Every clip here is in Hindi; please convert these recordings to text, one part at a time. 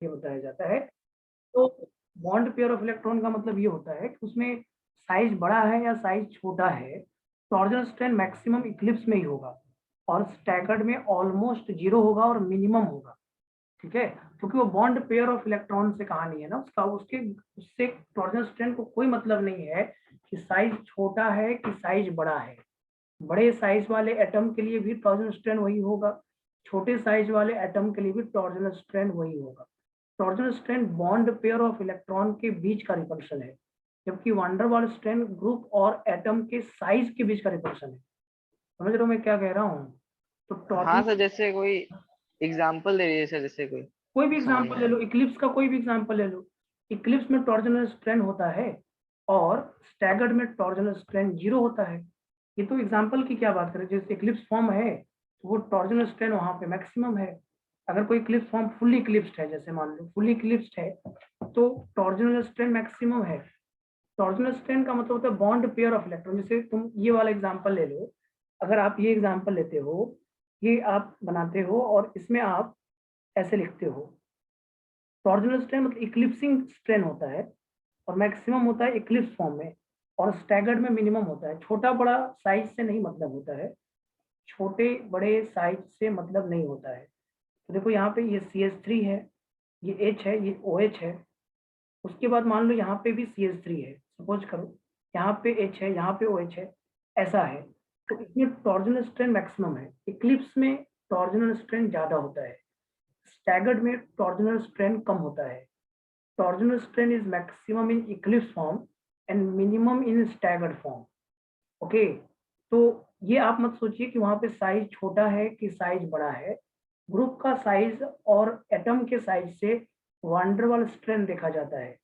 ये बताया जाता है। तो बॉन्ड पेयर ऑफ इलेक्ट्रॉन का मतलब ये होता है कि उसमें साइज बड़ा है या साइज छोटा है, टॉर्जन स्ट्रेन मैक्सिमम इक्लिप्स में ही होगा और स्टैगर्ड में ऑलमोस्ट जीरो होगा और मिनिमम होगा। ठीक है, क्योंकि वो बॉन्ड पेयर ऑफ इलेक्ट्रॉन से कहानी है ना, उसका उसके उससे टॉर्जन स्ट्रेन को कोई मतलब नहीं है कि साइज छोटा है कि साइज बड़ा है। बड़े साइज वाले एटम के लिए भी टॉर्जन स्ट्रेन वही होगा, छोटे साइज वाले एटम के लिए भी टॉर्जन स्ट्रेन वही होगा। Torsion strain bond pair of electron के बीच का रिपल्शन है, जबकि वंडरवाल स्ट्रेन ग्रुप और एटम के साइज के बीच का रिपल्शन है। समझ रहे हो मैं क्या कह रहा हूँ? तो हाँ टॉर्जन, सर, जैसे कोई एग्जांपल दे दीजिए सर, जैसे कोई कोई भी समझ में एग्जांपल ले आए। लो, इक्लिप्स का कोई भी एग्जांपल ले लो। इक्लिप्स में टॉर्जनल स्ट्रेन होता है और स्टैगर्ड में टॉर्जनल स्ट्रेन जीरो होता है। ये तो एग्जांपल की क्या बात करें, जैसे इक्लिप्स फॉर्म है तो वो टॉर्जनल स्ट्रेन वहां पे मैक्सिमम है। अगर कोई इक्लिप्स फॉर्म फुल्ली इक्लिप्स्ड है, जैसे मान लो फुल्ली इक्लिप्स्ड है, तो टॉर्जनल स्ट्रेन मैक्सिमम है। टॉर्जनल स्ट्रेन का मतलब होता है बॉन्ड पेयर ऑफ इलेक्ट्रॉन। जैसे तुम ये वाला एग्जांपल ले लो, अगर आप ये एग्जांपल लेते हो, ये आप बनाते हो और इसमें आप ऐसे लिखते हो, टॉर्जनल स्ट्रेन मतलब इक्लिप्सिंग स्ट्रेन होता है और मैक्सिमम होता है इक्लिप्स फॉर्म में और स्टैगर्ड में मिनिमम होता है। छोटा बड़ा साइज से नहीं मतलब होता है, छोटे बड़े साइज से मतलब नहीं होता है। तो देखो यहाँ पे ये CH3 है, ये H है, ये OH है। उसके बाद मान लो यहाँ पे भी CH3 है, सपोज करो यहाँ पे H है, यहाँ पे OH है, ऐसा है। तो इसमें टॉर्जनल स्ट्रेन मैक्सिमम है, इक्लिप्स में टॉर्जनल स्ट्रेन ज्यादा होता है, स्टैगर्ड में टॉर्जनल स्ट्रेन कम होता है। Torsional strain is maximum in Eclipse form and minimum in staggered form. Okay, तो ये आप मत सोचिए कि वहां पे साइज छोटा है कि साइज बड़ा है। ग्रुप का साइज और एटम के साइज से वंडरवाल स्ट्रेन देखा जाता है,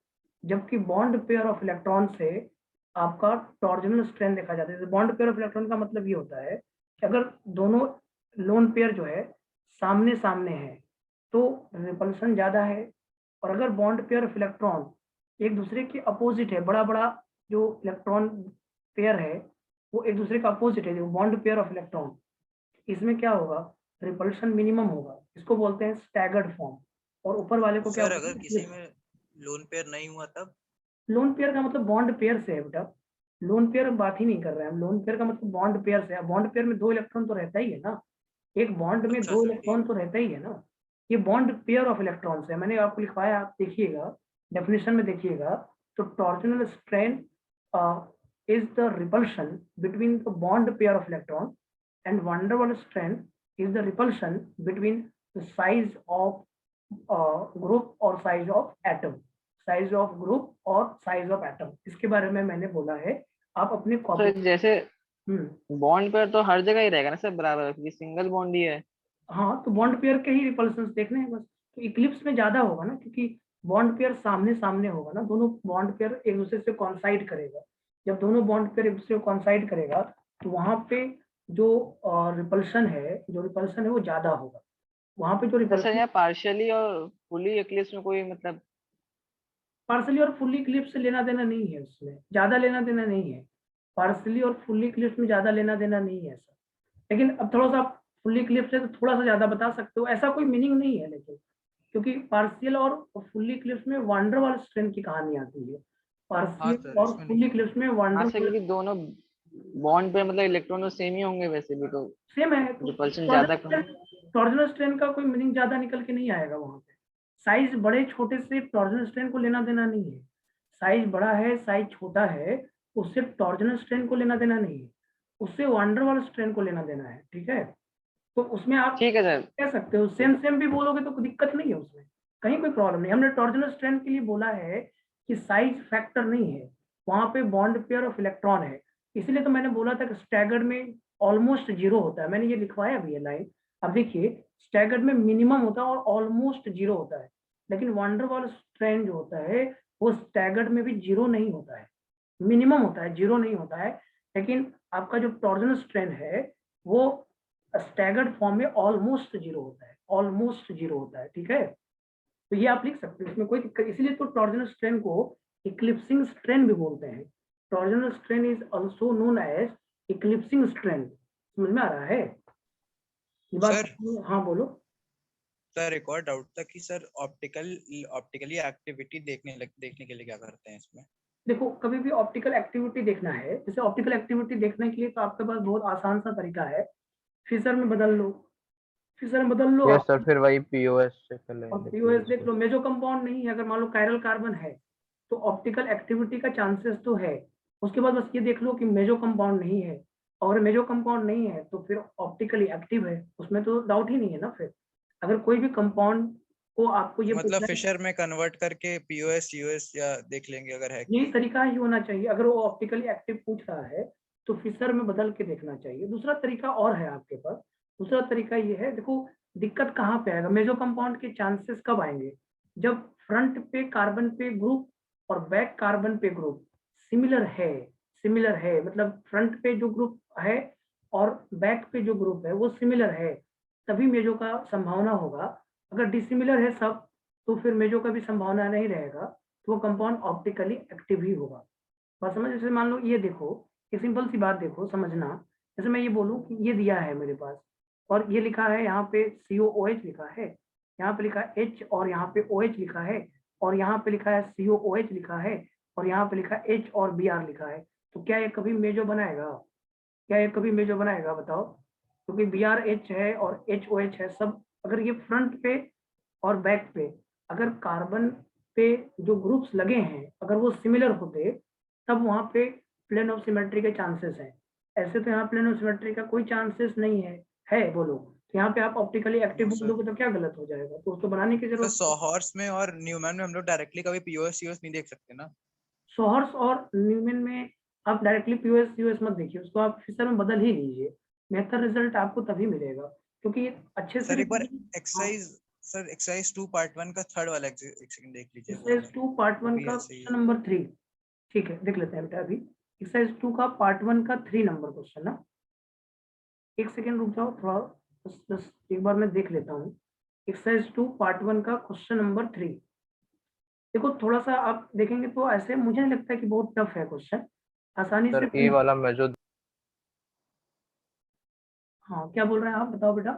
जबकि बॉन्ड पेयर ऑफ इलेक्ट्रॉन से आपका टॉर्जनल स्ट्रेन देखा जाता है। बॉन्ड पेयर ऑफ इलेक्ट्रॉन का मतलब ये होता है कि अगर दोनों लोन पेयर जो है सामने सामने है तो रिपल्सन ज्यादा है, और अगर बॉन्ड पेयर ऑफ इलेक्ट्रॉन एक दूसरे के अपोजिट है, बड़ा बड़ा जो इलेक्ट्रॉन पेयर है वो एक दूसरे का अपोजिट है, जो बॉन्ड पेयर ऑफ इलेक्ट्रॉन, इसमें क्या होगा, रिपल्शन मिनिमम होगा। इसको बोलते हैं स्टैगर्ड फॉर्म। और ऊपर वाले को क्या सर बोलते अगर हैं, किसी में लोन पेयर नहीं हुआ तब? लोन पेयर का मतलब बॉन्ड पेयर से है बेटा। लोन पेयर बात ही नहीं कर रहे हैं हम, लोन पेयर का मतलब बॉन्ड पेयर से है। बॉन्ड पेयर में दो इलेक्ट्रॉन तो रहता ही है ना, एक बॉन्ड में अच्छा दो सर, इलेक्ट्रॉन ठीक। तो रहता ही है ना। ये बॉन्ड पेयर ऑफ इलेक्ट्रॉन्स है, मैंने आपको लिखवाया, आप देखिएगा डेफिनेशन में देखिएगा। तो torsional strain is the repulsion between the bond pair of electron, and van der Waals strain is the repulsion between the size of group or size of atom, size of group और size of atom। इसके बारे में मैंने बोला है, आप अपने तो कॉपी। जैसे हम्म, बॉन्ड पेयर तो हर जगह ही रहेगा ना सर बराबर, क्योंकि सिंगल बॉन्ड ही है। हाँ तो बॉन्ड पेयर के ही रिपल्शन देखने हैं बस। तो इक्लिप्स में ज्यादा होगा ना, क्योंकि बॉन्ड पेयर सामने सामने होगा ना, दोनों बॉन्ड पेयर एक दूसरे से कॉन्साइड करेगा। जब दोनों बॉन्ड पेयर एक दूसरे को कॉन्साइड करेगा तो वहां पे जो रिपल्शन है वो ज्यादा होगा। वहां पे जो तो सर रिपल्शन यहाँ पार्शियली और फुली एक्लिप्स में कोई मतलब। पार्सली और फुल्ली इक्लिप्स से लेना देना नहीं है, उसमें ज्यादा लेना देना नहीं है। पार्सली और फुल्ली इक्लिप्स में ज्यादा लेना देना नहीं है ऐसा। लेकिन अब थोड़ा सा फुल्ली इक्लिप्स है तो थोड़ा सा ज्यादा बता सकते हो, ऐसा कोई मीनिंग नहीं है। लेकिन क्योंकि पार्शियल और फुल्ली इक्लिप्स में वंडर वाल स्ट्रेन की कहानी आती है, हाँ पार्शियल सर, और इसमें नहीं फुल्ली है। इक्लिप्स में हाँ वंडर सर, वाल क्योंकि दोनों बॉन्ड पे मतलब इलेक्ट्रॉन तो सेम ही होंगे वैसे भी, तो सेम है। तो रिपल्शन ज्यादा कम। टॉर्जनल स्ट्रेन का कोई मीनिंग ज्यादा निकल के नहीं आएगा वहां पे। साइज बड़े छोटे से टॉर्जनल स्ट्रेन को लेना देना नहीं है। साइज बड़ा है साइज छोटा है, उससे टॉर्जनल स्ट्रेन को लेना देना नहीं है, उससे वंडर वाल स्ट्रेन को लेना देना है। ठीक है, तो उसमें आप ठीक है सर। कह सकते हो सेम सेम भी बोलोगे तो कोई दिक्कत नहीं है, उसमें कहीं कोई प्रॉब्लम नहीं। हमने टॉर्जनल स्ट्रेन के लिए बोला है कि साइज फैक्टर नहीं है, वहां पे बॉन्ड पेयर ऑफ इलेक्ट्रॉन है। इसलिए तो मैंने बोला था कि स्टैगर्ड में ऑलमोस्ट जीरो होता है, मैंने ये लिखवाया भी है लाइन। अब देखिए, स्टैगर्ड में मिनिमम होता है और ऑलमोस्ट जीरो होता है, लेकिन वंडरवॉल स्ट्रेन जो होता है वो स्टैगर्ड में भी जीरो नहीं होता है, मिनिमम होता है, जीरो नहीं होता है। लेकिन आपका जो टॉर्जनल स्ट्रेन है वो स्टैगर्ड फॉर्म में ऑलमोस्ट जीरो होता है, ऑलमोस्ट जीरो होता है। ठीक है, तो ये आप लिख सकते हो, इसमें कोई दिक्कत। इसलिए तो टॉर्जनल स्ट्रेन को इक्लिप्सिंग स्ट्रेन भी बोलते हैं। Torsional strain is also known as eclipsing strain. समझ में आ रहा है ये बात? सर हाँ बोलो। सर एक और डाउट था कि सर ऑप्टिकली एक्टिविटी देखने के लिए क्या करते हैं इसमें? देखो कभी भी ऑप्टिकल एक्टिविटी देखना है, जैसे ऑप्टिकल एक्टिविटी देखने के लिए तो आपके पास बहुत आसान सा तरीका है, फिशर में बदल लो, फिशर में बदल लो यस सर, फिर वही पीओएस से कर और लेंगे पीओएस POS देख से। लो। मेजो कंपाउंड नहीं है, अगर मान लो कायरल कार्बन है तो ऑप्टिकल एक्टिविटी का चांसेस तो है। उसके बाद बस ये देख लो कि मेजो कंपाउंड नहीं है, और मेजो कंपाउंड नहीं है तो फिर ऑप्टिकली एक्टिव है, उसमें तो डाउट ही नहीं है ना। फिर अगर कोई भी कंपाउंड को आपको ये मतलब पूछना है, फिशर में कन्वर्ट करके पीओएस यूएस या देख लेंगे अगर है यही कि। तरीका ही होना चाहिए। अगर वो ऑप्टिकली एक्टिव पूछ रहा है तो फिशर में बदल के देखना चाहिए। दूसरा तरीका और है आपके पास, दूसरा तरीका ये है, देखो दिक्कत कहाँ पे आएगा, मेजो कंपाउंड के चांसेस कब आएंगे, जब फ्रंट पे कार्बन पे ग्रुप और बैक कार्बन पे ग्रुप सिमिलर है। सिमिलर है मतलब फ्रंट पे जो ग्रुप है और बैक पे जो ग्रुप है वो सिमिलर है, तभी मेजो का संभावना होगा। अगर डिसिमिलर है सब तो फिर मेजो का भी संभावना नहीं रहेगा, तो वो कंपाउंड ऑप्टिकली एक्टिव ही होगा। बात समझ? जैसे मान लो ये देखो, एक सिंपल सी बात देखो समझना, जैसे मैं ये बोलूं कि ये दिया है मेरे पास और ये लिखा है यहाँ पे COOH लिखा है, यहाँ पे लिखा है H और यहाँ पे OH लिखा है, और यहाँ पे लिखा है COOH लिखा है, और यहाँ पे लिखा है H और Br लिखा है, तो क्या ये कभी मेजो बनाएगा? क्या ये कभी मेजो बनाएगा बताओ? क्योंकि BrH है और HOH है सब, अगर ये फ्रंट पे और बैक पे अगर कार्बन पे जो ग्रुप्स लगे हैं अगर वो सिमिलर होते तब वहां पे प्लेन ऑफ सिमेट्री के चांसेस हैं। ऐसे तो यहाँ प्लेन ऑफ सिमेट्री का कोई चांसेस नहीं है बोलो, तो यहाँ पे आप ऑप्टिकली एक्टिव नो बोल सर। दोगे तो क्या गलत हो जाएगा, तो उसको बनाने की सर जरूरत नहीं। सोहॉर्स में और न्यूमैन में हम लोग डायरेक्टली कभी पीओएस यूएस नहीं देख सकते ना? सोहर्स और न्यूमेन में आप डायरेक्टली पीओएस यूएस मत देखिए, उसको आप फिशर में बदल ही लीजिए, बेहतर रिजल्ट आपको तभी मिलेगा, क्योंकि अच्छे से सर एक बार हाँ, एक्सरसाइज 2 पार्ट 1 का थर्ड वाला एक सेकंड देख लीजिए एक बार एक्सरसाइज 2 पार्ट वो 1 भी का ऐसे ही क्वेश्चन है। नंबर 3, ठीक है देख लेते हैं बेटा अभी। एक्सरसाइज 2 का पार्ट 1 का 3 नंबर क्वेश्चन ना, एक सेकेंड रुक जाओ थोड़ा, बस एक बार मैं देख लेता हूँ। एक्सरसाइज 2 पार्ट 1 का क्वेश्चन नंबर 3, देखो थोड़ा सा आप देखेंगे तो ऐसे मुझे नहीं लगता कि बहुत टफ है क्वेश्चन, आसानी से सर ए वाला मेजो। हाँ क्या बोल रहे हैं आप, बताओ बेटा।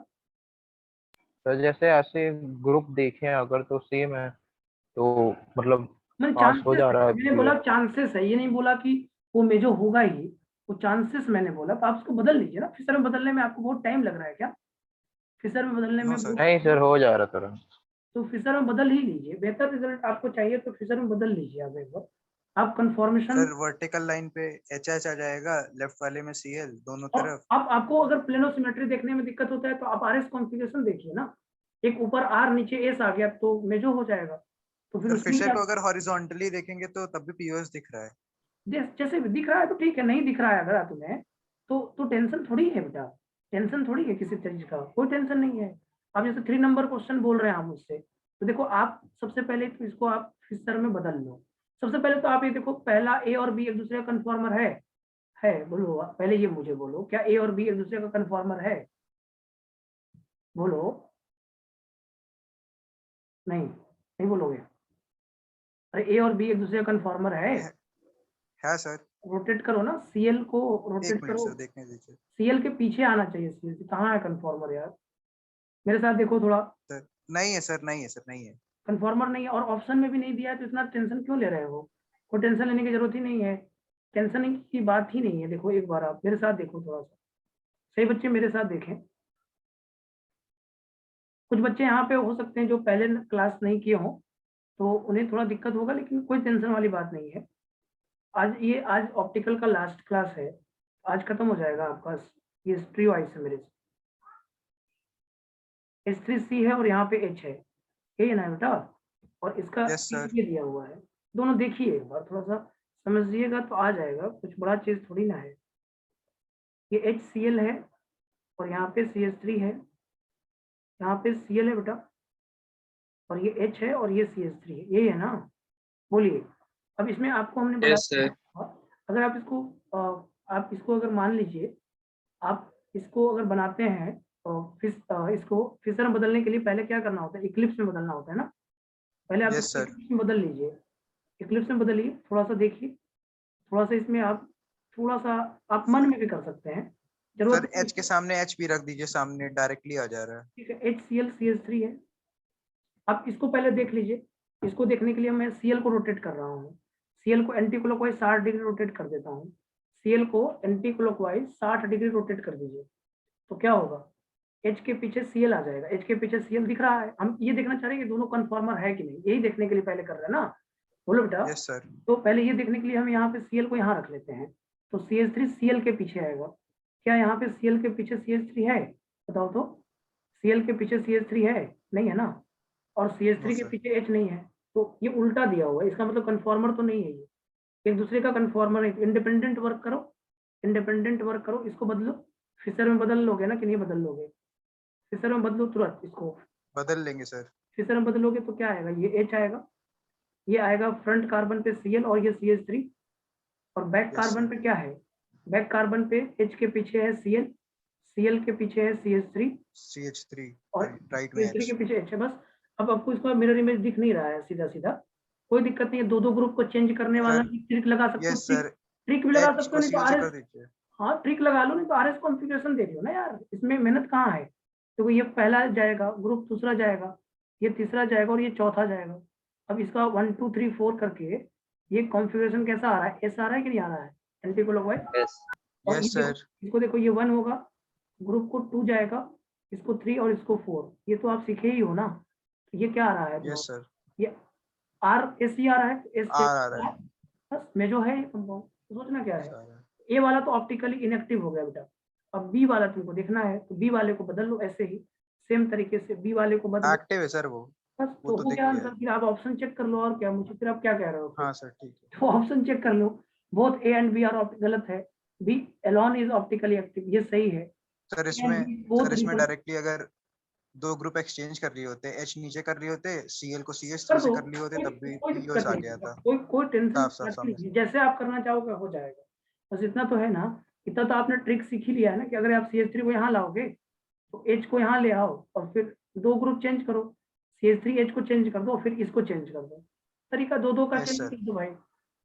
सर जैसे ऐसे ग्रुप देखें अगर तो सेम है तो मतलब मैंने पास हो चांसेस जा है, रहा है मैंने बोला POS। चांसेस है, ये नहीं बोला कि वो मेजो होगा ही, वो चांसेस मैंने बोला, तो आप उसको बदल लीजिए ना। फिशर में बदलने में आपको बहुत टाइम लग रहा है क्या? फिशर में बदलने नो में सर। बहुत, नहीं सर, हो जा रहा थोड़ा। तो फिशर में बदल ही लीजिए, बेहतर रिजल्ट आपको चाहिए तो फिशर में बदल लीजिए आप एक बार। आप कंफर्मेशन, सर वर्टिकल लाइन पे एच एच आ जाएगा, लेफ्ट वाले में सीएल दोनों और तरफ। आप आपको अगर प्लेनो सिमेट्री देखने में दिक्कत होता है तो आप RS कॉन्फ़िगरेशन देखिए ना, एक ऊपर R नीचे S आ गया तो मेजो हो जाएगा, तो फिर सर उसमें फिशर क्या, को अगर हॉरिजॉन्टली देखेंगे तो तब भी पीओएस दिख रहा है। जैसे भी दिख रहा है तो ठीक है, नहीं दिख रहा है अगर तुम्हें तो टेंशन थोड़ी है बेटा, टेंशन थोड़ी है किसी चीज का, कोई टेंशन नहीं है। आप जैसे 3 नंबर क्वेश्चन बोल रहे हैं आप मुझसे, तो देखो आप सबसे पहले तो इसको आप फिशर में बदल लो। सबसे पहले तो आप ये देखो, पहला A और B एक दूसरे का कन्फर्मर है बोलो, पहले ये मुझे बोलो, क्या A और B एक दूसरे का कन्फर्मर है? बोलो, नहीं नहीं बोलोगे? अरे A और B एक दूसरे का कन्फर्मर है सर। रोटेट करो ना, CL को एक रोटेट मिनट करो, सर देखने दीजिए। CL के पीछे आना चाहिए, CL के कहाँ है कन्फर्मर यार, मेरे साथ देखो थोड़ा। सर नहीं है सर, नहीं है सर, नहीं है। कन्फर्मर नहीं है और ऑप्शन में भी नहीं दिया है, तो इतना टेंशन क्यों ले रहे हो? कोई टेंशन लेने की जरूरत ही नहीं है, टेंशन की बात ही नहीं है। देखो एक बार आप मेरे साथ देखो थोड़ा सा, सही बच्चे मेरे साथ देखें। कुछ बच्चे यहाँ पे हो सकते हैं जो पहले क्लास नहीं किए हों, तो उन्हें थोड़ा दिक्कत होगा, लेकिन कोई टेंशन वाली बात नहीं है। आज ऑप्टिकल का लास्ट क्लास है, आज खत्म हो जाएगा आपका। ये हिस्ट्री वाइज है मेरे से, H3C है और यहाँ पे H है, यही है ना बेटा, और इसका यस सर। ये दिया हुआ है। दोनों देखिए एक बार, थोड़ा सा समझिएगा तो आ जाएगा, कुछ बड़ा चीज थोड़ी ना है। ये HCl है और यहाँ पे CH3 है, यहाँ पे Cl है बेटा, और ये H है और ये CH3 है, यही है ना? बोलिए। अब इसमें आपको हमने यस सर। बताया, अगर आप इसको अगर मान लीजिए, आप इसको अगर बनाते हैं तो इसको फिशर में बदलने के लिए पहले क्या करना होता है, इक्लिप्स में बदलना होता है ना। पहले आप यस इसको सर। इक्लिप्स में बदल लीजिए, इक्लिप्स में बदलिए, थोड़ा सा देखिए, थोड़ा सा इसमें आप थोड़ा सा आप मन में भी कर सकते हैं, जरूरत सर नहीं एच के है। सामने एच भी रख दीजिए, सामने डायरेक्टली आ जा रहा है। ठीक है, HCl CH3 है, अब इसको पहले देख लीजिए, इसको देखने के लिए मैं सीएल को रोटेट कर रहा हूँ, सीएल को एंटी क्लॉकवाइज 60 डिग्री रोटेट कर देता हूँ, सीएल को एंटी क्लॉकवाइज 60 डिग्री रोटेट कर दीजिए, तो क्या होगा, एच के पीछे सीएल आ जाएगा, एच के पीछे सीएल दिख रहा है। हम ये देखना चाह रहे हैं कि दोनों कन्फॉर्मर है कि नहीं, यही देखने के लिए पहले कर रहे हैं ना, बोलो बेटा। Yes sir. तो पहले ये देखने के लिए हम यहाँ पे सीएल को यहाँ रख लेते हैं, तो CH3 सीएल के पीछे आएगा। क्या यहाँ पे सीएल के पीछे CH3 है, बताओ तो, सीएल के पीछे CH3 है, नहीं है ना, और CH3 नो के सर। पीछे H नहीं है, तो ये उल्टा दिया हुआ है, इसका मतलब कन्फॉर्मर तो नहीं है, ये एक दूसरे का कन्फॉर्मर है। इंडिपेंडेंट वर्क करो, इंडिपेंडेंट वर्क करो, इसको बदलो, फिशर में बदल लोगे ना कि नहीं बदल लोगे, फिशर में बदलो तुरंत इसको, बदल लेंगे सर। फिशर में बदलोगे तो क्या आएगा, ये H आएगा, ये आएगा फ्रंट कार्बन पे CL और ये CH3, और बैक यस कार्बन सर। पे क्या है, बैक कार्बन पे H के पीछे है CL, CL के पीछे है CH3 CH3 और राइट में CH3 के H। पीछे H है। बस अब आपको इसका मिरर इमेज दिख नहीं रहा है सीधा सीधा, कोई दिक्कत नहीं है, दो दो ग्रुप को चेंज करने वाला सर ट्रिक लगा सकते हो, यस सर, ट्रिक भी लगा H सकते हो, को नहीं तो CL से RS, कर दीजिए। हाँ ट्रिक लगा लो, नहीं तो RS कॉन्फ़िगरेशन दे दियो ना यार, इसमें मेहनत कहाँ है। तो ये पहला जाएगा ग्रुप, दूसरा जाएगा, ये तीसरा जाएगा और ये चौथा जाएगा। अब इसका 1 2 3 4 करके ये कॉन्फ़िगरेशन कैसा आ रहा है, एस आ रहा है कि नहीं आ रहा है, एंटी क्लॉकवाइज। यस और ये यस देखो, सर। इसको देखो, ये 1 होगा, ग्रुप को 2 जाएगा, इसको 3 और इसको 4, ये तो आप सीखे ही हो ना। तो ये क्या आ रहा है यस तुम्हारा, सर। ये आर एस ही आ रहा है, एस आर आ रहा है। बस में जो है कंपाउंड, सोचना क्या है। सर ए वाला तो ऑप्टिकली इनएक्टिव हो गया बेटा, अब बी वाला तुमको देखना है, तो बी वाले को बदल लो ऐसे ही, सेम तरीके से बी वाले को बदलो, एक्टिव है सर वो बस तो तो हो दिख गया गया है। आंसर। फिर आप ऑप्शन चेक कर लो, और क्या मुझे, फिर आप क्या कह रहे हो फिर, हाँ सर ठीक है। तो ऑप्शन चेक कर लो, both A and B are गलत है, B alone is optically active, ये सही है, सर ए एंड इसमें बी बोथ डायरेक्टली अगर दो ग्रुप एक्सचेंज कर रहे होते, H नीचे कर रहे होते, CL को कर CH3 से दो, कर लिए होते, कोई तब भी कोई POS दिक्कत आ नहीं गया बेटा, था। कोई टेंशन साफ साफ मत सामने लीजिए, से। जैसे आप करना चाहोगे हो जाएगा। बस इतना तो है ना, इतना तो आपने ट्रिक सीख ही लिया है ना, कि अगर आप CH3 को यहाँ लाओगे तो H को यहाँ ले आओ, और फिर दो ग्रुप चेंज करो, CH3 H को चेंज कर दो, फिर इसको चेंज कर दो, तरीका दो दो का यस चेंज सर। कर दो भाई।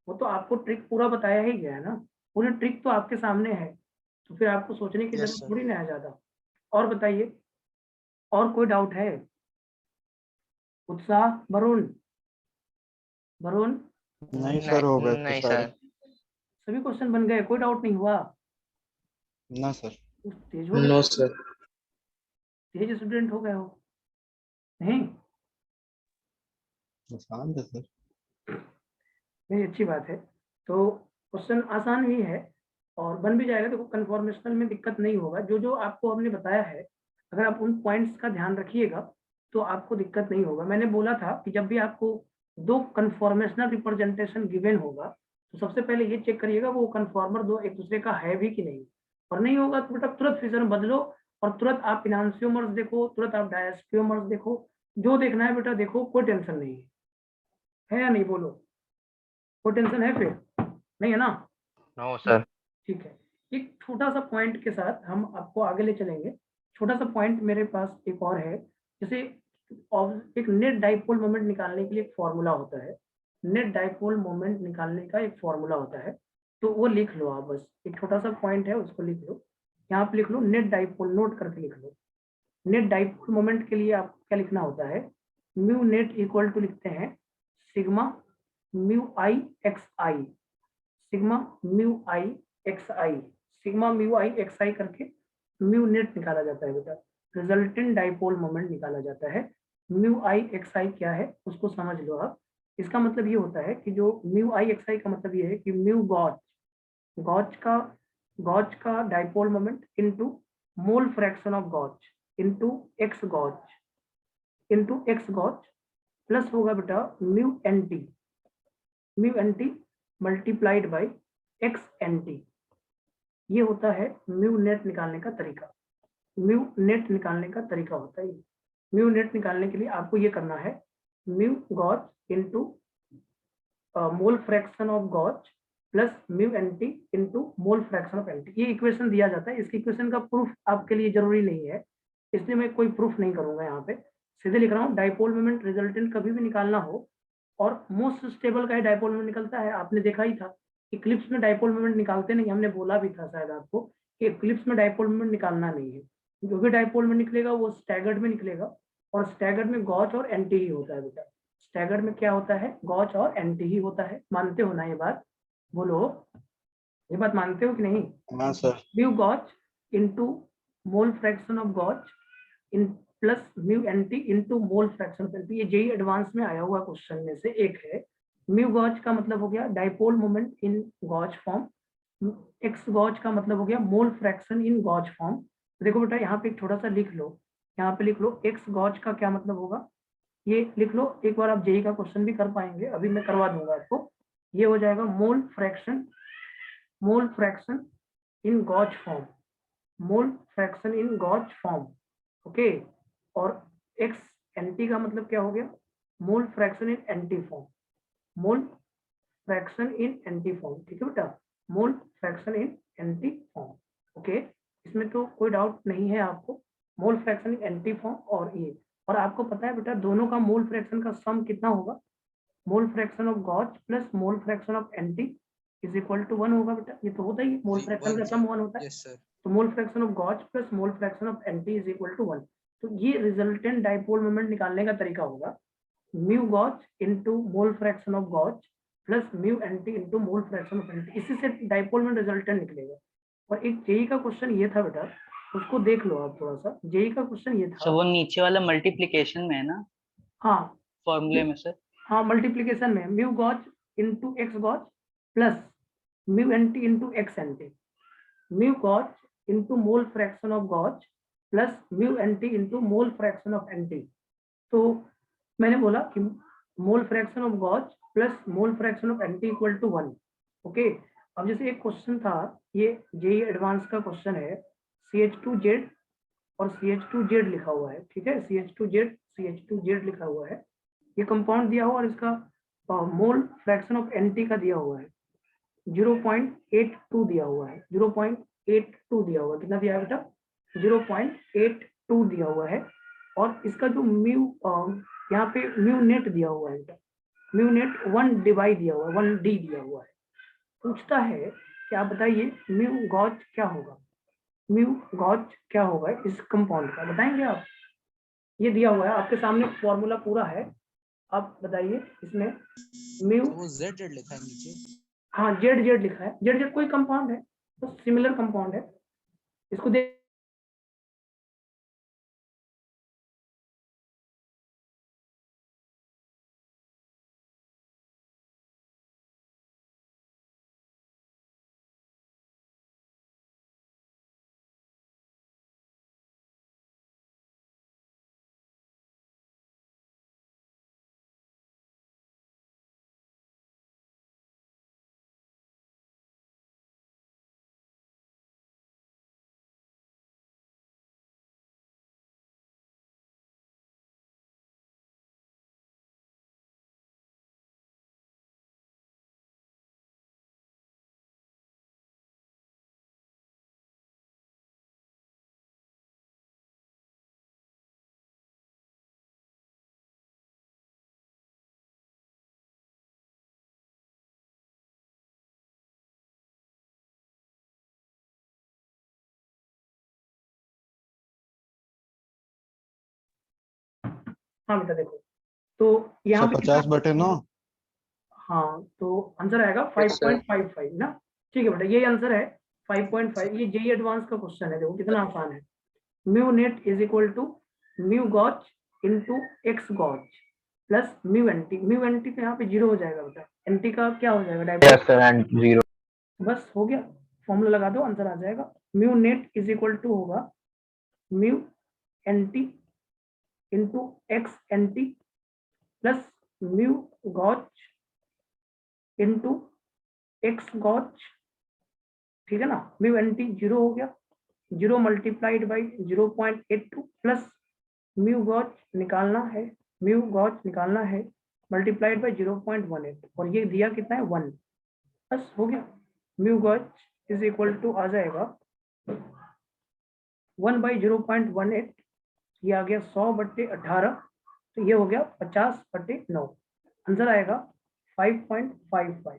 वो तो आपको ट्रिक पूरा बताया ही गया है ना, पूरी ट्रिक तो आपके सामने है, तो फिर आपको सोचने की यस जरूरत सर। थोड़ी ना है ज्यादा। और बताइए, और कोई डाउट है, उत्साह, वरुण, वरुण, नहीं सर, हो गए थे नहीं सारे। सर। सभी क्वेश्चन बन गए, कोई डाउट नहीं हुआ, ना सर। उस तेज हो गए, नो सर। तेज स्टूडेंट हो गए हो, नहीं आसान था सर। नहीं, अच्छी बात है। तो क्वेश्चन आसान भी है और बन भी जाएगा, देखो कन्फॉर्मेशनल में दिक्कत नहीं होगा, जो जो आपको हमने बताया है, अगर आप उन पॉइंट्स का ध्यान रखिएगा तो आपको दिक्कत नहीं होगा। मैंने बोला था कि जब भी आपको दो कन्फॉर्मेशनल रिप्रेजेंटेशन गिवन होगा, तो सबसे पहले ये चेक करिएगा वो कन्फॉर्मर दो एक दूसरे का है भी कि नहीं, और नहीं होगा तो बेटा तुरंत फिशर में बदलो, और तुरंत आप इनांसियोमर्स देखो, तुरंत आप डायस्टियोमर्स देखो, जो देखना है बेटा देखो, कोई टेंशन नहीं है या नहीं, बोलो कोई टेंशन है फिर, नहीं है ना। No sir. ठीक है, एक छोटा सा पॉइंट के साथ हम आपको आगे ले चलेंगे। छोटा सा पॉइंट मेरे पास एक और है, जैसे एक नेट डाइपोल मोमेंट निकालने के लिए एक फॉर्मूला होता है, नेट डाइपोल मोमेंट निकालने का एक फॉर्मूला होता है, तो वो लिख लो आप, बस एक छोटा सा पॉइंट है उसको लिख लो, यहाँ पे लिख लो नेट डाइपोल, नोट करके लिख लो। नेट डाइपोल मोमेंट के लिए आपको क्या लिखना होता है, म्यू नेट इक्वल टू लिखते हैं सिग्मा म्यू आई एक्स आई, सिग्मा म्यू आई एक्स आई, सिग्मा म्यू आई एक्स आई करके म्यू नेट निकाला जाता है बेटा, रिजल्टेंट डाइपोल मोमेंट निकाला जाता है। म्यू आई एक्स आई क्या है उसको समझ लो आप, इसका मतलब ये होता है कि जो म्यू आई एक्स आई का मतलब ये है कि म्यू गॉज, गॉज का गॉज का dipole moment into mole fraction of gauche into x gauche plus होगा बेटा mu N T, mu N T multiplied by x N T, ये होता है म्यू नेट निकालने का तरीका। म्यू नेट निकालने का तरीका होता है, म्यू नेट निकालने के लिए आपको ये करना है mu gauche into mole fraction of gauche plus mu N T into mole fraction of N T, ये इक्वेशन दिया जाता है। इस इक्वेशन का प्रूफ आपके लिए जरूरी नहीं है, इसलिए मैं कोई प्रूफ नहीं करूंगा यहाँ पे, सीधे लिख रहा हूँ डाइपोल मोमेंट रिजल्टेंट कभी भी निकालना हो, और मोस्ट स्टेबल का ही डाइपोल मोमेंट निकलता है, आपने देखा ही था। इक्लिप्स में डाइपोल मोमेंट निकालते नहीं, हमने बोला भी था शायद आपको कि इक्लिप्स में डाइपोल मोमेंट निकालना नहीं है, जो भी डाइपोल में निकलेगा वो स्टैगर्ड में निकलेगा, और स्टैगर्ड में गॉच और एंटी ही होता है बेटा। स्टैगर्ड में क्या होता है, गॉच और एंटी ही होता है। मानते हो ना ये बात, बोलो ये बात मानते हो कि नहीं? हाँ sir. Mu gauche into mole fraction of gauche in plus mu anti into mole fraction of anti. ये जेई एडवांस में आया हुआ क्वेश्चन में से एक है। म्यू गॉच का मतलब हो गया dipole moment in gauche form, x gauche का मतलब हो गया mole fraction in gauche form. देखो बेटा यहाँ पे एक छोटा सा लिख लो, यहाँ पे लिख लो एक्स गॉच का क्या मतलब होगा, ये लिख लो। एक बार आप जेई का क्वेश्चन भी कर पाएंगे, अभी मैं करवा दूंगा आपको। ये हो जाएगा mole fraction in gauche form, mole fraction in gauche form, okay. और एक्स एंटी का मतलब क्या हो गया, mole fraction in anti form, mole fraction in anti form, ठीक है बेटा, mole fraction in anti form, okay. इसमें तो कोई डाउट नहीं है आपको, mole fraction in anti form और ये। और आपको पता है बेटा दोनों का मोल फ्रैक्शन का सम कितना होगा, mole fraction of gauche plus mole fraction of anti is equal to 1 होगा बेटा। ये तो होता ही है, मोल फ्रैक्शन का सम 1 होता है। Yes sir. तो mole fraction of gauche plus mole fraction of anti is equal to 1। तो ये रिजल्टेंट डाइपोल मोमेंट निकालने का तरीका होगा, mu gauche into mole fraction of gauche plus mu anti into mole fraction of anti. इसी से डाइपोल मोमेंट रिजल्टेंट निकलेगा। और एक जेई का क्वेश्चन ये था बेटा, उसको देख लो आप थोड़ा सा। जेई का क्वेश्चन ये सर था, वो नीचे वाला मल्टीप्लिकेशन में है ना, हाँ फॉर्मूले में सर? हाँ मल्टीप्लीकेशन में mu gauche into x gauche plus mu anti into x anti, mu gauche into mole fraction of gauche plus mu anti into mole fraction of anti. तो मैंने बोला कि mole fraction of gauche plus mole fraction of anti equal to 1, okay. अब जैसे एक क्वेश्चन था, ये जेई एडवांस का क्वेश्चन है, CH2Z और CH2Z लिखा हुआ है, ठीक है, CH2Z लिखा हुआ है, ये कंपाउंड दिया हुआ और इसका मोल फ्रैक्शन ऑफ एंटी का दिया हुआ है 0.82 दिया हुआ है, 0.82 दिया हुआ है। कितना दिया है बेटा, 0.82 दिया हुआ है। और इसका जो म्यू यहाँ पे म्यू नेट दिया हुआ है, म्यू नेट 1 दिया हुआ है, 1D दिया हुआ है। पूछता है कि आप बताइए म्यू गॉच क्या होगा, म्यू गॉच क्या होगा इस कंपाउंड का, बताएंगे आप? ये दिया हुआ है आपके सामने, फॉर्मूला पूरा है, आप बताइए इसमें म्यू। तो वो जेड जेड लिखा है नीचे। हाँ जेड लिखा है, जेड कोई कंपाउंड है, तो सिमिलर कंपाउंड है, इसको देख। हाँ बेटा देखो, तो यहाँ सर पे कितना, 50/9। हाँ तो आंसर आएगा Yes, sir. 5.55 ना, ठीक है बेटा, ये आंसर है 5.5। ये जेई एडवांस का क्वेश्चन है, देखो कितना आसान है। Mu net is equal to mu gauche into x gauche plus mu anti. Mu anti तो यहाँ पे 0 हो जाएगा बेटा, एंटी का क्या हो जाएगा डाइपोल, Yes, sir, and 0. बस हो गया, फॉर्मूला लगा दो आंसर आ जाएगा। Mu net is equal to होगा mu anti into x anti plus mu gauche into x gauche, ठीक है ना। म्यू एंटी 0 हो गया, 0 multiplied by 0.82 plus mu gauche निकालना है, म्यू गॉच निकालना है मल्टीप्लाइड बाई 0.18 और ये दिया कितना है 1, बस हो गया। म्यू गॉच इज इक्वल टू आ जाएगा 1/0.18, ये आ गया 100/18, तो ये हो गया 50/9, आंसर आएगा 5.55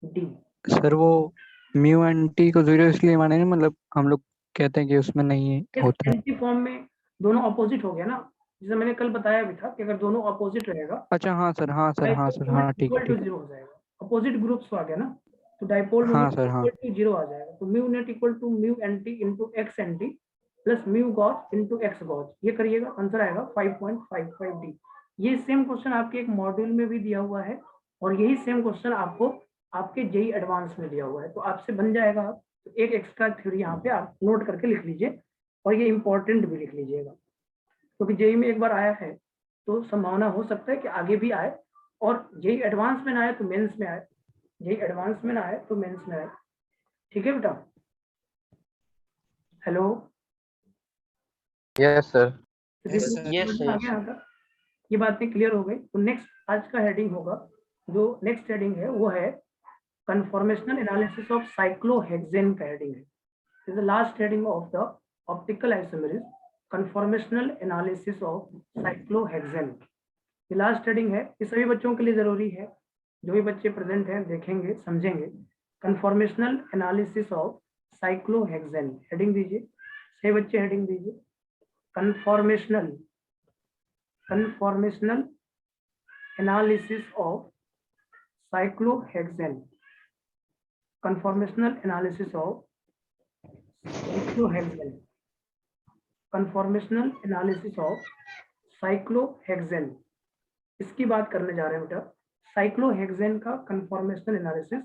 डी। सर वो म्यू एन टी को 0 इसलिए माने नहीं, मतलब हम लोग कहते हैं कि उसमें नहीं है, होता है। एंटी फॉर्म में दोनों अपोजिट हो गया ना, जैसे मैंने कल बताया भी था कि अगर दोनों अपोजिट रहेगा अच्छा हाँ सर, हाँ सर, हाँ सर, हाँ ठीक है, इक्वल टू ठीक है। जीरो हो जाएगा। अपोजिट ग्रुप्स आ गया ना, तो डाइपोल हाँ मोमेंट सर, हाँ। इक्वल टू जीरो आ जाएगा। तो mu net equal to mu NT into x NT plus mu gauche into x gauche. ये करिएगा, आंसर आएगा 5.55 डी। ये सेम क्वेश्चन आपके एक मॉड्यूल में भी दिया हुआ है और यही सेम क्वेश्चन आपको आपके जेई एडवांस में दिया हुआ है, तो आपसे बन जाएगा। आप तो एक एक्स्ट्रा थ्योरी यहाँ पे आप नोट करके लिख लीजिए और ये इंपॉर्टेंट भी लिख लीजिएगा, क्योंकि जेई में एक बार आया है तो संभावना हो सकता है कि आगे भी आए, और जेई एडवांस में ना आए तो मेंस में आए, जेई एडवांस में ना आए तो मेंस में आए। ठीक है बेटा? Hello, yes sir. Yes, sir. Yes, sir, आ yes, गया sir. यहाँ तक? ये बातें क्लियर हो गई। तो नेक्स्ट आज का हेडिंग होगा, जो नेक्स्ट हेडिंग है वो है कन्फॉर्मेशनल एनालिसिस ऑफ साइक्लोहेक्सेन का हेडिंग है। Is the last heading of the optical isomerism, conformational analysis of cyclohexane. ये लास्ट हेडिंग है, ये सभी बच्चों के लिए जरूरी है, जो भी बच्चे प्रेजेंट हैं देखेंगे समझेंगे। Conformational analysis of cyclohexane, heading दीजिए, 6 बच्चे हेडिंग दीजिए। Conformational analysis of cyclohexane, conformational analysis of cyclohexane, conformational analysis of cyclohexane, इसकी बात करने जा रहे हैं बेटा। साइक्लोहेक्सेन का कन्फॉर्मेशनल एनालिसिस,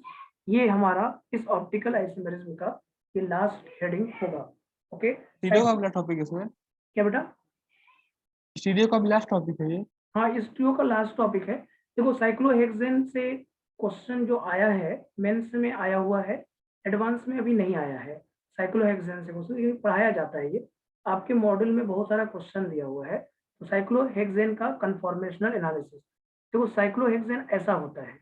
ये हमारा इस ऑप्टिकल आइसोमेरिज्म का ये लास्ट हेडिंग होगा। ओके, स्टूडियो का अगला टॉपिक है सर। क्या बेटा? स्टूडियो का भी लास्ट टॉपिक है ये। हाँ, इस ट्रियो का लास्ट टॉपिक है। देखो, साइक्लोहेक्सेन से क्वेश्चन जो आया है मेंस में आया हुआ है, एडवांस में अभी नहीं आया है। साइक्लोहेक्सेन से क्वेश्चन ये पढ़ाया जाता है, ये आपके मॉडल में बहुत सारा क्वेश्चन दिया हुआ है। तो साइक्लोहेक्सेन का कन्फॉर्मेशनल एनालिसिस, देखो साइक्लोहेक्सेन ऐसा होता है,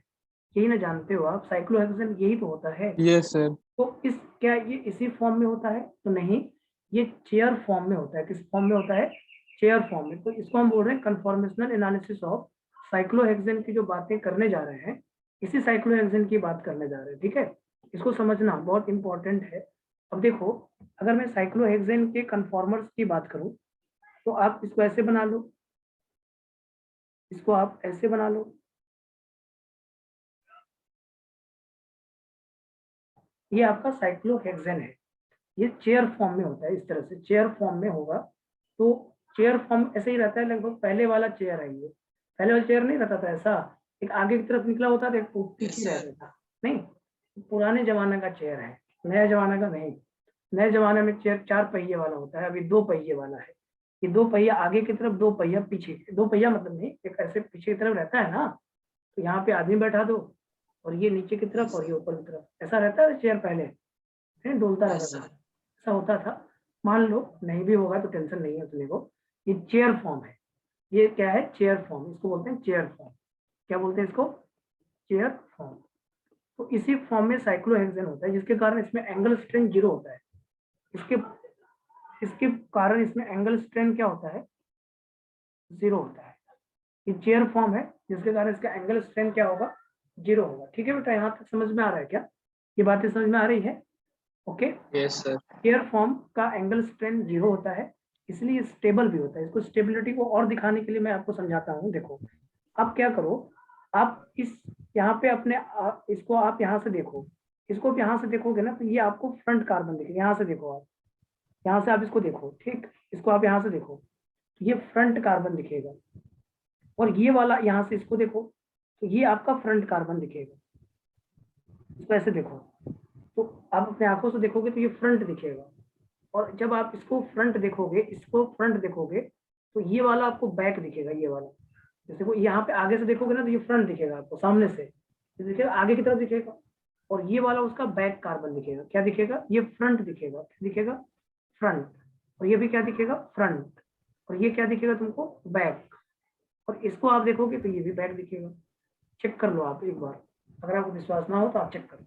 यही ना जानते हो आप, साइक्लोहेक्सेन यही तो होता है। Yes sir. तो इस क्या ये इसी फॉर्म में होता है? तो नहीं, ये चेयर फॉर्म में होता है। किस फॉर्म में होता है? चेयर फॉर्म में। तो इसको हम बोल रहे हैं कन्फॉर्मेशनल एनालिसिस ऑफ साइक्लोहेक्सेन की जो बातें करने जा रहे हैं, इसी साइक्लोहेक्सेन की बात करने जा रहे हैं। ठीक है, इसको समझना बहुत इंपॉर्टेंट है। अब देखो, अगर मैं साइक्लोहेक्सेन के कन्फॉर्मर्स की बात करूं तो आप इसको ऐसे बना लो, इसको आप ऐसे बना लो, ये आपका साइक्लोहेक्सेन है। ये चेयर फॉर्म में होता है, इस तरह से चेयर फॉर्म में होगा। तो चेयर फॉर्म ऐसे ही रहता है लगभग, पहले वाला चेयर है ये। पहले वाला चेयर नहीं रहता था ऐसा, एक आगे की तरफ निकला होता था, एक पीछे रहता था। नहीं, पुराने जमाने का चेयर है, नया जमाने का नहीं। नए जमाने में चेयर 4 पहिए वाला होता है, अभी 2 पहिए वाला है। ये 2 पहिया आगे की तरफ, 2 पहिया पीछे। 2 पहिया मतलब नहीं, एक ऐसे पीछे की तरफ रहता है ना, तो यहाँ पे आदमी बैठा दो और ये नीचे की तरफ और ये ऊपर की तरफ, ऐसा रहता है चेयर पहले, नहीं डोलता रहता था, ऐसा होता था। मान लो नहीं भी होगा तो टेंशन नहीं है अपने को, ये चेयर फॉर्म है। ये क्या है? चेयर फॉर्म, इसको बोलते हैं चेयर फॉर्म। क्या बोलते हैं इसको? Chair form. तो इसी फॉर्म में साइक्लोहेक्सेन होता है, जिसके कारण इसमें एंगल स्ट्रेंथ 0 होता है। इसके कारण इसमें एंगल स्ट्रेंथ क्या होता है? 0 होता है। ये चेयर फॉर्म है, जिसके कारण इसका एंगल स्ट्रेंथ क्या होगा? 0 होगा। ठीक है बेटा, यहाँ तक समझ में आ रहा है क्या? ये बातें समझ में आ रही है? Okay, yes sir. Chair form का एंगल स्ट्रेंथ 0 होता है, इसलिए स्टेबल भी होता है। इसको स्टेबिलिटी को और दिखाने के लिए मैं आपको समझाता हूँ। देखो, आप क्या करो, आप इस यहाँ पे अपने इसको आप यहाँ से देखो, इसको आप यहाँ से देखोगे ना तो ये आपको फ्रंट कार्बन दिखेगा। यहाँ से देखो, आप यहाँ से आप इसको देखो, ठीक, इसको आप यहाँ से देखो, ये फ्रंट कार्बन दिखेगा। और ये वाला यहाँ से इसको देखो तो ये आपका फ्रंट कार्बन दिखेगा। इसको ऐसे देखो, तो आप अपने आंखों से देखोगे तो ये फ्रंट दिखेगा। और जब आप इसको फ्रंट देखोगे, इसको फ्रंट देखोगे तो ये वाला आपको बैक दिखेगा। ये वाला जैसे वो यहाँ पे आगे से देखोगे ना तो ये फ्रंट दिखेगा आपको, सामने से दिखेगा, आगे की तरफ दिखेगा। और ये वाला उसका बैक कार्बन दिखेगा। क्या दिखेगा? ये फ्रंट दिखेगा। क्या दिखेगा? फ्रंट। और ये भी क्या दिखेगा? फ्रंट। और ये क्या दिखेगा तुमको? बैक। और इसको आप देखोगे तो ये भी बैक दिखेगा। चेक कर लो आप एक बार, अगर आपको विश्वास ना हो तो आप चेक करो।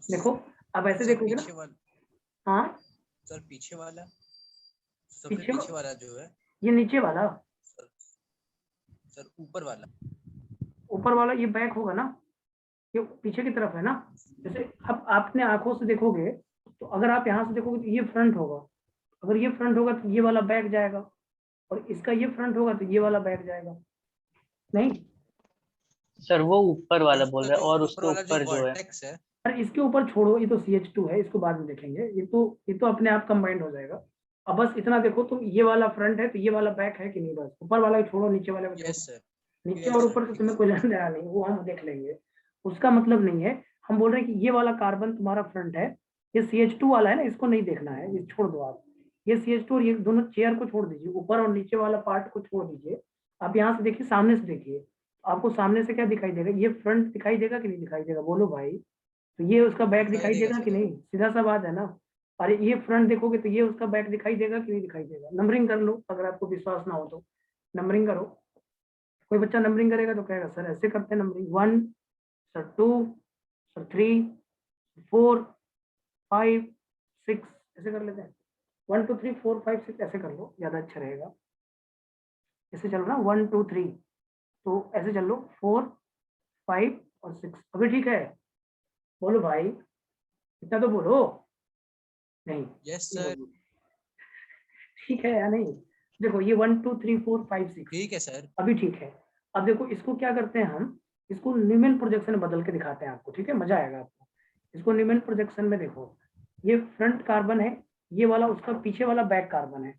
देखो, आप ऐसे देखोगे ना। हाँ सर, पीछे वाला, सबसे पीछे वाला जो है, ये नीचे वाला, सर ऊपर वाला, ऊपर वाला ये बैक होगा ना, ये पीछे की तरफ है ना। जैसे अब आपने आंखों से देखोगे तो अगर आप यहाँ से देखोगे तो ये फ्रंट होगा, अगर ये फ्रंट होगा तो ये वाला बैक जाएगा, और इसका ये फ्रंट होगा तो ये वाला बैक जाएगा, नहीं? सर वो ऊपर वाला इसका बोल रहा है जो और ऊपर उसके वाला जो ऊपर जो है। वर्टेक्स है, अरे इसके ऊपर छोड़ो, ये तो CH2 है, इसको बाद में देखेंगे, ये तो अपने आप कंबाइंड हो जाएगा। अब बस इतना देखो तुम, ये वाला फ्रंट है तो ये वाला बैक है कि नहीं, बस ऊपर वाला को छोड़ो, नीचे वाले को छोड़ो। यस सर, नीचे yes और sir, ऊपर से ठीक तुम्हें है। कोई लेना देना नहीं, वो हम देख लेंगे, उसका मतलब नहीं है। हम बोल रहे हैं कि ये वाला कार्बन तुम्हारा फ्रंट है, ये CH2 वाला है ना, इसको नहीं देखना है, ये छोड़ दो आप। ये CH2 और ये दोनों चेयर को छोड़ दीजिए, ऊपर और नीचे वाला पार्ट को छोड़ दीजिए। आप यहाँ से देखिए, सामने से देखिए, आपको सामने से क्या दिखाई देगा? ये फ्रंट दिखाई देगा कि नहीं दिखाई देगा, बोलो भाई? तो ये उसका बैक दिखाई देगा देगा कि सर। नहीं? सीधा सा बात है ना। अरे ये फ्रंट देखोगे तो ये उसका बैक दिखाई देगा कि नहीं दिखाई देगा? नंबरिंग कर लो, अगर आपको विश्वास ना हो तो नंबरिंग करो। कोई बच्चा नंबरिंग करेगा तो कहेगा सर ऐसे करते हैं नंबरिंग, 1 सर 2 सर 3 4 5 6 ऐसे कर लेते हैं। 1 2 3 4 5 6 ऐसे कर लो, ज्यादा अच्छा रहेगा। ऐसे चलो ना, 1 2 3, तो ऐसे चल लो 4 5 और 6। अभी ठीक है? बोलो भाई, इतना तो बोलो। नहीं, यस ये सर, बोलो। ठीक है या नहीं? देखो ये 1 2 3 4 5 6 ठीक है सर। अभी ठीक है। अब देखो इसको क्या करते हैं हम, इसको न्यूमन प्रोजेक्शन में बदल के दिखाते हैं आपको, ठीक है? मजा आएगा आपको। इसको न्यूमन प्रोजेक्शन में देखो, ये फ्रंट कार्बन है, ये वाला उसका पीछे वाला बैक कार्बन है,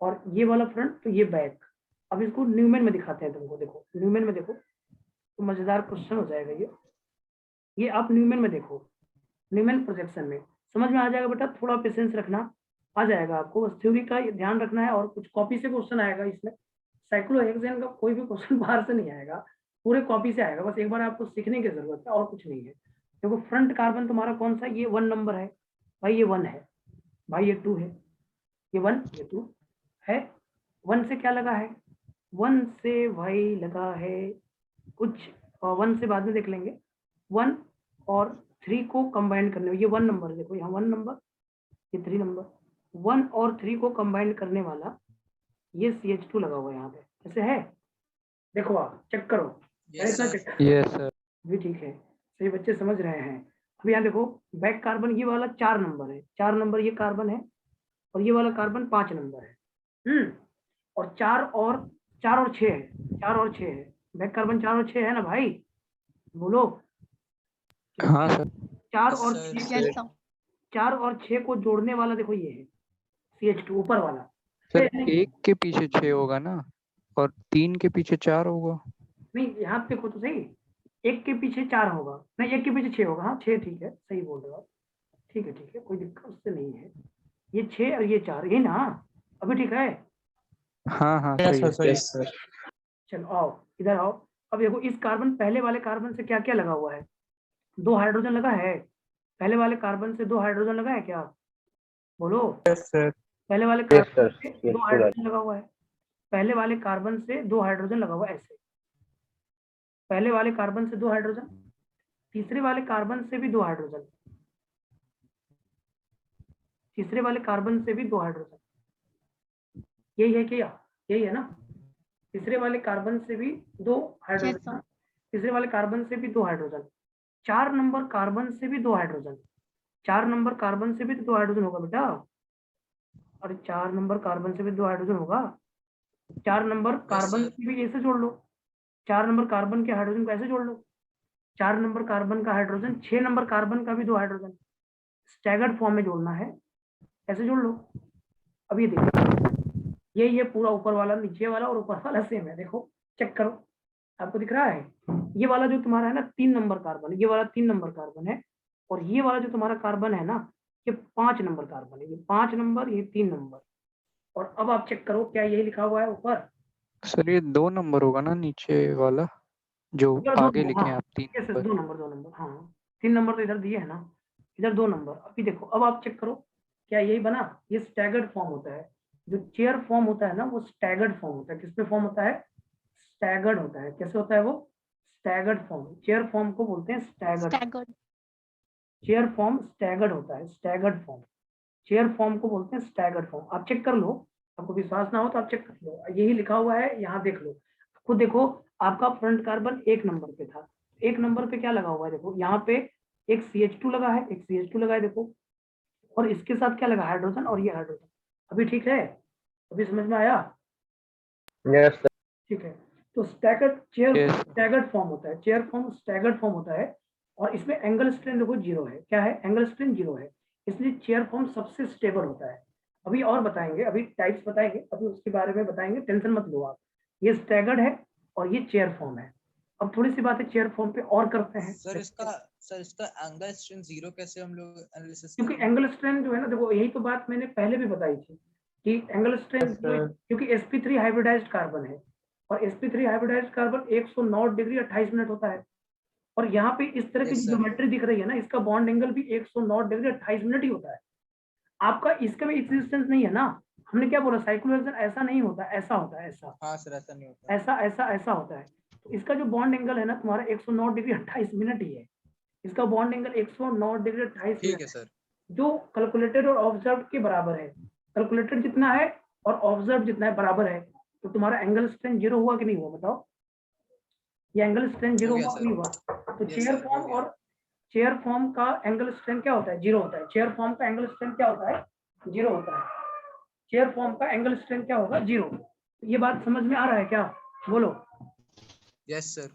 और ये वाला फ्रंट तो ये बैक। अब इसको न्यूमन में दिखाते हैं तुमको, देखो न्यूमन में देखो, तो मजेदार क्वेश्चन हो जाएगा ये आप न्यूमन में देखो, न्यूमन प्रोजेक्शन में समझ में आ जाएगा बेटा, थोड़ा पेशेंस रखना, आ जाएगा आपको, बस थ्योरी का ध्यान रखना है। और कुछ कॉपी से क्वेश्चन आएगा इसमें, साइक्लोहेक्सेन का कोई भी क्वेश्चन बाहर से नहीं आएगा, पूरे कॉपी से आएगा, बस एक बार आपको सीखने की जरूरत है और कुछ नहीं है। देखो फ्रंट कार्बन तुम्हारा कौन सा, ये 1 नंबर है भाई, ये 1 है भाई, ये 2 है, ये 1 ये 2 है। 1 से क्या लगा है? 1 से भाई लगा है कुछ, 1 से बाद में देख लेंगे। 1 और 3 को कंबाइन करने में, ये 1 नंबर है, देखो यहाँ 1 नंबर, ये 3 नंबर, 1 और 3 को कंबाइन करने वाला ये CH2 लगा हुआ है यहाँ पे, ऐसे है? देखो आप चेक करो, यस इतना सर, चेक करो। Yes sir. भी ठीक है, सही बच्चे समझ रहे हैं। अब यहाँ देखो बैक कार्बन ये वाला 4 नंबर है, 4 नंबर ये कार्बन है, और ये वाला कार्बन 5 नंबर है। और 4 और 6 है, 4 और 6 है, बैक कार्बन 4 और 6 है ना भाई, बोलो। हाँ सर। 4 यस और सर, 6 4 और 6 को जोड़ने वाला देखो ये है CH2 ऊपर वाला। सर नहीं, एक के पीछे 6 होगा ना, और 3 के पीछे 4 होगा। नहीं यहाँ देखो तो सही, एक के पीछे 4 होगा, नहीं एक के पीछे 6 होगा, हाँ 6 ठीक है, सही बोल रहे हो आप, ठीक है, कोई दिक्कत उससे नहीं है। ये 6 और ये 4, ये ना, अभी ठीक है? हाँ हाँ यस सही सर, है। सही। चलो आओ, इधर आओ। अब देखो इस कार्बन, पहले वाले कार्बन से क्या क्या लगा हुआ है? 2 हाइड्रोजन लगा है, पहले वाले कार्बन से 2 हाइड्रोजन लगा है क्या, बोलो? यस सर, पहले वाले यस कार्बन सर, से यस 2 हाइड्रोजन लगा हुआ है, पहले वाले कार्बन से 2 हाइड्रोजन लगा हुआ है, ऐसे पहले वाले कार्बन से 2 हाइड्रोजन, तीसरे वाले कार्बन से भी 2 हाइड्रोजन, तीसरे वाले कार्बन से भी 2 हाइड्रोजन, यही है क्या? यही है ना? तीसरे वाले कार्बन से भी 2 हाइड्रोजन, तीसरे वाले कार्बन से भी 2 हाइड्रोजन, 4 नंबर कार्बन से भी 2 हाइड्रोजन, 4 नंबर कार्बन से भी 2 हाइड्रोजन होगा बेटा। अरे 4 नंबर कार्बन से भी 2 हाइड्रोजन होगा, 4 नंबर कार्बन सर। से भी ऐसे जोड़ लो, 4 नंबर कार्बन के हाइड्रोजन को ऐसे जोड़ लो, 4 नंबर कार्बन का हाइड्रोजन 6 नंबर कार्बन का भी 2 हाइड्रोजन, स्टैगर्ड फॉर्म में जोड़ना है, ऐसे जोड़ लो। अब ये देखो, ये पूरा ऊपर वाला नीचे वाला और ऊपर वाला सेम है, देखो चेक करो, आपको दिख रहा है? ये वाला जो तुम्हारा है ना 3 नंबर कार्बन, ये वाला 3 नंबर कार्बन है, और ये वाला जो तुम्हारा कार्बन है ना, ये 5 नंबर कार्बन है, ये 5 नंबर, ये 3 नंबर। और अब आप चेक करो, क्या यही लिखा हुआ है ऊपर? सर ये 2 नंबर होगा ना नीचे वाला, जो इधर 2 आगे नंबर, लिखे हैं हाँ आप 3 यस, नंबर। 2 नंबर, हाँ 3 नंबर तो इधर दिए है ना, इधर 2 नंबर। अभी देखो, अब आप चेक करो, क्या यही बना? ये स्टैगर्ड फॉर्म होता है, जो चेयर फॉर्म होता है ना, वो स्टैगर्ड फॉर्म होता है। किस पे फॉर्म होता है? स्टैगर्ड होता है। कैसे होता है वो? स्टैगर्ड फॉर्म, चेयर फॉर्म को बोलते हैं स्टैगर्ड, चेयर फॉर्म स्टैगर्ड होता है, स्टैगर्ड फॉर्म, चेयर फॉर्म को बोलते हैं स्टैगर्ड फॉर्म। आप चेक कर लो, आपको विश्वास ना हो तो आप चेक कर लो, यही लिखा हुआ है, यहाँ देख लो खुद, देखो आपका फ्रंट कार्बन 1 नंबर पे था, 1 नंबर पे क्या लगा हुआ है? देखो यहाँ पे एक CH2 लगा है, एक CH2 लगा है, देखो, और इसके साथ क्या लगा? हाइड्रोजन, और ये हाइड्रोजन। अभी ठीक है? अभी समझ में आया? Yes sir. ठीक है, तो staggered chair Yes. Staggered form होता है, चेयर फॉर्म स्टैगर्ड फॉर्म होता है, और इसमें एंगल स्ट्रेन देखो जीरो है। क्या है? एंगल स्ट्रेन जीरो है, इसलिए चेयर फॉर्म सबसे स्टेबल होता है। अभी और बताएंगे, अभी टाइप्स बताएंगे, अभी उसके बारे में बताएंगे, टेंशन मत लो आप। ये स्टैगर्ड है और ये चेयर फॉर्म है। अब थोड़ी सी बातें चेयर फॉर्म पे और करते हैं। सर इसका एंगल स्ट्रेन जीरो कैसे हम लोग एनालिसिस क्योंकि करेंगे? एंगल स्ट्रेन जो है ना, देखो यही तो बात मैंने पहले भी बताई थी कि एंगल स्ट्रेन क्योंकि sp3 हाइब्रिडाइज्ड कार्बन है, और sp3 hybridised carbon 109 degree 28 minute होता है, और यहाँ पे इस तरह की Yes, sir. ज्योमेट्री दिख रही है ना, इसका बॉन्ड एंगल भी 109 डिग्री 28 मिनट ही होता है। आपका इसका भी एग्जिस्टेंस नहीं है ना। हमने क्या बोला? साइक्लोहेक्सेन ऐसा नहीं होता, ऐसा होता है, ऐसा हाँ सर, ऐसा नहीं होता। ऐसा ऐसा ऐसा होता है। तो इसका जो बॉन्ड एंगल है ना तुम्हारा 109 डिग्री 28 मिनट ही है। इसका बॉन्ड एंगल 109 डिग्री 28 ठीक मिनट है सर। जो कैलकुलेटेड और ऑब्जर्व के बराबर है। कैलकुलेटेड जितना है और ऑब्जर्व जितना है बराबर है, तो तुम्हारा एंगल स्ट्रेन जीरो हुआ कि नहीं हुआ? बताओ, ये एंगल स्ट्रेन जीरो हो गया हुआ कि सर। नहीं हुआ? तो Yes, चेयर sir, फॉर्म हो गया। और चेयर फॉर्म का एंगल स्ट्रेन क्या होता है? जीरो होता है। चेयर फॉर्म का एंगल स्ट्रेन क्या होता है? जीरो होता है। चेयर फॉर्म का एंगल स्ट्रेन क्या होगा? जीरो। ये बात समझ में आ रहा है क्या? बोलो। Yes sir.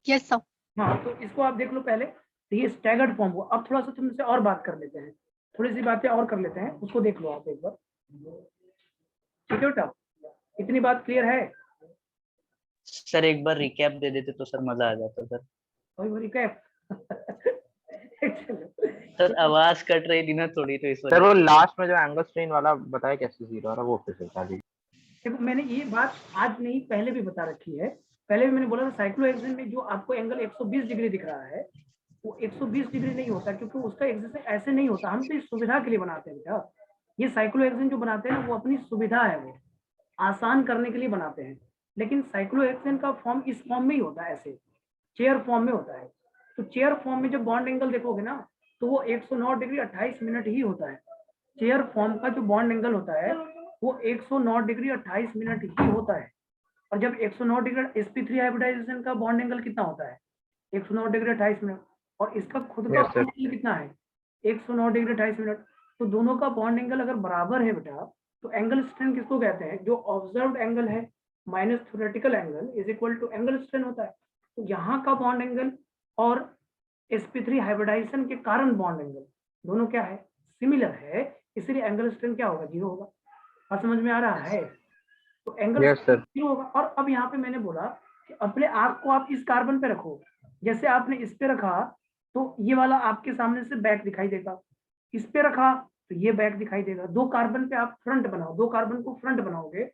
Yes sir. हाँ, तो इसको आप देख लो पहले, तो ये स्टैगर्ड फॉर्म हुआ। अब थोड़ा सा तुमसे और बात कर लेते हैं, थोड़ी सी बातें और कर लेते हैं, उसको देख लो आप एक बार। ठीक है बेटा, इतनी बात क्लियर है? सर एक बार रिकैप दे देते तो सर मजा आ जाता सर। वही वही कैप सर आवाज कट रही थी ना थोड़ी, तो इस सर वजह वो से। लास्ट में जो एंगल स्ट्रेन वाला बताया कैसे जीरो आ रहा, वो फिर से बता दीजिए। देखो, मैंने ये बात आज नहीं पहले भी बता रखी है। पहले भी मैंने बोला था साइक्लोहेक्सेन में जो आपको एंगल 120 डिग्री दिख रहा है, वो 120 डिग्री नहीं होता, क्योंकि उसका एक्सिस्टेंस ऐसे नहीं होता। हम तो इस सुविधा के लिए बनाते हैं क्या? ये साइक्लोहेक्सेन जो बनाते हैं ना, वो अपनी सुविधा है, वो आसान करने के लिए बनाते हैं। लेकिन साइक्लोहेक्सेन का फॉर्म इस फॉर्म में ही होता है, ऐसे चेयर फॉर्म में होता है। तो चेयर फॉर्म में जब बॉन्ड एंगल देखोगे ना, तो वो 109 डिग्री 28 मिनट ही होता है। चेयर फॉर्म का जो बॉन्ड एंगल होता है वो 109 डिग्री 28 मिनट ही होता है। और जब 109 डिग्री sp3 हाइब्रिडाइजेशन का बॉन्ड एंगल कितना होता है? 109 डिग्री 28 मिनट, और इसका खुद का Yes, sir. बॉन्ड एंगल कितना है? 109 डिग्री 28 मिनट। तो दोनों का बॉन्ड एंगल अगर बराबर है बेटा, तो एंगल स्ट्रेन किसको कहते हैं? जो ऑब्जर्व्ड एंगल है minus theoretical angle is equal to angle strain होता है। तो यहाँ का बॉन्ड एंगल और sp3 हाइब्रिडाइजेशन के कारण बॉन्ड एंगल दोनों क्या है? सिमिलर है, इसलिए एंगल स्ट्रेन क्या होगा? जीरो होगा। और समझ में आ रहा है? तो एंगल Yes, sir. जीरो होगा। और अब यहाँ पे मैंने बोला कि अपने आंख को आप इस कार्बन पे रखो, जैसे आपने इस पे रखा तो ये वाला आपके सामने से बैक दिखाई देगा, इस पे रखा तो ये बैक दिखाई देगा। दो कार्बन पे आप फ्रंट बनाओ, दो कार्बन को फ्रंट बनाओगे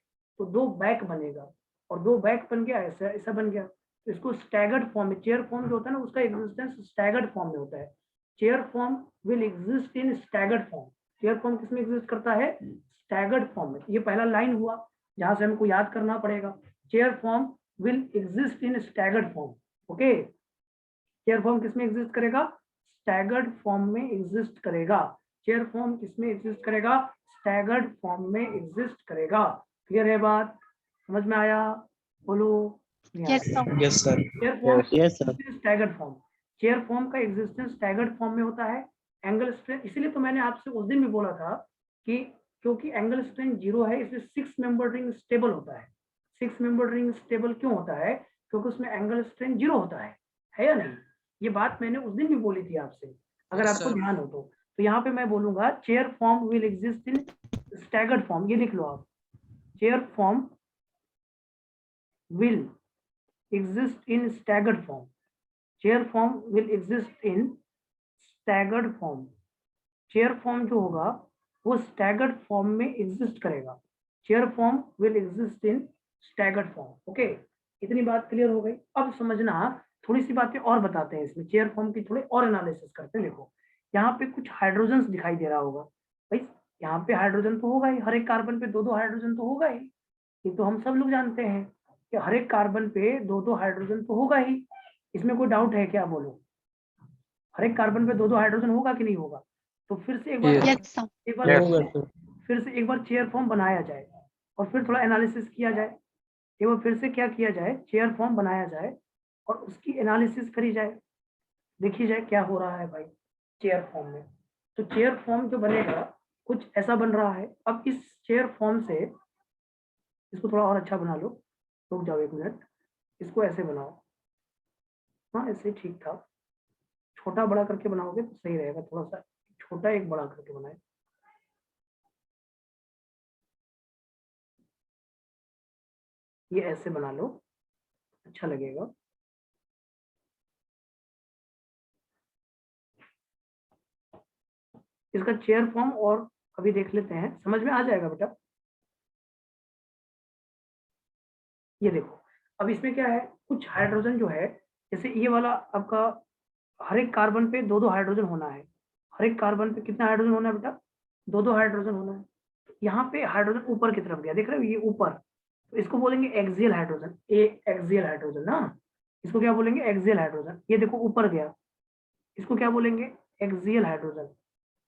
तो दो बैक बनेगा, और दो बैक बन गया, ऐसा ऐसा बन गया। तो इसको स्टैगर्ड फॉर्म में, चेयर फॉर्म जो होता है ना, उसका एग्जिस्टेंस स्टैगर्ड फॉर्म में होता है। Chair form will exist in staggered form. Chair form किसमें एग्जिस्ट करता है? स्टैगर्ड फॉर्म में। ये पहला लाइन हुआ जहां से हमको याद करना पड़ेगा। Chair form will exist in staggered form. Okay, chair form किसमें एग्जिस्ट करेगा? स्टैगर्ड फॉर्म में एग्जिस्ट करेगा। चेयर फॉर्म किसमें एग्जिस्ट करेगा? स्टैगर्ड फॉर्म में एग्जिस्ट करेगा। क्लियर है बात? समझ में आया? बोलो। Yes sir. Yes sir. Chair form Yes, sir. Staggered form. Chair form का एग्जिस्टेंस स्टैगर्ड फॉर्म में होता है। एंगल स्ट्रेन, इसलिए तो मैंने आपसे उस दिन भी बोला था कि क्योंकि एंगल स्ट्रेन जीरो है, इसलिए 6 मेंबर रिंग स्टेबल होता है। 6 मेंबर रिंग स्टेबल क्यों होता है? क्योंकि उसमें एंगल स्ट्रेन जीरो होता है या नहीं? ये बात मैंने उस दिन भी बोली थी आपसे, अगर Yes, आपको sir. ध्यान हो तो। यहाँ पे मैं बोलूंगा chair form will exist in staggered form. ये लिख लो आप, chair form will exist in staggered form. Chair form will exist in staggered form. Chair form जो होगा वो staggered form में exist करेगा। Chair form will exist in staggered form. Okay, इतनी बात क्लियर हो गई। अब समझना, थोड़ी सी बातें और बताते हैं इसमें, चेयर फॉर्म की थोड़ी और एनालिसिस करते हैं। देखो यहाँ पे कुछ हाइड्रोजन दिखाई दे रहा होगा भाई, यहाँ पे हाइड्रोजन तो होगा ही, हर एक कार्बन पे दो दो हाइड्रोजन तो होगा ही। ये तो हम सब लोग जानते हैं कि हर एक कार्बन पे दो दो हाइड्रोजन तो होगा ही। इसमें कोई डाउट है क्या? बोलो, हर एक कार्बन पे दो दो हाइड्रोजन होगा कि नहीं होगा? तो फिर से एक बार Yes. Yes sir. एक बार Yes. फिर से एक बार चेयर फॉर्म बनाया जाए और फिर थोड़ा एनालिसिस किया जाए। एक बार फिर से क्या किया जाए? चेयर फॉर्म बनाया जाए और उसकी एनालिसिस करी जाए, देखी जाए क्या हो रहा है भाई चेयर फॉर्म में। तो चेयर फॉर्म जो बनेगा कुछ ऐसा बन रहा है। अब इस चेयर फॉर्म से इसको थोड़ा और अच्छा बना लो, रुक जाओ 1 मिनट, इसको ऐसे बनाओ, हाँ ऐसे ठीक था, छोटा बड़ा करके बनाओगे तो सही रहेगा, थोड़ा सा छोटा एक बड़ा करके बनाए। ये ऐसे बना लो, अच्छा लगेगा। इसका चेयर फॉर्म और अभी देख लेते हैं, समझ में आ जाएगा बेटा। ये देखो, अब इसमें क्या है, कुछ हाइड्रोजन जो है, जैसे ये वाला आपका हर एक कार्बन पे 2-2 हाइड्रोजन होना है। हर एक कार्बन पे कितना हाइड्रोजन होना है बेटा? 2-2 हाइड्रोजन होना है। यहाँ पे हाइड्रोजन ऊपर की तरफ गया, देख रहे हो ये ऊपर, तो इसको बोलेंगे एक्सियल हाइड्रोजन, एक्सियल हाइड्रोजन ना, इसको क्या बोलेंगे? Axial hydrogen. ये देखो ऊपर गया, इसको क्या बोलेंगे? Axial hydrogen.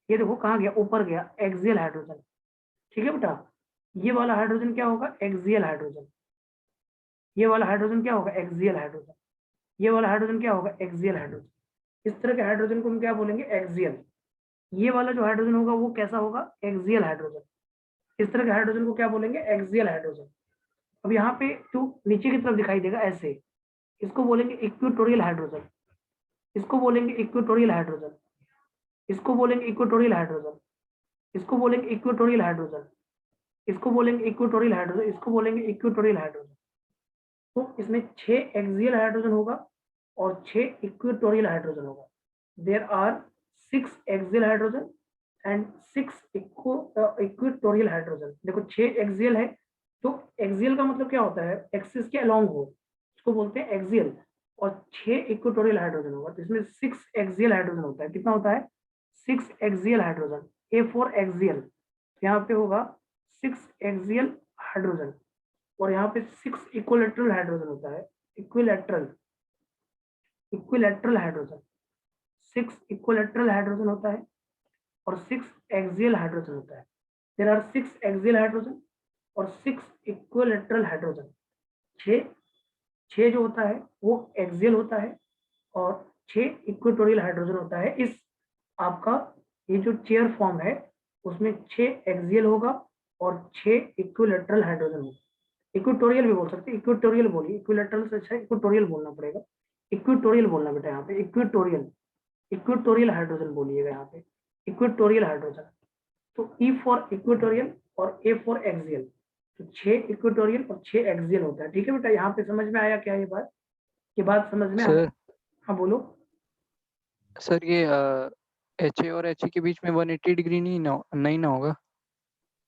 ये देखो कहाँ गया? ऊपर गया, एक्सियल हाइड्रोजन। ठीक है बेटा, ये वाला हाइड्रोजन क्या होगा? Axial hydrogen. ये वाला हाइड्रोजन क्या होगा? Axial hydrogen. ये वाला हाइड्रोजन क्या होगा? Axial hydrogen. इस तरह के हाइड्रोजन को हम क्या बोलेंगे? एक्सियल। ये वाला जो हाइड्रोजन होगा वो कैसा होगा? Axial hydrogen. इस तरह के हाइड्रोजन को क्या बोलेंगे? Axial hydrogen. अब यहाँ पे जो नीचे की तरफ दिखाई देगा ऐसे, इसको बोलेंगे इक्वेटोरियल हाइड्रोजन। इसको बोलेंगे इक्वेटोरियल हाइड्रोजन। इसको बोलेंगे इक्वेटोरियल हाइड्रोजन। इसको बोलेंगे इक्वेटोरियल हाइड्रोजन। इसको बोलेंगे इक्वेटोरियल हाइड्रोजन। इसको बोलेंगे इक्वेटोरियल हाइड्रोजन। तो इसमें 6 एक्सियल हाइड्रोजन होगा और 6 इक्वेटोरियल हाइड्रोजन होगा। There are 6 axial hydrogen and 6 equatorial hydrogen. देखो 6 एक्सियल है, तो एक्सियल का मतलब क्या होता है? एक्सिस के अलोंग हो, उसको बोलते हैं एक्सियल। और 6 इक्वेटोरियल हाइड्रोजन होगा, तो इसमें 6 एक्सियल हाइड्रोजन होता है। कितना होता है? 6 axial hydrogen. A for axial, यहाँ पे होगा 6 एक्सियल हाइड्रोजन। और यहाँ पे 6 इक्विलैटरल हाइड्रोजन होता है, इक्विलैटरल हाइड्रोजन। 6 इक्विलैटरल हाइड्रोजन होता है और 6 एक्सियल हाइड्रोजन होता है। देयर आर 6 एक्सियल हाइड्रोजन और 6 इक्विलैटरल हाइड्रोजन। 6 जो होता है वो एक्सियल होता है और 6 इक्वेटोरियल हाइड्रोजन होता है। इस आपका ये जो चेयर फॉर्म है उसमें 6 एक्सियल होगा और 6 इक्विलैटरल हाइड्रोजन होगा। इक्वेटोरियल भी बोल सकते हैं, इक्वेटोरियल बोलिए, इक्विलैटरल से अच्छा इक्वेटोरियल बोलना पड़ेगा। इक्वेटोरियल बोलना बेटा यहाँ पे, इक्वेटोरियल हाइड्रोजन बोलिएगा यहाँ पे, इक्वेटोरियल हाइड्रोजन। तो ई फॉर इक्वेटोरियल और ए फॉर एक्सियल, तो 6 इक्वेटोरियल और 6 एक्सियल होता है। ठीक है बेटा, यहाँ पे समझ में आया क्या? ये बात समझ में सर आया? हाँ बोलो। सर ये HA और HE के बीच में 180 डिग्री नहीं ना होगा?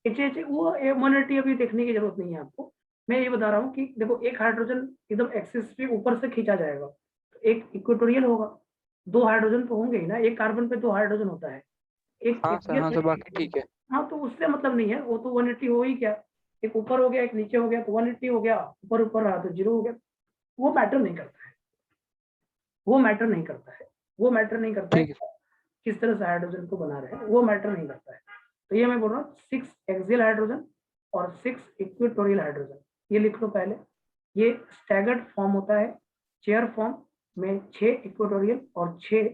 वो 180 अभी देखने की जरूरत नहीं है आपको, मैं ये बता रहा हूँ कि देखो एक हाइड्रोजन एकदम एक्सिस पे ऊपर से खींचा जाएगा, तो एक इक्वेटोरियल होगा, 2 हाइड्रोजन तो होंगे ही ना, एक कार्बन पे 2 हाइड्रोजन होता है, एक हाँ सर, हाँ सर, बाकी ठीक है। हाँ, तो उससे मतलब नहीं है, वो तो 180 हो ही क्या, एक ऊपर हो गया एक नीचे हो गया तो 180 हो गया, ऊपर ऊपर रहा तो 0 हो गया। वो मैटर नहीं करता है, वो मैटर नहीं करता है, वो मैटर नहीं करता है ठीक है। किस तरह से हाइड्रोजन को बना रहे हैं, वो मैटर नहीं करता है। तो ये मैं बोल रहा हूँ 6 एक्सियल हाइड्रोजन और 6 इक्वेटोरियल हाइड्रोजन, ये लिख लो पहले। ये स्टैगर्ड फॉर्म होता है, चेयर फॉर्म में 6 इक्वेटोरियल और 6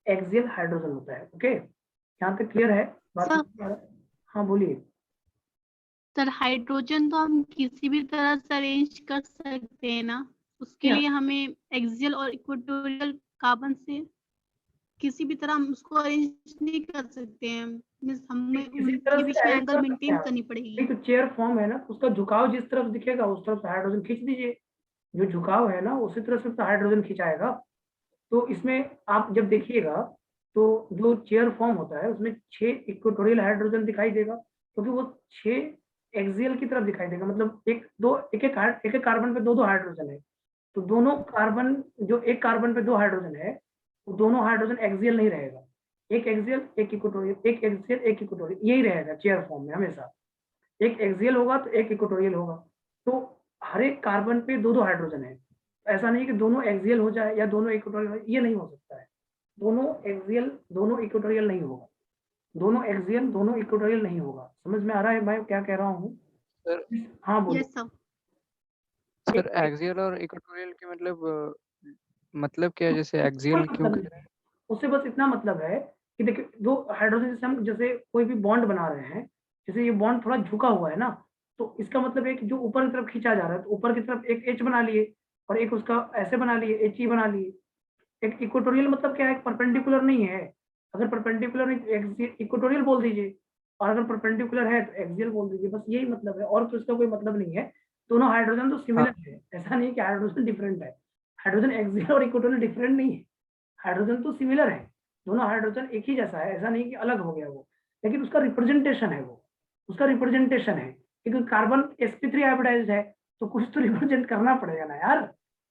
एक्सियल हाइड्रोजन होता है। ओके, यहाँ तक क्लियर है बात? सर, हाँ बोलिए। सर हाइड्रोजन तो हम किसी भी तरह से अरेंज कर सकते हैं ना, उसके लिए हमें एक्सियल और इक्वेटोरियल कार्बन से किसी भी तरह हम उसको अरेंज नहीं कर सकते हैं, मींस हमें किसी तरह उनके से बीच में arrange एंगल कर सकते मेंटेन हैं आप। करनी पड़ेगी। नहीं तो चेयर फॉर्म है ना, उसका झुकाव जिस तरफ दिखेगा उस तरफ से हाइड्रोजन खींच दीजिए, जो झुकाव है ना उसी तरह से तो हाइड्रोजन खिंचाएगा। तो इसमें आप जब देखिएगा तो जो चेयर फॉर्म होता है उसमें 6 इक्वेटोरियल हाइड्रोजन दिखाई देगा, क्योंकि वो 6 एक्सियल की तरफ दिखाई देगा, मतलब एक एक कार्बन पे 2-2 हाइड्रोजन है, तो दोनों कार्बन, जो एक कार्बन पे 2 हाइड्रोजन है वो दोनों हाइड्रोजन एक्सियल नहीं रहेगा, एक एक्सियल एक इक्वेटोरियल, एक एक्सियल एक इक्वेटोरियल, यही रहेगा चेयर फॉर्म में हमेशा, एक एक्सियल होगा तो एक इक्वेटोरियल होगा। तो हर एक कार्बन पे 2-2 हाइड्रोजन है, ऐसा नहीं कि दोनों एक्सियल हो जाए या दोनों इक्वेटोरियल हो, ये नहीं हो सकता है, दोनों एक्सियल दोनों इक्वेटोरियल नहीं होगा, दोनों एक्सियल दोनों इक्वेटोरियल नहीं होगा। समझ में आ रहा है मैं क्या कह रहा हूँ? सर हाँ बोलो। Yes sir. सर एक्सियल और इक्वेटोरियल के मतलब क्या है? जैसे एक्सियल क्यों कह रहे हैं? उससे बस इतना मतलब है कि देखिए दो हाइड्रोजन जैसे हम जैसे कोई भी बॉन्ड बना रहे हैं, जैसे ये बॉन्ड थोड़ा झुका हुआ है ना, तो इसका मतलब है कि जो ऊपर की तरफ खींचा जा रहा है, तो ऊपर की तरफ एक एच बना लिए और एक उसका ऐसे बना लिए, एच ई बना लिए। एक इक्वेटोरियल मतलब क्या है, परपेंडिकुलर नहीं है। अगर परपेंडिकुलर नहीं तो इक्वेटोरियल बोल दीजिए, और अगर परपेंडिकुलर है तो एक्सियल बोल दीजिए, बस यही मतलब है, और तो इसका कोई मतलब नहीं है। दोनों हाइड्रोजन तो सिमिलर है, ऐसा नहीं कि हाइड्रोजन डिफरेंट है। हाइड्रोजन एक्सियल और इक्वेटोरियल डिफरेंट नहीं है, हाइड्रोजन तो सिमिलर है, दोनों हाइड्रोजन एक ही जैसा है, ऐसा नहीं कि अलग हो गया वो, लेकिन उसका रिप्रेजेंटेशन है, वो उसका रिप्रेजेंटेशन है। क्योंकि कार्बन sp3 हाइब्रिडाइज्ड है, तो कुछ तो रिप्रेजेंट करना पड़ेगा ना यार,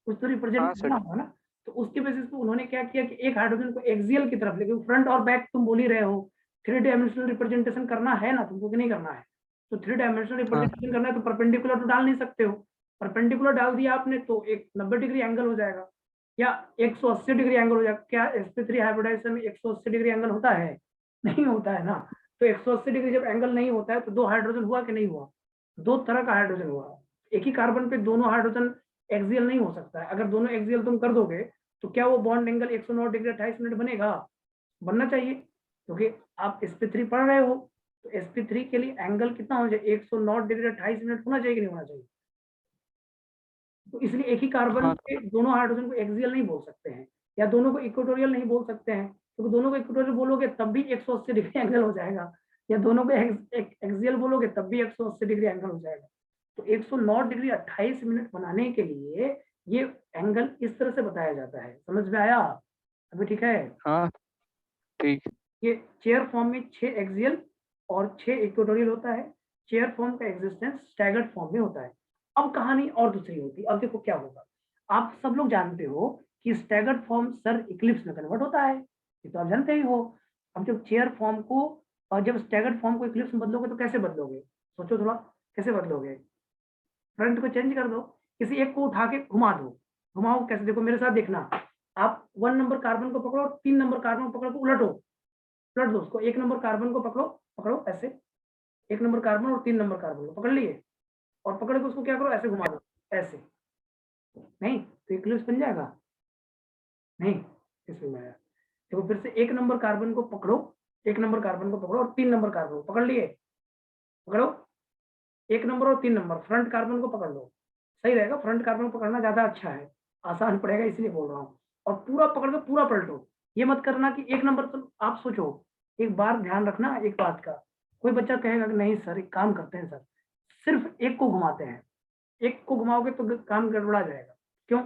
कुछ तो रिप्रेजेंट हाँ सर। करना होगा ना। तो उसके बेसिस पे उन्होंने क्या किया कि एक हाइड्रोजन को एक्सियल की तरफ, लेकिन फ्रंट और बैक तुम बोल ही रहे हो, 3 डायमेंशनल रिप्रेजेंटेशन करना है ना तुमको कि नहीं करना है। तो 3 डायमेंशनल रिप्रेजेंटेशन करना है तो परपेंडिकुलर तो डाल नहीं सकते हो, परपेंडिकुलर डाल दिया आपने तो एक 90 डिग्री एंगल हो जाएगा या 180 डिग्री एंगल हो जाएगा। क्या sp3 हाइब्रिडाइजेशन में 180 डिग्री एंगल होता है? नहीं होता है ना। तो 180 डिग्री जब एंगल नहीं होता है तो दो हाइड्रोजन हुआ कि नहीं हुआ, दो तरह का हाइड्रोजन हुआ। एक ही कार्बन पे दोनों हाइड्रोजन एक्सियल नहीं हो सकता है। अगर दोनों एक्सियल तुम कर दोगे तो क्या वो बॉन्ड एंगल 109 डिग्री 28 मिनट बनेगा? बनना चाहिए, क्योंकि आप sp3 पढ़ रहे हो, तो sp3 के लिए एंगल कितना होना चाहिए, 109 डिग्री 28 मिनट होना चाहिए कि नहीं होना चाहिए। तो इसलिए एक ही कार्बन हाँ के दोनों हाइड्रोजन को एक्सियल नहीं बोल सकते हैं, या दोनों को इक्वेटोरियल नहीं बोल सकते हैं, क्योंकि दोनों को इक्वेटोरियल बोलोगे तब भी 180 डिग्री एंगल हो जाएगा, या दोनों को एक्सियल बोलोगे तब भी 180 डिग्री एंगल हो जाएगा। तो 109 डिग्री 28 मिनट बनाने के लिए ये एंगल इस तरह से बताया जाता है। समझ में आया? अभी ठीक है? हाँ ठीक। ये चेयर फॉर्म में 6 एक्सियल और 6 इक्वेटोरियल होता है। चेयर फॉर्म का एग्जिस्टेंस स्टैगर्ड फॉर्म में होता है। अब कहानी और दूसरी होती है। अब देखो क्या होगा, आप सब लोग जानते हो कि स्टैगर्ड फॉर्म सर इक्लिप्स में कन्वर्ट होता है, ये तो आप जानते ही हो। अब जब चेयर फॉर्म को और जब स्टैगर्ड फॉर्म को इक्लिप्स में बदलोगे तो कैसे बदलोगे, सोचो थोड़ा, कैसे बदलोगे? फ्रंट को चेंज कर दो, किसी एक को उठा के घुमा दो। घुमाओ कैसे, देखो मेरे साथ देखना, आप 1 नंबर कार्बन को पकड़ो, 3 नंबर कार्बन को पकड़ के उलटो, उलट दो उसको। 1 नंबर कार्बन को पकड़ो, पकड़ो ऐसे, 1 नंबर कार्बन और 3 नंबर कार्बन को पकड़ लिए, और पकड़ के उसको क्या करो, ऐसे घुमा दो, ऐसे। नहीं तो इक्लिप्स बन जाएगा? नहीं, इसमें आया। देखो फिर से 1 नंबर कार्बन को पकड़ो, 1 नंबर कार्बन को पकड़ो और 3 नंबर कार्बन को पकड़ लिए, पकड़ो 1 नंबर और 3 नंबर, फ्रंट कार्बन को पकड़ लो, सही रहेगा। फ्रंट कार्बन को पकड़ना ज्यादा अच्छा है, आसान पड़ेगा इसलिए बोल रहा हूँ। और पूरा पकड़ के पूरा पलटो, ये मत करना कि 1 नंबर। तो आप सोचो, एक बार ध्यान रखना एक बात का, कोई बच्चा कहेगा कि नहीं सर एक काम करते हैं सर, सिर्फ एक को घुमाते हैं, एक को घुमाओगे तो काम गड़बड़ा जाएगा। क्यों?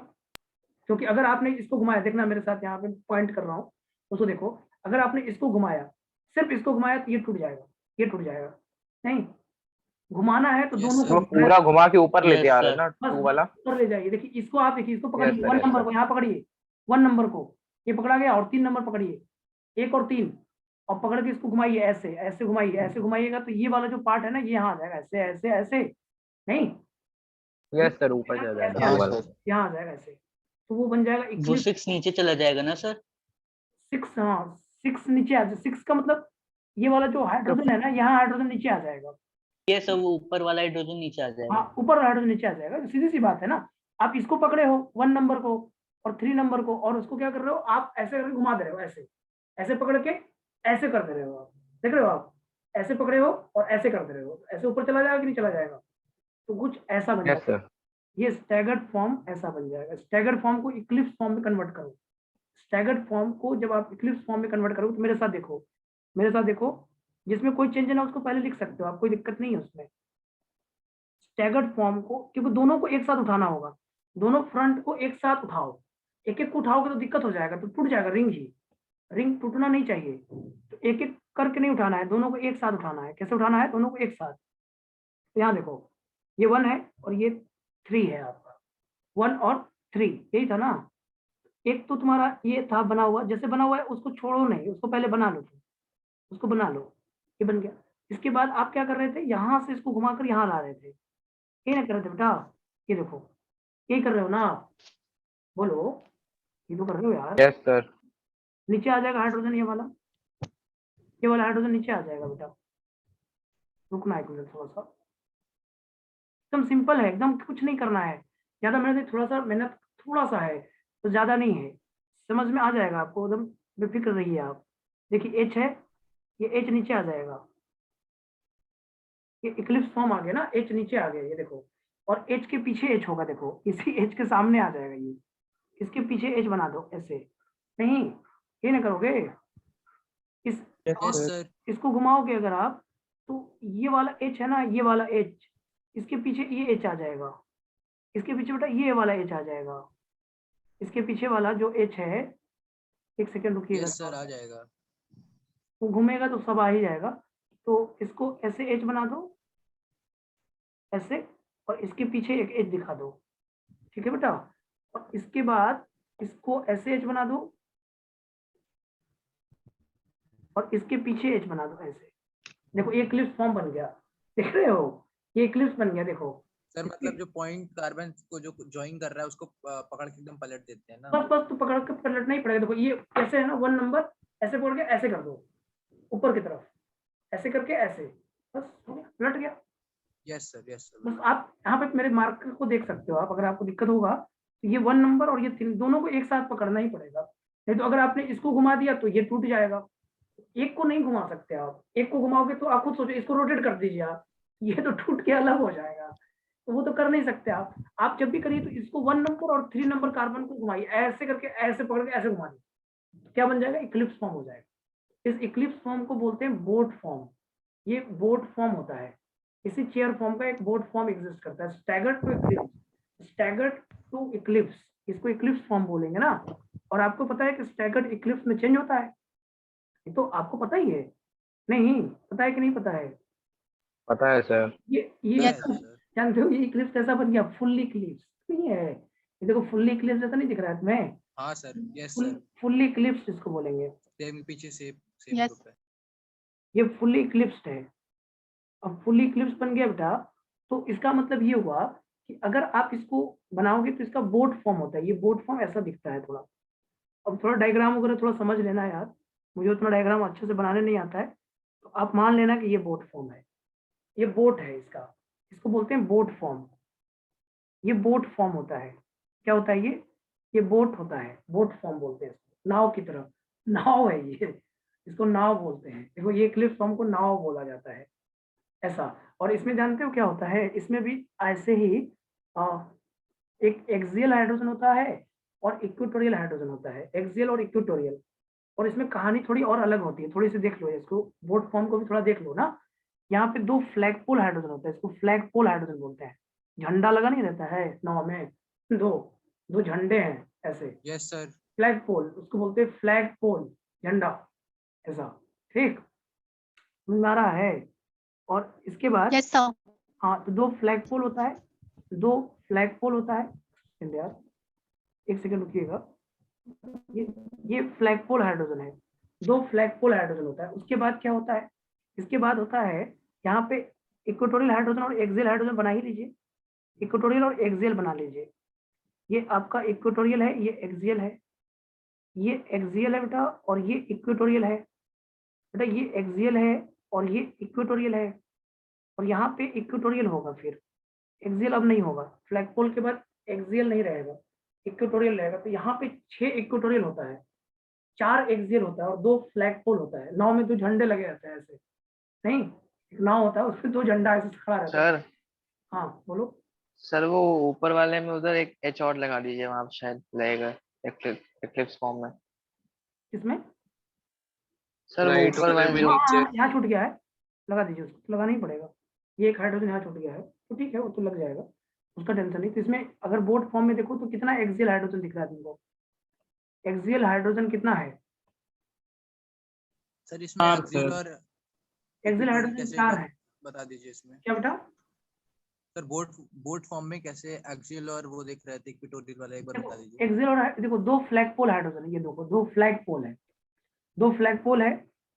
क्योंकि अगर आपने इसको घुमाया, देखना मेरे साथ यहाँ पे पॉइंट कर रहा हूँ, उसको देखो, अगर आपने इसको घुमाया, सिर्फ इसको घुमाया तो ये टूट जाएगा, ये टूट जाएगा। नहीं, घुमाना है तो Yes, दोनों sir. वो को पूरा घुमा के ऊपर लेके Yes, आ रहे sir. हैं ना बस 2 वाला। ऊपर ले जाइए। देखिए इसको, आप देखिए इसको Yes, पकड़िए, sir, 1 yes, नंबर sir. को यहाँ पकड़िए, 1 नंबर को ये पकड़ा गया, और 3 नंबर पकड़िए, 1 और 3, और पकड़ के इसको घुमाइए, ऐसे ऐसे घुमाइए, ऐसे घुमाइएगा तो ये वाला जो पार्ट है ना ये यहाँ आ जाएगा, ऐसे ऐसे ऐसे। नहीं, यस सर, ऊपर चला ऐसे जाएगा आ हाँ 2 वाला। जाएगा, सर। यहाँ आ जाएगा ऐसे, तो वो बन जाएगा वो इक्लिप्स। 6 नीचे चला जाएगा ना सर? 6, हाँ 6 नीचे आ जाए। 6 का मतलब ये वाला जो हाइड्रोजन है ना, यहाँ हाइड्रोजन नीचे आ जाएगा। ये सब वो ऊपर वाला हाइड्रोजन नीचे आ जाएगा। हाँ ऊपर हाइड्रोजन नीचे आ जाएगा, सीधी सी बात है ना। आप इसको पकड़े हो 1 नंबर को और 3 नंबर को, और उसको क्या कर रहे हो आप, ऐसे करके घुमा दे रहे हो, ऐसे ऐसे पकड़ के ऐसे कर दे रहे हो आप, देख रहे हो आप, ऐसे पकड़े हो और ऐसे कर दे रहे हो, ऐसे ऊपर चला जाएगा कि नहीं चला जाएगा? तो कुछ ऐसा बन यस जाएगा, सर। ये स्टैगर्ड फॉर्म ऐसा बन जाएगा। स्टैगर्ड फॉर्म को इक्लिप्स फॉर्म में कन्वर्ट करो। स्टैगर्ड फॉर्म को जब आप इक्लिप्स फॉर्म में कन्वर्ट करोगे तो मेरे साथ देखो, मेरे साथ देखो, जिसमें कोई चेंज है ना उसको पहले लिख सकते हो आप, कोई दिक्कत नहीं है उसमें। स्टैगर्ड फॉर्म को, क्योंकि दोनों को एक साथ उठाना होगा, दोनों फ्रंट को एक साथ उठाओ, एक एक को उठाओगे तो दिक्कत हो जाएगा, तो टूट जाएगा रिंग ही, रिंग टूटना नहीं चाहिए। तो एक एक करके नहीं उठाना है, दोनों को एक साथ उठाना है। कैसे उठाना है? दोनों को एक साथ। तो यहाँ देखो, ये 1 है और ये 3 है आपका, 1 और 3 यही था ना। एक तो तुम्हारा ये था बना हुआ, जैसे बना हुआ है उसको छोड़ो नहीं, उसको पहले बना लो, उसको बना लो, ये बन गया। इसके बाद आप क्या कर रहे थे, यहाँ से इसको घुमाकर यहाँ ला रहे थे, ये ना कर रहे थे बेटा, ये देखो, यही कर रहे हो ना आप, बोलो, ये तो कर रहे हो यार। Yes sir. नीचे आ जाएगा हाइड्रोजन, ये वाला हाइड्रोजन नीचे आ जाएगा बेटा। रुकना है कुछ थोड़ा सा, एकदम सिंपल है, एकदम कुछ नहीं करना है, ज्यादा मेहनत, थोड़ा सा मेहनत थोड़ा सा है, तो ज्यादा नहीं है, समझ में आ जाएगा आपको, एकदम बेफिक्र रहिए आप। देखिए एच है, ये एच नीचे आ जाएगा, ये इक्लिप्स फॉर्म आ गया ना, H नीचे आ गया ये देखो, और H के पीछे H होगा, देखो इसी H के सामने आ जाएगा ये, इसके पीछे H बना दो ऐसे, नहीं ये ना करोगे, इस यस सर। इसको घुमाओगे अगर आप, तो ये वाला H है ना, ये वाला H, इसके पीछे ये H आ जाएगा, इसके पीछे बेटा ये वाला H आ जाएगा, इसके पीछे वाला जो H है, एक सेकंड रुकिएगा, यस सर, आ जाएगा। वो घूमेगा तो सब आ ही जाएगा। तो इसको ऐसे H बना दो ऐसे, और इसके पीछे एक H दिखा दो, ठीक है बेटा, और इसके बाद इसको ऐसे H बना दो और इसके पीछे H बना दो ऐसे, देखो ये इक्लिप्स फॉर्म बन गया, देख रहे हो, ये इक्लिप्स बन गया, देखो सर मतलब जो पॉइंट कार्बन को जो ज्वाइन कर रहा है उसको पकड़ के एकदम पलट देते हैं ना। बस बस तो पकड़ के पलटना ही पड़ेगा, देखो ये ऐसे है ना, 1 नंबर ऐसे पकड़ के ऐसे कर दो ऊपर की तरफ, ऐसे करके ऐसे, बस हो गया, पलट गया। Yes sir, yes sir. बस आप यहाँ पे मेरे मार्क को देख सकते हो आप, अगर आपको दिक्कत होगा तो ये 1 नंबर और ये 3 दोनों को एक साथ पकड़ना ही पड़ेगा, नहीं तो अगर आपने इसको घुमा दिया तो ये टूट जाएगा, एक को नहीं घुमा सकते आप, एक को घुमाओगे तो आप खुद सोचो, इसको रोटेट कर दीजिए आप, ये तो टूट के अलग हो जाएगा, तो वो तो कर नहीं सकते आप जब भी करिए तो इसको 1 नंबर और 3 नंबर कार्बन को घुमाइए, ऐसे करके ऐसे पकड़ के ऐसे घुमा दीजिए, क्या बन जाएगा, इक्लिप्स फॉर्म हो जाएगा। इस इक्लिप्स फॉर्म को बोलते हैं बोट फॉर्म, ये बोट फॉर्म होता है, इसी चेयर फॉर्म का एक बोट फॉर्म एग्जिस्ट करता है, staggered to eclipse, staggered to eclipse, इसको इक्लिप्स फॉर्म बोलेंगे ना। और आपको पता है कि स्टैगर्ड इक्लिप्स में चेंज होता है, ये तो आपको पता ही है, नहीं पता है कि नहीं पता है? पता है सर। ये Yes, sir. जानते हो ये इक्लिप्स कैसा बन गया, फुल्ली इक्लिप्स नहीं है, ये देखो फुल्ली इक्लिप्स जैसा नहीं दिख रहा है तुम्हें, हाँ sir, yes sir. Fully Eclipse इसको बोलेंगे, सेम पीछे सेम Yes. ग्रुप है। ये फुल्ली इक्लिप्स्ड है। अब फुल्ली इक्लिप्स बन गया बेटा, तो इसका मतलब ये हुआ कि अगर आप इसको बनाओगे तो इसका बोट फॉर्म होता है, ये बोट फॉर्म ऐसा दिखता है थोड़ा। अब थोड़ा डायग्राम वगैरह थोड़ा समझ लेना यार, मुझे उतना डायग्राम अच्छे से बनाने नहीं आता है, तो आप मान लेना कि ये बोट फॉर्म है, ये बोट है इसका, इसको बोलते हैं बोट फॉर्म, ये बोट फॉर्म होता है। क्या होता है ये बोट होता है, बोट फॉर्म बोलते हैं इसको, नाव की तरह, नाव है ये, इसको नाव बोलते हैं, देखो ये इक्लिप्स फॉर्म को नाव बोला जाता है ऐसा। और इसमें जानते हो क्या होता है, इसमें भी ऐसे ही एक एक्सियल हाइड्रोजन होता है और इक्वेटोरियल हाइड्रोजन होता है, एक्सियल और इक्वेटोरियल। और इसमें कहानी थोड़ी और अलग होती है, थोड़ी सी देख लो इसको, बोट फॉर्म को भी थोड़ा देख लो ना। यहाँ पे 2 फ्लैगपोल हाइड्रोजन होता है, इसको फ्लैगपोल हाइड्रोजन बोलते हैं, झंडा लगा नहीं रहता है नाव में, दो झंडे हैं ऐसे, यस सर। फ्लैग पोल, उसको बोलते हैं फ्लैग पोल, झंडा ऐसा, ठीक समझ में आ रहा है? और इसके बाद Yes, sir. हाँ, तो 2 फ्लैग पोल होता है, 2 फ्लैग पोल होता है, यार एक सेकंड रुकिएगा, ये फ्लैग पोल हाइड्रोजन है, 2 फ्लैग पोल हाइड्रोजन होता है। उसके बाद क्या होता है, इसके बाद होता है यहाँ पे इक्वेटोरियल हाइड्रोजन और एक्सियल हाइड्रोजन बना ही लीजिए, इक्वेटोरियल और एक्सियल बना लीजिए, ये आपका इक्वेटोरियल है, ये एक्सियल है, ये एक्सियल है बेटा और ये इक्वेटोरियल है, बेटा ये एक्सियल है और ये इक्वेटोरियल है, और यहाँ पे इक्वेटोरियल होगा, फिर एक्सियल अब नहीं होगा, फ्लैगपोल के बाद एक्सियल नहीं रहेगा, इक्वेटोरियल रहेगा। तो यहाँ पे 6 इक्वेटोरियल होता है, 4 एक्सियल होता है और 2 फ्लैगपोल होता है। नाव में 2 झंडे लगे रहते हैं ऐसे, नहीं एक नाव होता है उसमें 2 झंडा ऐसे खड़ा रहता है। सर हाँ बोलो। सर वो ऊपर वाले में उधर एक एच और लगा दीजिए, वहां पे शायद लगेगा इक्लिप्स फॉर्म में। किसमें? सर वो ऊपर वाले जो यहाँ छूट गया है, लगा दीजिए उसको, तो लगाना ही पड़ेगा, ये एक हाइड्रोजन यहाँ छूट गया है, तो ठीक है वो तो लग जाएगा, उसका टेंशन नहीं। तो इसमें अगर बोट फॉर्म में देखो तो कितना एक्सियल हाइड्रोजन दिख रहा है तुमको, एक्सियल हाइड्रोजन कितना है? सर इसमें हाँ, एक्सियल सर। और एक्सियल equatorial हाइड्रोजन कैसे 4 है, बता दीजिए इसमें। क्या बेटा? सर बोट फॉर्म में कैसे एक्सियल और वो दिख रहे थे इक्वेटोरियल वाला, एक बार देखो बता दीजिए। एक्सियल और देखो 2 फ्लैग पोल हाइड्रोजन है, ये देखो 2 फ्लैग पोल है, 2 फ्लैग पोल है।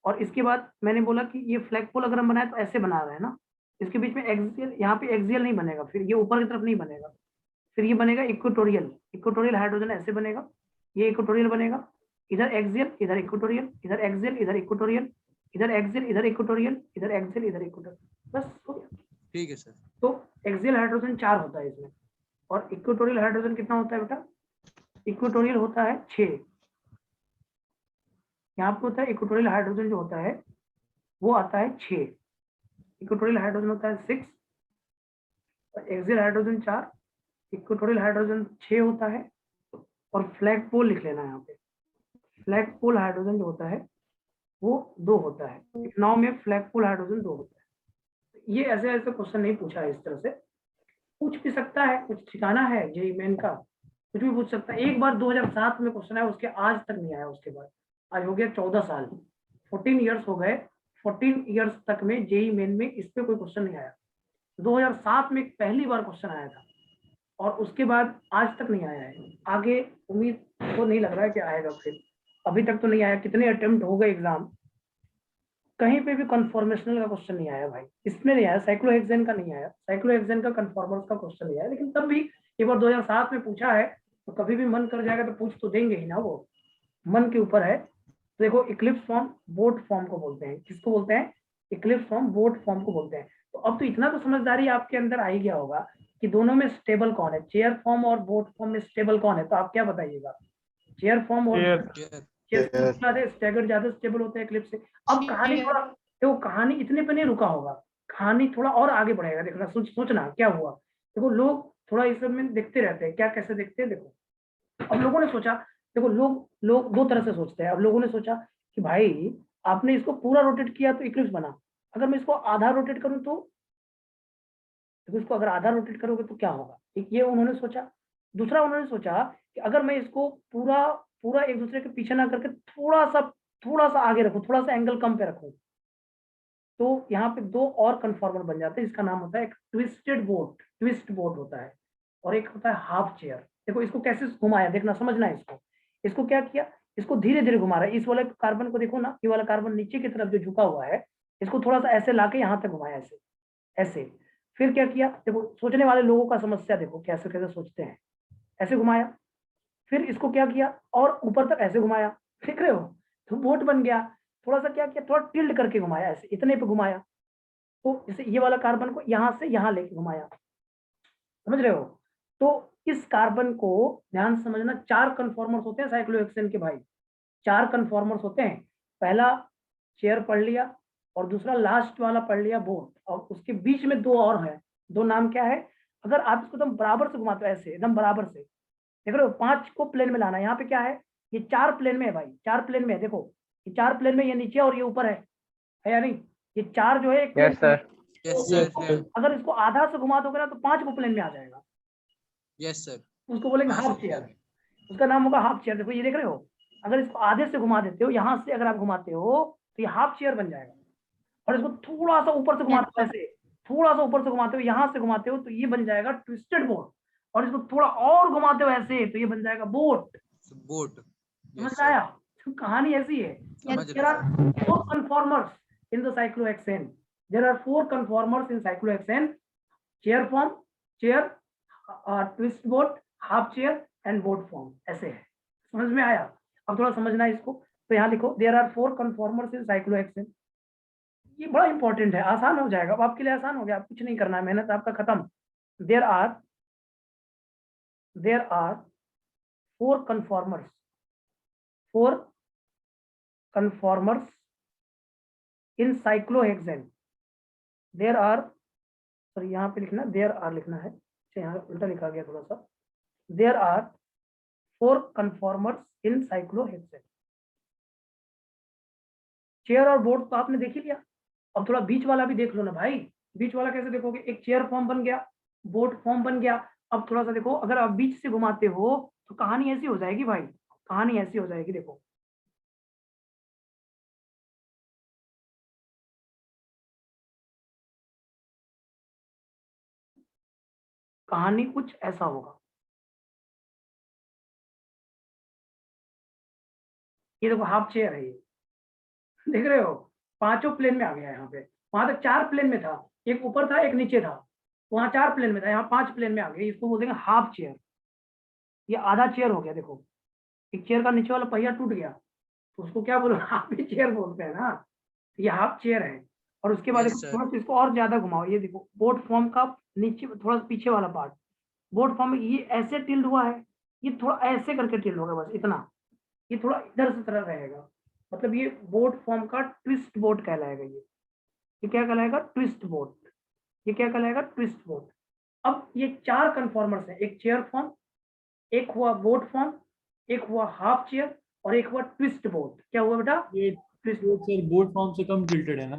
और इसके बाद मैंने बोला कि ये फ्लैग पोल अगर हम बनाए तो ऐसे बना रहे हैं ना, इसके बीच में एक्सियल, यहाँ पे एक्सियल नहीं बनेगा, फिर ये ऊपर की तरफ नहीं बनेगा, फिर ये बनेगा इक्वेटोरियल, इक्वेटोरियल हाइड्रोजन ऐसे बनेगा, ये इक्वेटोरियल बनेगा, इधर एक्सियल इधर इक्वेटोरियल, इधर एक्सियल इधर इक्वेटोरियल, इधर एक्सियल इधर इक्वेटोरियल, इधर एक्सियल इधर इक्वेटोरियल, बस हो गया। ठीक है सर। तो एक्सियल हाइड्रोजन 4 होता है इसमें, और इक्वेटोरियल हाइड्रोजन कितना होता है बेटा? इक्वेटोरियल होता है 6, यहाँ पे होता है इक्वेटोरियल हाइड्रोजन जो होता है वो आता है 6, इक्वेटोरियल हाइड्रोजन होता है 6, एक्सियल हाइड्रोजन 4, इक्वेटोरियल हाइड्रोजन 6 होता है, और फ्लैग पोल लिख लेना यहाँ पे। फ्लैग पोल हाइड्रोजन जो होता है वो 2 होता है। नाव में फ्लैग पोल हाइड्रोजन 2 होता है। ये ऐसे ऐसे क्वेश्चन नहीं पूछा है, इस तरह से पूछ भी सकता है, कुछ ठिकाना है जेईई मेन का, कुछ भी पूछ सकता है। एक बार 2007 में क्वेश्चन आया, उसके आज तक नहीं आया। उसके बाद आज हो गया 14 साल, 14 ईयर्स हो गए। 14 ईयर्स तक में जेईई मेन में इस पे कोई क्वेश्चन नहीं आया। 2007 में पहली बार क्वेश्चन आया था, और उसके बाद आज तक नहीं आया है। आगे उम्मीद तो नहीं लग रहा है कि आएगा, फिर अभी तक तो नहीं आया। कितने अटेम्प्ट हो गए एग्जाम, कहीं पे भी कन्फॉर्मेशनल का क्वेश्चन नहीं आया भाई। इसमें नहीं आया, साइक्लोहेक्सेन का नहीं आया, साइक्लोहेक्सेन का कन्फॉर्मर्स का क्वेश्चन नहीं आया। लेकिन तब भी एक बार 2007 में पूछा है, तो कभी भी मन कर जाएगा तो पूछ तो देंगे ही ना, वो मन के ऊपर है। तो देखो, इक्लिप्स फॉर्म बोट फॉर्म को बोलते हैं। किसको बोलते हैं? इक्लिप्स फॉर्म बोट फॉर्म को बोलते हैं। तो अब तो इतना तो समझदारी आपके अंदर आ ही गया होगा कि दोनों में स्टेबल कौन है, चेयर फॉर्म और बोट फॉर्म में स्टेबल कौन है। तो आप क्या बताइएगा? चेयर फॉर्म और स्टैगर्ड ज्यादा स्टेबल होते हैं इक्लिप्स से। अब कहानी थोड़ा, देखो कहानी इतने पे नहीं रुका होगा, कहानी थोड़ा और आगे बढ़ेगा। देखना, सोचना क्या हुआ। देखो, लोग थोड़ा इस सब में देखते रहते हैं, क्या कैसे देखते हैं। देखो, अब लोगों ने सोचा, देखो लोग दो तरह से सोचते हैं। अब लोगों ने सोचा कि भाई आपने इसको पूरा रोटेट किया तो इक्लिप्स बना, अगर मैं इसको आधा रोटेट करूं तो इसको अगर आधा रोटेट करोगे तो क्या होगा। एक ये उन्होंने सोचा। दूसरा उन्होंने सोचा कि अगर मैं इसको पूरा एक दूसरे के पीछे ना करके थोड़ा सा आगे रखूं, थोड़ा सा एंगल कम पे रखूं, तो यहाँ पे 2 और कन्फॉर्मर बन जाते हैं। इसका नाम होता है एक ट्विस्ट बोट होता है, और एक होता है हाफ चेयर। देखो इसको कैसे घुमाया, देखना, समझना है इसको क्या किया, इसको धीरे धीरे घुमा रहा है। इस वाले कार्बन को देखो ना, ये वाला कार्बन नीचे की तरफ जो झुका हुआ है, इसको थोड़ा सा ऐसे लाके यहाँ तक घुमाया, ऐसे। फिर क्या किया, देखो सोचने वाले लोगों का समस्या देखो कैसे कैसे सोचते हैं। ऐसे घुमाया, फिर इसको क्या किया और ऊपर तक ऐसे घुमाया, देख रहे हो, तो बोट बन गया। थोड़ा सा क्या किया, थोड़ा टिल्ड करके घुमाया, ऐसे इतने पे घुमाया, तो जैसे ये वाला कार्बन को यहाँ से यहाँ लेके घुमाया, समझ रहे हो। तो इस कार्बन को ध्यान से समझना, 4 कन्फॉर्मर्स होते हैं साइक्लोहेक्सेन के भाई, 4 कन्फॉर्मर्स होते हैं। पहला चेयर पढ़ लिया, और दूसरा लास्ट वाला पढ़ लिया बोट, और उसके बीच में 2 और हैं। 2 नाम क्या है? अगर आप इसको एकदम बराबर से घुमाते हो, ऐसे एकदम बराबर से, देख रहे हो, 5 को प्लेन में लाना है। यहाँ पे क्या है, ये 4 प्लेन में है भाई, 4 प्लेन में है। देखो ये 4 प्लेन में, ये नीचे और ये ऊपर है या नहीं? ये 4 जो है एक यस सर। अगर इसको आधा से घुमा दोगे ना तो 5 को प्लेन में आ जाएगा। Yes sir. उसको बोलेंगे हाफ चेयर, उसका नाम होगा हाफ चेयर। देखो ये देख रहे हो, अगर इसको आधे से घुमा देते हो, यहाँ से अगर आप घुमाते हो तो ये हाफ चेयर बन जाएगा। और इसको थोड़ा सा ऊपर से घुमाते हो, ऐसे थोड़ा सा ऊपर से घुमाते हो, यहाँ से घुमाते हो तो ये बन जाएगा ट्विस्टेड बोट। और इसको थोड़ा और घुमाते हो ऐसे तो ये बन जाएगा बोट। समझ आया? तो कहानी ऐसी है। There are 4 conformers in the cyclohexane. There are 4 conformers in cyclohexane: chair form, chair, twist boat, half chair and boat form. ऐसे है, समझ में आया? अब थोड़ा समझना है इसको, तो यहाँ लिखो there are 4 conformers in cyclohexane. ये बड़ा इंपॉर्टेंट है, आसान हो जाएगा, अब आपके लिए आसान हो गया, आप कुछ नहीं करना है, मेहनत आपका खत्म। There are 4 conformers. 4 conformers in cyclohexane. There are, sorry यहाँ पे लिखना, there are लिखना है, यहाँ उल्टा लिखा गया थोड़ा सा। There are 4 conformers in cyclohexane. Chair और बोर्ड तो आपने देख ही लिया, अब थोड़ा बीच वाला भी देख लो ना भाई। बीच वाला कैसे देखोगे? एक चेयर फॉर्म बन गया, बोर्ड फॉर्म बन गया। अब थोड़ा सा देखो, अगर आप बीच से घुमाते हो तो कहानी ऐसी हो जाएगी भाई, कहानी ऐसी हो जाएगी। देखो कहानी कुछ ऐसा होगा, ये देखो हाफ चेयर है, ये देख रहे हो, 5 प्लेन में आ गया। यहाँ पे वहां तक 4 प्लेन में था, एक ऊपर था एक नीचे था, वहां 4 प्लेन में था, यहाँ 5 प्लेन में आ गया। इसको बोलते हैं हाफ चेयर, ये आधा चेयर हो गया। देखो एक चेयर का नीचे वाला पहिया टूट गया तो उसको क्या बोलो, हाफ चेयर बोलते हैं ना, ये हाफ चेयर है। और उसके बाद थोड़ा सा इसको और ज्यादा घुमाओ, ये देखो बोट फॉर्म का नीचे थोड़ा सा पीछे वाला पार्ट, बोट फॉर्म में ये ऐसे टिल्ड हुआ है, ये थोड़ा ऐसे करके टिल्ड होगा, बस इतना, ये थोड़ा इधर से तरह रहेगा, मतलब ये बोट फॉर्म का ट्विस्ट बोट कहलाएगा। ये क्या कहलाएगा? Twist boat. ये क्या कहलाएगा? Twist boat. अब ये 4 कन्फॉर्मर्स हैं, एक चेयर फॉर्म, एक हुआ बोट फॉर्म, एक हुआ हाफ चेयर और एक हुआ ट्विस्ट बोट। क्या हुआ बेटा? ये ट्विस्ट तो बोट। सर बोर्ड फॉर्म से कम टिल्टेड है ना?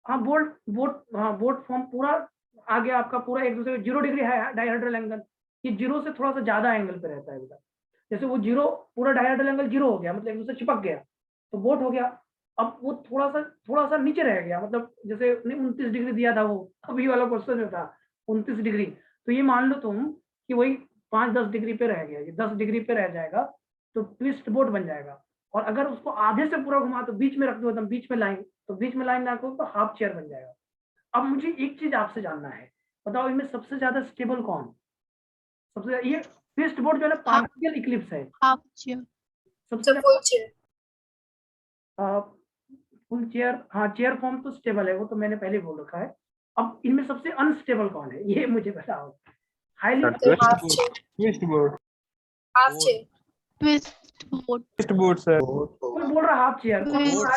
हाँ बोट फॉर्म पूरा आ गया आपका, पूरा एक दूसरे 0 डिग्री है डायहेड्रल एंगल। ये 0 से थोड़ा सा ज्यादा एंगल पे रहता है बेटा। जैसे वो 0 पूरा डायहेड्रल एंगल 0 हो गया, मतलब एक दूसरे चिपक गया तो बोट हो गया। अब वो थोड़ा सा नीचे रह गया, मतलब जैसे 29 डिग्री दिया था वो अभी वाला क्वेश्चन जो था 29 डिग्री, तो ये मान लो तुम कि वही 5-10 डिग्री पे रह गया, ये 10 डिग्री पे रह जाएगा तो ट्विस्ट बोट बन जाएगा। और अगर उसको आधे से पूरा घुमा तो बीच में रख दो एकदम बीच में लाइन, तो बीच में लाइन रखो तो हाफ चेयर बन जाएगा। अब मुझे एक चीज आपसे जानना है, बताओ इनमें सबसे ज्यादा स्टेबल कौन? सबसे ये ट्विस्ट बोट जो है पार्शियल इक्लिप्स है, हाफ चेयर। सबसे फुल चेयर। हाँ चेयर फॉर्म तो स्टेबल है, वो तो मैंने पहले बोल रखा है। अब इनमें सबसे अनस्टेबल कौन है ये मुझे बताओ। Highly twist board. Twist boat. Twist board sir. कोई बोल रहा हाफ चेयर, कौन बोल रहा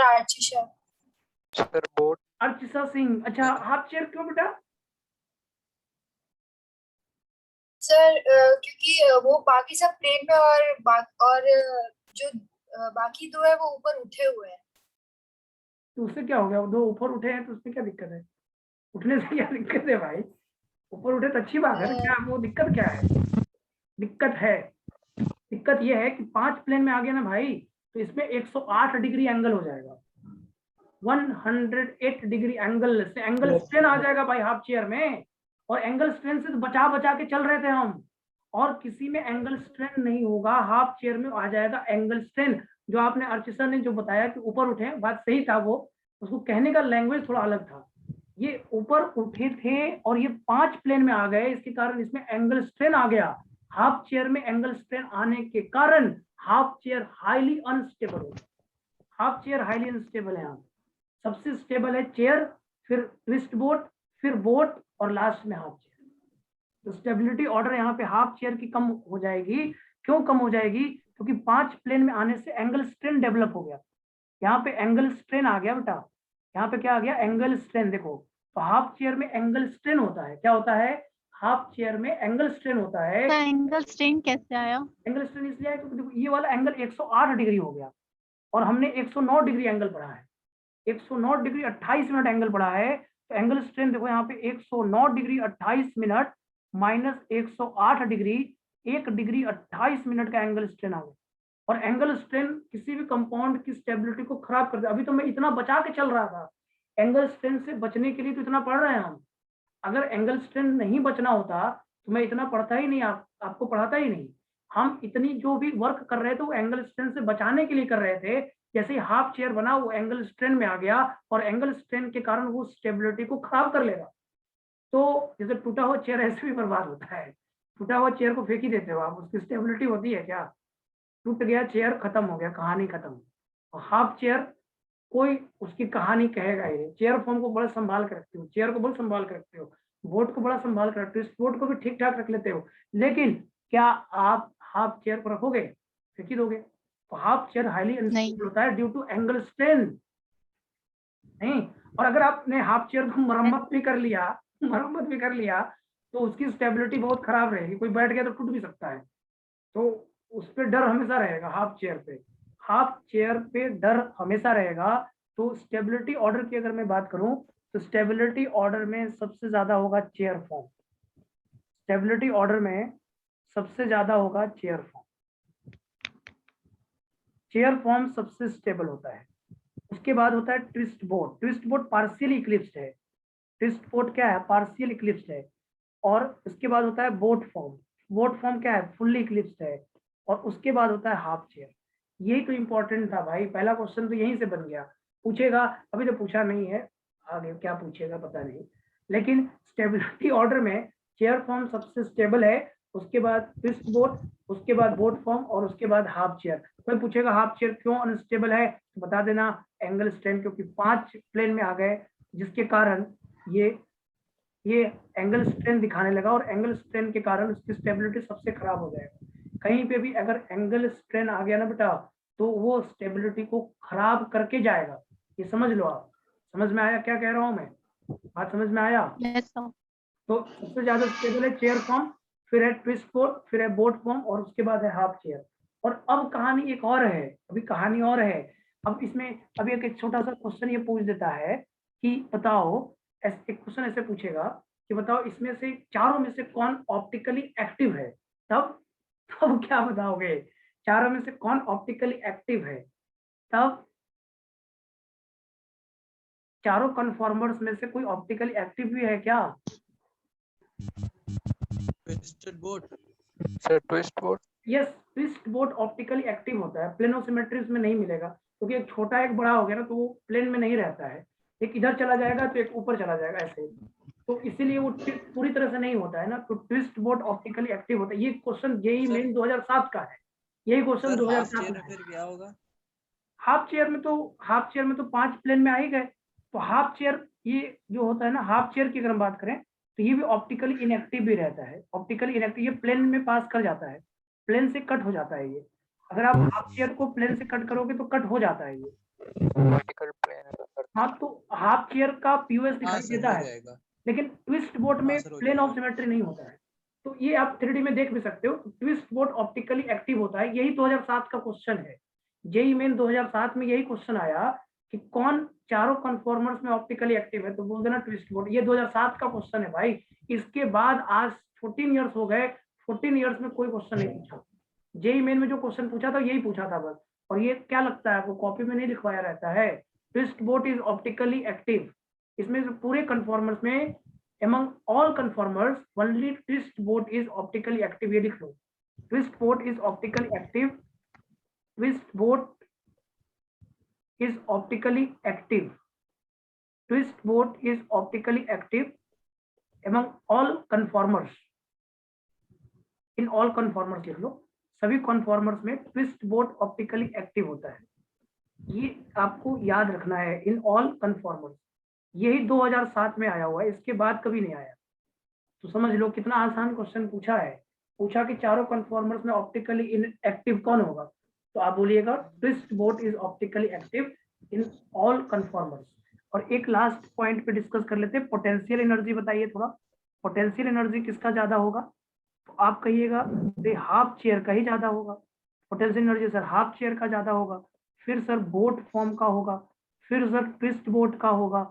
half chair? Sir boat. Archisa Singh. अच्छा हाफ चेयर क्यों बेटा? सर क्योंकि वो बाकी सब प्लेन में और जो बाकी 2 है वो ऊपर उठे हुए हैं। तो उससे क्या हो गया? वो 2 ऊपर उठे हैं तो उसमें क्या दिक्कत है? उठने से क्या दिक्कत है भाई? ऊपर उठे तो अच्छी बात है ना, क्या वो दिक्कत क्या है? दिक्कत ये है कि 5 प्लेन में आ गया ना भाई, तो इसमें 108 डिग्री एंगल हो जाएगा, 108 डिग्री एंगल से एंगल स्ट्रेन आ जाएगा भाई हाफ चेयर में। और एंगल स्ट्रेन से तो बचा के चल रहे थे हम, और किसी में एंगल स्ट्रेन नहीं होगा, हाफ चेयर में आ जाएगा एंगल स्ट्रेन। जो आपने अर्चिसा ने जो बताया कि ऊपर उठे, बात सही था, वो उसको कहने का लैंग्वेज थोड़ा अलग था। ये ऊपर उठे थे और ये 5 प्लेन में आ गए, इसके कारण इसमें एंगल स्ट्रेन आ गया। हाफ चेयर में एंगल स्ट्रेन आने के कारण हाफ चेयर हाईली अनस्टेबल हो। हाफ चेयर हाईली अनस्टेबल है। यहाँ सबसे स्टेबल है चेयर, फिर ट्विस्ट बोट, फिर बोट और लास्ट में हाफ चेयर। तो स्टेबिलिटी ऑर्डर यहाँ पे हाफ चेयर की कम हो जाएगी। क्यों कम हो जाएगी? क्योंकि 5 प्लेन में आने से एंगल स्ट्रेन डेवलप हो गया। यहाँ पे एंगल स्ट्रेन आ गया बेटा, यहाँ पे क्या आ गया? Angle strain. देखो तो हाफ चेयर में एंगल स्ट्रेन होता है, क्या होता है? हाफ चेयर में एंगल स्ट्रेन होता है। सर एंगल स्ट्रेन कैसे आया? एंगल स्ट्रेन इसलिए है क्योंकि देखो ये वाला एंगल 108 डिग्री हो गया और हमने 109 डिग्री एंगल पढ़ा है, 109 डिग्री 28 मिनट एंगल पढ़ा है। तो एंगल स्ट्रेन देखो यहाँ पे 109 degree 28 minute minus 108 degree, 1 degree 28 minute का एंगल स्ट्रेन आ गया। और एंगल स्ट्रेन किसी भी कंपाउंड की स्टेबिलिटी को खराब कर दे। अभी तो मैं इतना बचा के चल रहा था, एंगल स्ट्रेन से बचने के लिए तो इतना पढ़ रहे हैं हम। अगर एंगल स्ट्रेन नहीं बचना होता तो मैं इतना पढ़ता ही नहीं, आपको पढ़ाता ही नहीं। हम इतनी जो भी वर्क कर रहे थे वो एंगल स्ट्रेन से बचाने के लिए कर रहे थे। जैसे ही हाफ चेयर बना वो एंगल स्ट्रेन में आ गया और एंगल स्ट्रेन के कारण वो स्टेबिलिटी को खराब कर लेगा। तो जैसे टूटा हुआ चेयर ऐसे भी बर्बाद होता है, टूटा हुआ चेयर को फेंक ही देते हो आप, उसकी स्टेबिलिटी होती है क्या? टूट गया चेयर, खत्म हो गया, कहानी खत्म। और हाफ चेयर कोई उसकी कहानी कहेगा ही। चेयर फॉर्म को बड़ा संभाल कर रखते हो, चेयर को बड़ा संभाल कर रखते हो, बोर्ड को बड़ा संभाल कर रखते हो, बोर्ड को भी ठीक ठाक रख लेते हो, लेकिन क्या आप हाफ चेयर को रखोगे? फेंक ही दोगे। तो हाफ चेयर हाईली अनस्टेबल होता है ड्यू टू एंगल स्ट्रेन। नहीं, और अगर आपने हाफ चेयर को मरम्मत भी कर लिया तो उसकी स्टेबिलिटी बहुत खराब रहेगी, कोई बैठ गया तो टूट भी सकता है। तो उस पर डर हमेशा रहेगा, हाफ चेयर पे डर हमेशा रहेगा। तो स्टेबिलिटी ऑर्डर की अगर मैं बात करूं तो स्टेबिलिटी ऑर्डर में सबसे ज्यादा होगा चेयर फॉर्म। स्टेबिलिटी ऑर्डर में सबसे ज्यादा होगा चेयर फॉर्म। चेयर फॉर्म सबसे स्टेबल होता है। उसके बाद होता है twist boat. Twist boat partial eclipsed है। ट्विस्ट बोट क्या है? पार्शियल इक्लिप्स्ड है। और उसके बाद होता है बोट फॉर्म। बोट फॉर्म क्या है? फुल्ली इक्लिप्स्ड है। और उसके बाद होता है हाफ चेयर। यही तो इंपॉर्टेंट था भाई, पहला क्वेश्चन तो यहीं से बन गया। पूछेगा, अभी तो पूछा नहीं है, आगे क्या पूछेगा पता नहीं, लेकिन स्टेबिलिटी ऑर्डर में चेयर फॉर्म सबसे स्टेबल है, उसके बाद ट्विस्ट बोट, उसके बाद बोट फॉर्म और उसके बाद हाफ चेयर। कोई पूछेगा हाफ चेयर क्यों अनस्टेबल है, तो बता देना एंगल स्ट्रेन, क्योंकि 5 प्लेन में आ गए जिसके कारण ये एंगल स्ट्रेन दिखाने लगा और एंगल स्ट्रेन के कारण उसकी स्टेबिलिटी सबसे खराब हो जाएगा। कहीं पे भी अगर एंगल स्ट्रेन आ गया ना बेटा तो वो स्टेबिलिटी को खराब करके जाएगा, ये समझ लो आप। समझ में आया क्या कह रहा हूँ मैं? बात समझ में आया? Yes sir. तो सबसे ज्यादा स्टेबल है चेयर फॉर्म, फिर है ट्विस्ट बोट, फिर है बोट फॉर्म, और उसके बाद है हाफ चेयर। और अब कहानी एक और है, अभी कहानी और है। अब इसमें अभी एक छोटा सा क्वेश्चन ये पूछ देता है कि बताओ, एक क्वेश्चन ऐसे पूछेगा कि बताओ इसमें से चारों में से कौन ऑप्टिकली एक्टिव है। तब क्या बताओगे? चारों में से कौन ऑप्टिकली एक्टिव है? तब चारों कन्फॉर्मर्स में से कोई ऑप्टिकली एक्टिव भी है क्या? Twisted boat. Sir twist boat. Yes, twist boat optically active होता है, प्लेन ऑफ सिमेट्रीज में नहीं मिलेगा, क्योंकि एक छोटा एक बड़ा हो गया ना, तो वो प्लेन में नहीं रहता है। एक इधर चला जाएगा तो एक ऊपर चला जाएगा ऐसे, तो इसीलिए वो पूरी तरह से नहीं होता है ना। तो ट्विस्ट बोट ऑप्टिकली एक्टिव होता है। ये क्वेश्चन जेईई सर- मेन 2007 का है, यही क्वेश्चन सर हाफ 2007 चेयर में है। फिर क्या होगा? हाफ चेयर में तो 5 प्लेन में आ ही गए। तो हाफ चेयर ये जो होता है ना, हाफ चेयर की अगर हम बात करें तो ये भी ऑप्टिकली इनएक्टिव भी रहता है। ऑप्टिकली इनएक्टिव, ये प्लेन में पास कर जाता है, प्लेन से कट हो जाता है ये। अगर आप हाफ चेयर को प्लेन से कट करोगे तो कट हो जाता है ये। Vertical plane. हाँ, तो हाफ चेयर का पीओएस हाँ दिखाई सर देता हो है, जाएगा। लेकिन ट्विस्ट बोट में हाँ सर, हो प्लेन ऑफ जाएगा। सिमेट्री नहीं होता है। तो ये आप 3D में देख भी सकते हो, ट्विस्ट बोट ऑप्टिकली एक्टिव होता है। यही 2007 का क्वेश्चन है, जेईई मेन 2007 में यही क्वेश्चन आया कि कौन चारों कन्फॉर्मर्स में ऑप्टिकली एक्टिव है, तो बोल देना ट्विस्ट बोट। ये 2007 का क्वेश्चन है भाई। इसके बाद आज 14 ईयर्स हो गए, 14 ईयर्स में कोई क्वेश्चन नहीं पूछा। जेईई मेन में जो क्वेश्चन पूछा था यही पूछा था बस। और ये क्या लगता है आपको, कॉपी में नहीं लिखवाया रहता है, twist boat is optically active. इसमें से पूरे कन्फॉर्मर्स में among all conformers only twist boat is optically active। ये लिख लो, twist boat is optically active, twist boat is optically active, twist boat is optically active among all conformers। in all conformers लिख लो, सभी conformers में twist boat optically active होता है। ये आपको याद रखना है, in all conformers। यही 2007 में आया हुआ है, इसके बाद कभी नहीं आया। तो समझ लो कितना आसान क्वेश्चन पूछा है। पूछा कि चारों कन्फॉर्मर्स में ऑप्टिकली इनएक्टिव कौन होगा, तो आप बोलिएगा twist boat is optically active in all conformers. और एक लास्ट पॉइंट पे डिस्कस कर लेते हैं, पोटेंशियल एनर्जी बताइए थोड़ा। पोटेंशियल एनर्जी किसका ज्यादा होगा? तो आप कहिएगा हाफ चेयर का ही ज्यादा होगा। Potential energy sir half chair का ज्यादा होगा, फिर सर बोट फॉर्म का होगा, फिर सर ट्विस्ट बोट का होगा,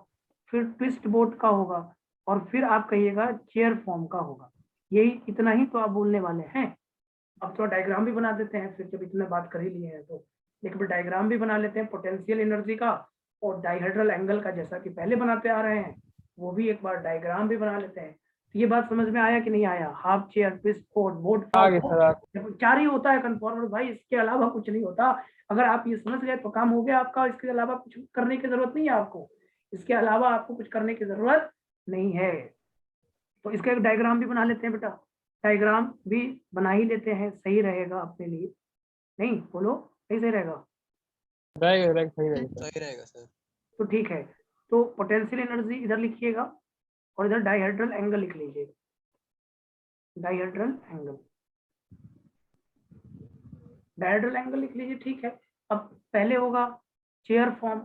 फिर ट्विस्ट बोट का होगा, और फिर आप कहिएगा चेयर फॉर्म का होगा। यही इतना ही तो आप बोलने वाले हैं। अब थोड़ा डायग्राम भी बना देते हैं, फिर जब इतना बात कर ही लिए हैं तो एक बार डायग्राम भी बना लेते हैं पोटेंशियल एनर्जी का और डाइहेड्रल एंगल का, जैसा कि पहले बनाते आ रहे हैं, वो भी एक बार डायग्राम भी बना लेते हैं। तो ये बात समझ में आया कि नहीं आया? Half chair, twist boat, boat आगे सर, आगे। चार ही होता है कन्फॉर्मर भाई, इसके अलावा कुछ नहीं होता। अगर आप ये समझ गए तो काम हो गया आपका। इसके अलावा कुछ करने की जरूरत नहीं है आपको, इसके अलावा आपको कुछ करने की जरूरत नहीं है। तो इसका एक डायग्राम भी बना लेते हैं बेटा, डायग्राम भी बना ही लेते हैं, सही रहेगा अपने लिए। नहीं बोलो, सही रहेगा? राइट सही रहेगा। सही रहेगा सर। तो ठीक है, तो पोटेंशियल एनर्जी इधर लिखिएगा और इधर डाइहेड्रल एंगल लिख लीजिएगा, डाइहेड्रल एंगल, डाइहेड्रल एंगल लिख लीजिए। ठीक है, अब पहले होगा चेयर फॉर्म,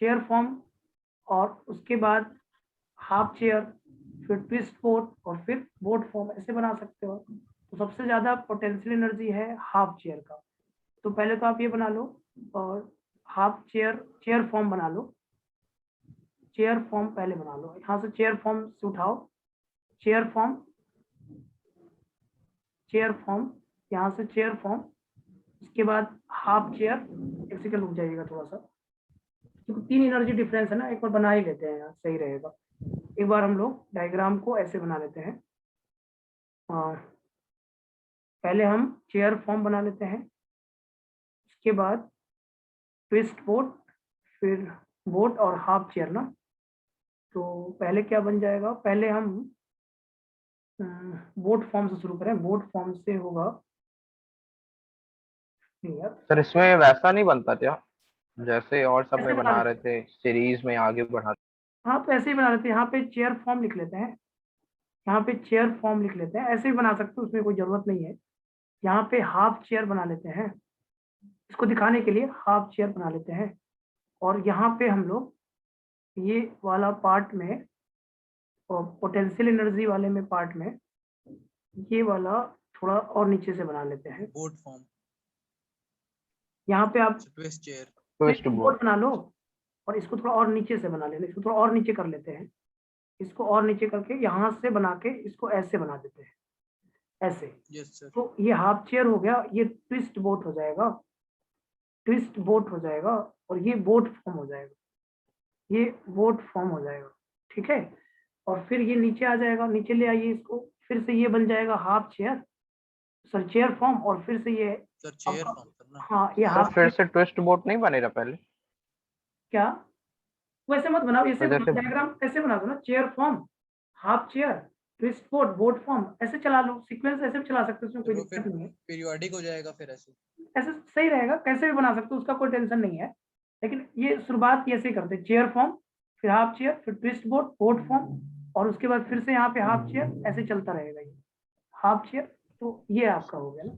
चेयर फॉर्म, और उसके बाद हाफ चेयर, फिर ट्विस्ट बोट, और फिर बोट फॉर्म, ऐसे बना सकते हो। तो सबसे ज्यादा पोटेंशियल एनर्जी है हाफ चेयर का। तो पहले तो आप ये बना लो और हाफ चेयर, चेयर फॉर्म बना लो, चेयर फॉर्म पहले बना लो। यहाँ से चेयर फॉर्म से उठाओ, चेयर फॉर्म, चेयर फॉर्म, यहाँ से चेयर फॉर्म, इसके बाद हाफ चेयर। एक सेकंड रुक जाइएगा थोड़ा सा, क्योंकि 3 एनर्जी डिफरेंस है ना, एक बार बना ही लेते हैं यार, सही रहेगा। एक बार हम लोग डायग्राम को ऐसे बना लेते हैं। पहले हम चेयर फॉर्म बना लेते हैं, इसके बाद ट्विस्ट बोट, फिर बोट और हाफ चेयर ना। तो पहले क्या बन जाएगा, पहले हम बोट फॉर्म से शुरू करें। बोट फॉर्म से होगा नहीं यार, सर इसमें वैसा नहीं बनता क्या जैसे और सब ऐसे में बना बना रहे थे, सीरीज में आगे बढ़ा? हाँ तो ऐसे ही बना लेते हैं। यहाँ पे चेयर फॉर्म लिख लेते हैं, यहाँ पे चेयर फॉर्म लिख लेते हैं, ऐसे ही बना सकते हो, उसमें कोई जरूरत नहीं है। यहाँ पे हाफ चेयर बना लेते हैं, इसको दिखाने के लिए हाफ चेयर बना लेते हैं। और यहाँ पे हम लोग ये वाला पार्ट में और पोटेंशियल एनर्जी वाले में पार्ट में ये वाला थोड़ा और नीचे से बना लेते हैं। बोट फॉर्म, यहाँ पे आप twist chair, twist board board. बना लो और इसको थोड़ा और नीचे से बना लेना, इसको थोड़ा और नीचे कर लेते हैं, इसको और नीचे करके यहाँ से बना के इसको ऐसे बना देते हैं, ऐसे। यस सर, तो ये हाफ चेयर हो गया, ये ट्विस्ट बोट हो जाएगा, ट्विस्ट बोट हो जाएगा, और ये बोट फॉर्म हो जाएगा, ये बोट फॉर्म हो जाएगा, ठीक है। और फिर ये नीचे आ जाएगा, नीचे ले आइए इसको, फिर से ये बन जाएगा half chair, sir chair form, और फिर से ये सर चेयर आपका- फॉर्म करना। हाँ ये सर हाफ फिर से ट्विस्ट बोर्ड नहीं बनेगा पहले? क्या वैसे मत बनाओ, ऐसे तो जैसे- डायग्राम ऐसे बना दो ना, chair form, half chair, twist boat, boat form, ऐसे चला लो, सीक्वेंस ऐसे भी चला सकते हो, उसमें कोई चलो दिक्कत फिर नहीं है, पीरियोडिक हो जाएगा फिर ऐसे। ऐसे सही रहेगा, कैसे भी बना सकते हो, उसका कोई टेंशन नहीं है। लेकिन ये शुरुआत ऐसे ही करते, चेयर फॉर्म, फिर हाफ चेयर, फिर ट्विस्ट बोट, बोट फॉर्म, और उसके बाद फिर से यहाँ पे हाफ चेयर, ऐसे चलता रहेगा ये हाफ चेयर। तो ये आपका हो गया ना,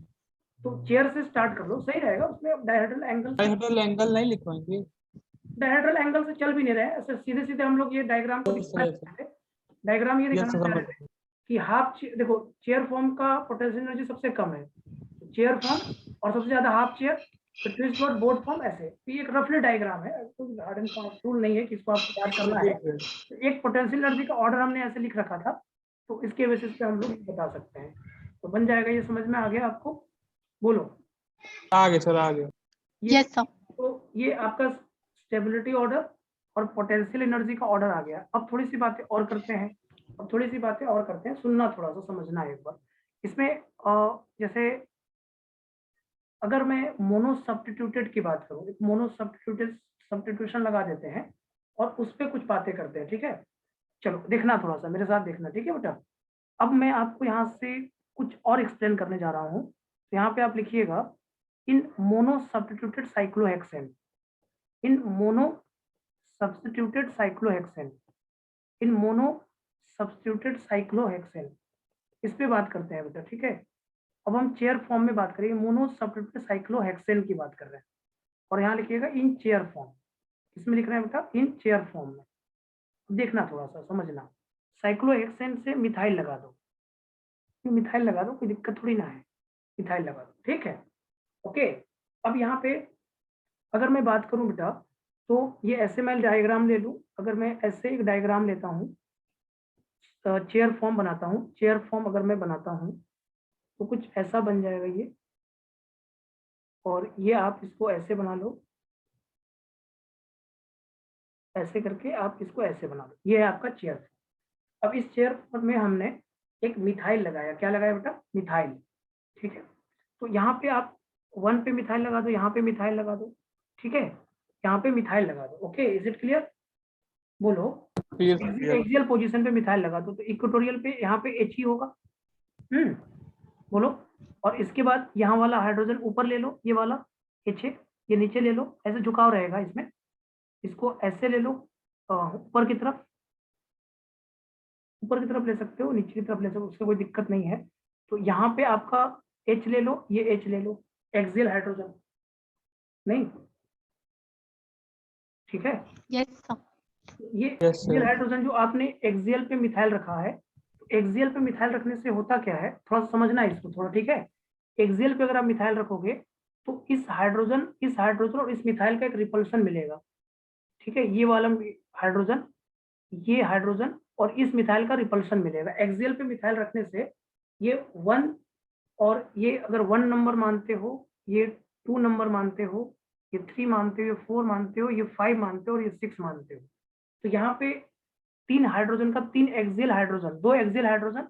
तो चेयर से स्टार्ट कर लो, सही रहेगा। उसमें डायहेड्रल एंगल, डायहेड्रल एंगल नहीं लिखवाएंगे? डायहेड्रल एंगल से चल भी नहीं रहे, ऐसे सीधे सीधे हम लोग ये डायग्राम को दिखाना Yes, चाहते हैं। डायग्राम ये यस दिखाना चाह सर, रहे थे कि हाफ देखो, चेयर फॉर्म का पोटेंशियल एनर्जी सबसे कम है, चेयर फॉर्म, और सबसे ज्यादा हाफ चेयर, फिर ट्विस्ट बोट, बोट फॉर्म, ऐसे। तो ये एक रफली डायग्राम है, कोई हार्ड एंड फास्ट रूल नहीं है कि इसको आपको याद करना है। तो एक पोटेंशियल एनर्जी का ऑर्डर हमने ऐसे लिख रखा था, तो इसके बेसिस पे हम लोग बता सकते हैं, तो बन जाएगा। ये समझ में आ गया आपको? बोलो। आगे सर आगे। ये यस सर। तो ये आपका स्टेबिलिटी ऑर्डर और पोटेंशियल एनर्जी का ऑर्डर आ गया। अब थोड़ी सी बातें और करते हैं, अब थोड़ी सी बातें और करते हैं, सुनना, थोड़ा सा समझना है एक बार इसमें। जैसे अगर मैं मोनो सब्स्टिट्यूटेड की बात करूं, एक मोनो सब्स्टिट्यूशन लगा देते हैं और उस पर कुछ बातें करते हैं, ठीक है। चलो देखना, थोड़ा सा मेरे साथ देखना, ठीक है बेटा। अब मैं आपको यहाँ से कुछ और एक्सप्लेन करने जा रहा हूँ, तो यहाँ पे आप लिखिएगा in mono substituted cyclohexane, in mono substituted cyclohexane, in mono substituted cyclohexane, इस पे बात करते हैं बेटा, ठीक है। अब हम चेयर फॉर्म में बात करेंगे, मोनो सब्स्टिट्यूटेड साइक्लोहेक्सेन की बात कर रहे हैं, और यहाँ लिखिएगा इन चेयर फॉर्म। इसमें लिख रहे हैं बेटा इन चेयर फॉर्म में, देखना थोड़ा सा समझना। साइक्लोहेक्सेन से मिथाइल लगा दो, मिथाइल लगा दो, कोई दिक्कत थोड़ी ना है, मिथाइल लगा दो, ठीक है, ओके। अब यहाँ पे अगर मैं बात करूं बेटा, तो ये ऐसे मैं डायग्राम ले लूं, अगर मैं ऐसे एक डायग्राम लेता हूं, चेयर फॉर्म बनाता हूं, चेयर फॉर्म अगर मैं बनाता हूं तो कुछ ऐसा बन जाएगा ये, और ये आप इसको ऐसे बना लो, ऐसे करके आप इसको ऐसे बना लो, ये है आपका चेयर फॉर्म। अब इस चेयर फॉर्म में हमने एक मिथाइल लगाया, क्या लगाया बेटा? मिथाइल, ठीक है। तो यहाँ पे आप 1 पे मिथाइल लगा दो, यहाँ पे मिथाइल लगा दो, ठीक है, यहाँ पे मिथाइल लगा दो, ओके। Is it clear? बोलो। एक्सियल पोजीशन पे मिथाइल लगा दो, तो इक्वेटोरियल पे यहाँ पे H ही होगा, बोलो। और इसके बाद यहाँ वाला हाइड्रोजन ऊपर ले लो, ये वाला H है, ये नीचे ले लो, ऐसे झुकाव रहेगा इसमें, इसको ऐसे ले लो ऊपर की तरफ, ऊपर की तरफ ले सकते हो, नीचे की तरफ ले सकते हो, उससे कोई दिक्कत नहीं है। तो यहाँ पे आपका H ले लो, ये H ले लो, एक्सियल हाइड्रोजन नहीं, ठीक है। Yes sir. ये एक्सियल हाइड्रोजन जो आपने एक्सियल पे मिथाइल रखा है, एक्सियल पे मिथाइल रखने से होता क्या है, थोड़ा सा समझना है इसको थोड़ा, ठीक है। एक्सियल पे अगर आप मिथाइल रखोगे तो इस हाइड्रोजन और इस मिथाइल का एक रिपल्शन मिलेगा, ठीक है। ये वाला हाइड्रोजन, ये हाइड्रोजन और इस मिथाइल का रिपल्शन मिलेगा। एक्सियल पे मिथाइल रखने से ये 1, और ये अगर 1 नंबर मानते हो, ये 2 नंबर मानते हो, ये 3 मानते हो, ये 4 मानते हो, ये 5 मानते हो, और ये 6 मानते हो, तो यहाँ पे 3 हाइड्रोजन का 3 एक्सियल हाइड्रोजन, 2 एक्सियल हाइड्रोजन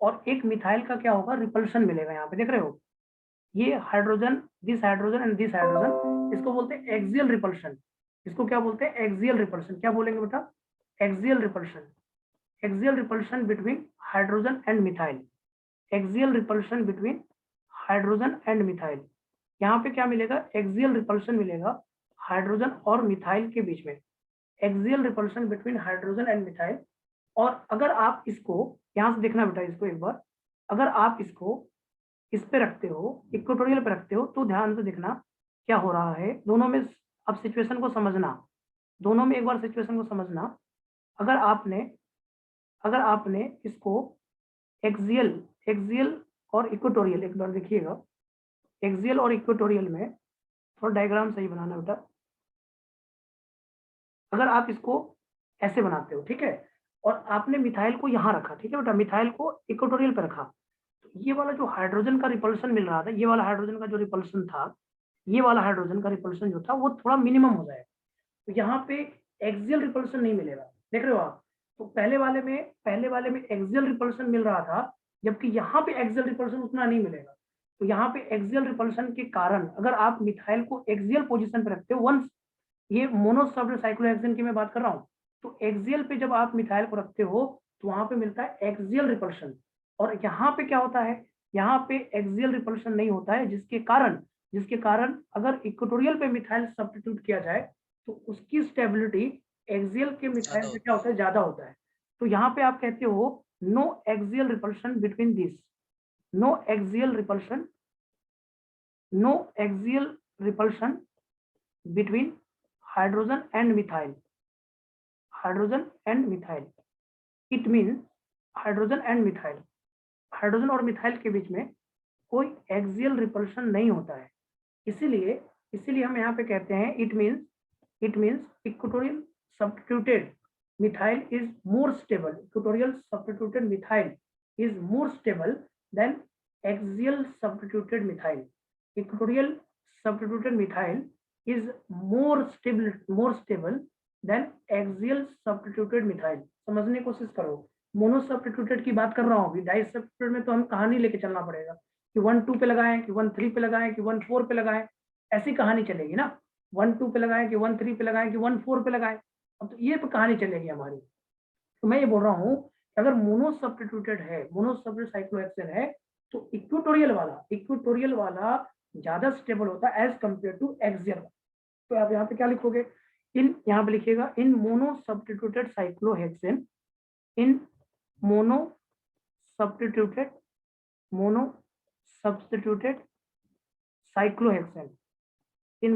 और एक मिथाइल का क्या होगा? रिपल्शन मिलेगा। यहाँ पे देख रहे हो, ये hydrogen, this hydrogen and this hydrogen, इसको बोलते हैं एक्सियल रिपल्शन। इसको क्या बोलते हैं? Axial repulsion. क्या बोलेंगे बेटा? Axial repulsion. Axial repulsion between hydrogen and methyl, axial repulsion between hydrogen and methyl. यहाँ पे क्या मिलेगा? एक्सियल रिपल्शन मिलेगा हाइड्रोजन और मिथाइल के बीच में, axial repulsion between hydrogen and methyl. और अगर आप इसको यहाँ से देखना बेटा, इसको एक बार, अगर आप इसको इस पे रखते हो, इक्वेटोरियल पे रखते हो, तो ध्यान से देखना क्या हो रहा है दोनों में। अब सिचुएशन को समझना, दोनों में एक बार सिचुएशन को समझना। अगर आपने इसको एक्सियल और इक्वेटोरियल, एक बार देखिएगा, एक्सियल और इक्वेटोरियल में थोड़ा डायग्राम सही बनाना बेटा। अगर आप इसको ऐसे बनाते हो, ठीक है, और आपने मिथाइल को यहाँ रखा, ठीक है बेटा, मिथाइल को इक्वेटोरियल पे रखा, तो ये वाला जो हाइड्रोजन का रिपल्शन मिल रहा था, ये वाला हाइड्रोजन का जो रिपल्शन था, ये वाला हाइड्रोजन का रिपल्शन जो था वो थोड़ा मिनिमम हो जाएगा। तो यहाँ पे एक्सियल रिपल्शन नहीं मिलेगा, देख रहे हो आप। तो पहले वाले में एक्सियल रिपल्शन मिल रहा था, जबकि यहाँ पे एक्सियल रिपल्शन उतना नहीं मिलेगा। तो यहाँ पे एक्सियल रिपल्शन के कारण अगर आप मिथाइल को एक्सियल पोजीशन पे रखते हो, वंस ये मोनोसल्फाइड साइक्लोहेक्सेन की मैं बात कर रहा हूँ, तो एक्सियल पे जब आप मिथाइल को रखते हो तो वहां पे मिलता है एक्सियल रिपल्शन। और यहाँ पे क्या होता है, यहाँ पे एक्सियल रिपल्शन नहीं होता है, जिसके कारण अगर इक्वेटोरियल पे मिथाइल सब्स्टिट्यूट किया जाए तो उसकी स्टेबिलिटी एक्सियल के मिथाइल से क्या होता है, ज्यादा होता है। तो यहाँ पे आप कहते हो no axial repulsion between this, no axial repulsion between hydrogen and methyl, it means hydrogen और मिथाइल के बीच में कोई एक्सियल रिपल्शन नहीं होता है। इसीलिए हम यहाँ पे कहते हैं it means equatorial substituted methyl is more stable, equatorial substituted methyl is more stable then axial substituted methyl. Equatorial substituted methyl is more stable than axial substituted methyl। समझने की कोशिश करो, मोनो सब्स्टिट्यूटेड की बात कर रहा हूँ अभी, डाई सब्स्टिट्यूटेड में तो हम कहानी लेके चलना पड़ेगा कि 1-2 पे लगाएं कि 1-3 पे लगाएं कि 1-4 पे लगाएं, ऐसी कहानी चलेगी ना। 1-2 पे लगाएं कि 1-3 पे लगाएं कि 1-4 पे लगाएं, अब तो ये तो कहानी चलेगी हमारी। तो मैं ये बोल रहा हूँ कि अगर मोनो सब्स्टिट्यूटेड है, मोनो सब्स्टिट्यूटेड साइक्लोहेक्सेन है, तो इक्वेटोरियल वाला ज्यादा स्टेबल होता है एज कंपेयर टू एक्सियल। तो आप यहाँ पे क्या लिखोगे, यहाँ पे लिखिएगा in mono substituted cyclohexane, in mono substituted cyclohexane, in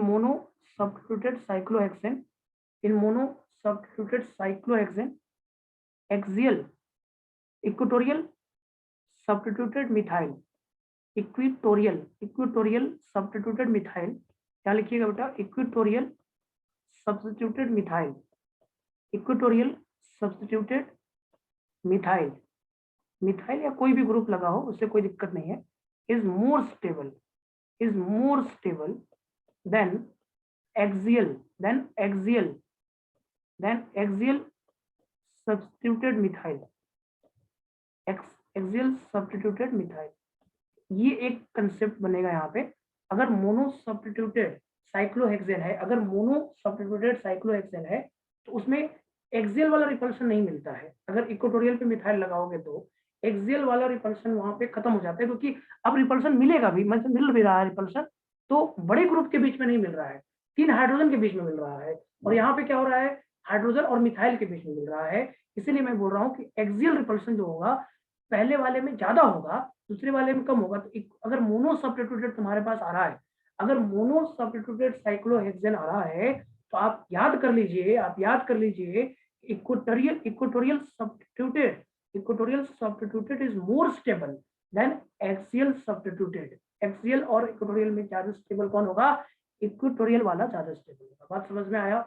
mono substituted cyclohexane axial equatorial substituted methyl, equatorial substituted methyl, क्या लिखिएगा बेटा, इक्वेटोरियल सब्स्टिट्यूटेड मिथाइल या कोई भी ग्रुप लगा हो उससे कोई दिक्कत नहीं है, is more stable then axial substituted methyl. ये एक कंसेप्ट बनेगा यहाँ पे। अगर मोनो सब्स्टिट्यूटेड साइक्लोहेक्सेन है तो उसमें एक्सियल वाला रिपल्शन नहीं मिलता है। अगर इक्वेटोरियल पे मिथाइल लगाओगे तो एक्सियल वाला रिपल्शन वहां पे खत्म हो जाता है, क्योंकि अब रिपल्शन मिलेगा भी, मतलब मिल भी रहा है रिपल्शन, तो बड़े ग्रुप के बीच में नहीं मिल रहा है, 3 हाइड्रोजन के बीच में मिल रहा है, और यहाँ पे क्या हो रहा है, हाइड्रोजन और मिथाइल के बीच में मिल रहा है। इसीलिए मैं बोल रहा हूँ कि एक्सियल रिपल्शन जो होगा पहले वाले में ज्यादा होगा, दूसरे वाले में कम होगा। तो अगर मोनो सब्स्टिट्यूटेड तुम्हारे पास आ रहा है, अगर मोनो सब्स्टिट्यूटेड साइक्लोहेक्सेन आ रहा है, तो आप याद कर लीजिए equatorial substituted is more stable then axial substituted. Axial और इक्वेटोरियल में ज्यादा स्टेबल कौन होगा, इक्वेटोरियल वाला ज्यादा स्टेबल होगा। बात समझ में आया,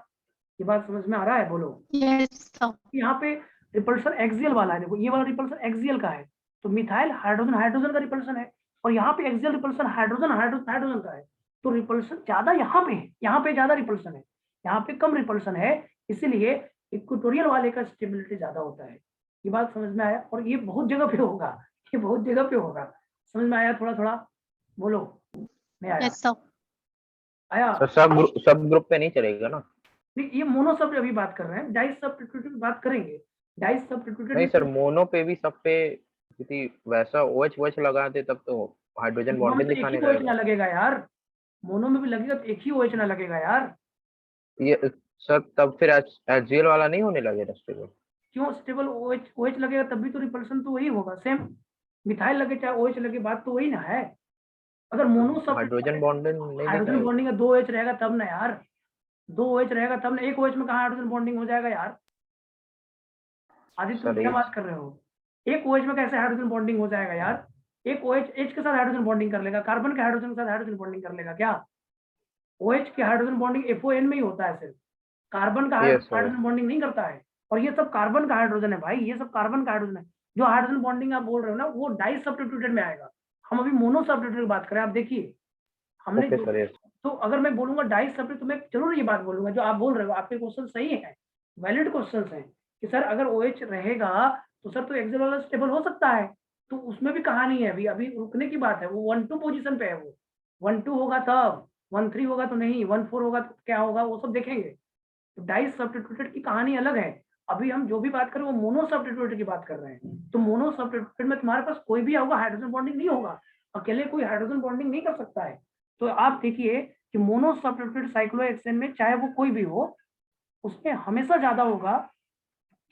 ये बात समझ में आ रहा है, बोलो। यहाँ पे रिपल्शन एक्सियल वाला है, देखो ये वाला रिपल्शन एक्सियल का है, तो मिथाइल हाइड्रोजन का रिपल्शन है, और यहाँ पे एक्सियल रिपल्शन हाइड्रोजन का है, तो रिपल्शन ज्यादा यहाँ पे है, यहाँ पे ज्यादा रिपल्शन है, यहाँ पे कम रिपल्शन है, इसीलिए इक्वेटोरियल वाले का स्टेबिलिटी ज्यादा होता है। ये बात समझ में आया, और ये बहुत जगह पे होगा, समझ में आया थोड़ा थोड़ा, बोलो। नहीं आया? आया? तो सब ग्रुप पे नहीं चलेगा ना? ये मोनो सब अभी बात कर रहे हैं, डाई सब्स्टिट्यूटेड की बात करेंगे। डाई सब्स्टिट्यूटेड नहीं सर, मोनो पे भी सब पे यदि वैसा OH लगाते तब तो हाइड्रोजन बॉन्डिंग दिखाने लगेगा यार, मोनो में भी लगेगा तो एक ही OH ना लगेगा यार। ये सर तब फिर एक्सियल वाला नहीं होने लगेगा स्टेबल? क्यों स्टेबल OH लगेगा, तब भी तो रिपल्शन तो वही होगा, सेम मिथाइल लगे चाहे OH लगे, बात तो वही ना है। अगर मोनो सब हाइड्रोजन बॉन्डिंग नहीं, हाइड्रोजन बॉन्डिंग का 2 OH रहेगा तब ना यार, 2 OH रहेगा तब ना, 1 OH में कहाँ हाइड्रोजन बॉन्डिंग हो जाएगा यार? आदित्य तुम सर क्या एक बात कर रहे हो? 1 OH में कैसे हाइड्रोजन बॉन्डिंग हो जाएगा यार? 1 OH H के साथ हाइड्रोजन बॉन्डिंग कर लेगा, कार्बन के हाइड्रोजन के साथ हाइड्रोजन बॉन्डिंग कर लेगा क्या? OH के हाइड्रोजन बॉन्डिंग FON में ही होता है सिर्फ, कार्बन का Yes, sir. हाइड्रोजन बॉन्डिंग नहीं करता है। और ये सब कार्बन का हाइड्रोजन है भाई, ये सब कार्बन का हाइड्रोजन है। जो हाइड्रोजन बॉन्डिंग आप बोल रहे हो ना, वो डाई सब्स्टिट्यूटेड में आएगा। हम अभी मोनो सब्स्टिट्यूटेड की बात करें, आप देखिए हमने ओके जो, सर, यस। तो अगर मैं बोलूंगा डाई सब्स्टिट्यूट तो मैं जरूर ये बात बोलूंगा, जो आप बोल रहे हो आपके क्वेश्चन सही है, वैलिड क्वेश्चन है कि सर अगर OH रहेगा तो सर तो एक्सियल वाला स्टेबल हो सकता है, तो उसमें भी कहानी है, अभी अभी रुकने की बात है। वो 1-2 पोजीशन पे है, वो 1-2 होगा तब, 1-3 होगा तो नहीं, 1-4 होगा तो क्या होगा वो सब देखेंगे। तो डाई सब्स्टिट्यूटेड की कहानी अलग है। अभी हम जो भी बात करें वो मोनो सब्स्टिट्यूटेड की बात कर रहे हैं। तो मोनो सब्स्टिट्यूटेड में तुम्हारे पास कोई भी होगा हाइड्रोजन बॉन्डिंग नहीं होगा, अकेले कोई हाइड्रोजन बॉन्डिंग नहीं कर सकता है। तो आप देखिए कि मोनो सब्स्टिट्यूटेड साइक्लोहेक्सेन में चाहे वो कोई भी हो, उसमें हमेशा ज्यादा होगा,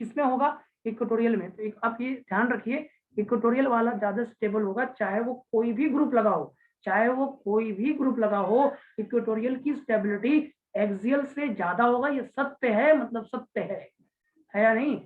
किसमें होगा? इक्वेटोरियल में। तो आप ये ध्यान रखिए, इक्वेटोरियल वाला ज्यादा स्टेबल होगा, चाहे वो कोई भी ग्रुप लगा हो, चाहे वो कोई भी ग्रुप लगा हो, इक्वेटोरियल की स्टेबिलिटी एक्सियल से ज्यादा होगा। ये सत्य है, मतलब सत्य है या नहीं?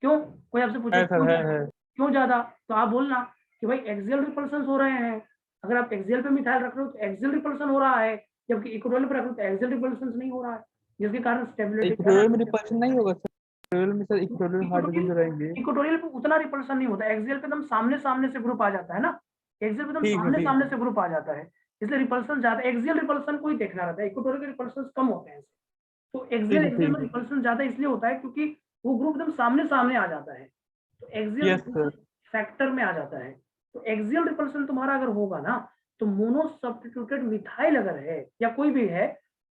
क्यों? कोई आपसे पूछे है सर, है। क्यों ज्यादा, तो आप बोलना कि भाई एक्सियल रिपल्शन हो रहे हैं। अगर आप एक्सियल पे मिथाइल रख रहे हो तो एक्सियल रिपल्शन हो रहा है, जबकि इक्वेटोरियल पे रख रहे हो तो एक्सियल रिपल्शन नहीं हो रहा है, जिसके कारण स्टेबिलिटी इक्वेटोरियल में रिपल्शन नहीं होगा सर, इक्वेटोरियल में सर इक्वेटोरियल हाइड्रोजन जो रहेंगे। इक्वेटोरियल पे उतना रिपल्शन नहीं होता, एक्सियल पे एकदम सामने सामने से ग्रुप आ जाता है ना, एक्सियल पे एकदम ठीक है, सामने ठीक सामने है। से ग्रुप आ जाता है, इसलिए रिपल्शन ज्यादा, एक्सियल रिपल्शन को ही देखना रहता है, इक्वेटोरियल के रिपल्शन कम होते हैं। तो एक्सियल ठीक में है। रिपल्शन ज्यादा इसलिए होता है क्योंकि वो ग्रुप एकदम सामने सामने आ जाता है, तो एक्सियल यस सर। फैक्टर में आ जाता है। तो एक्सियल रिपल्शन तुम्हारा अगर होगा ना, तो मोनो सब्स्टिट्यूटेड मिथाइल अगर है या कोई भी है,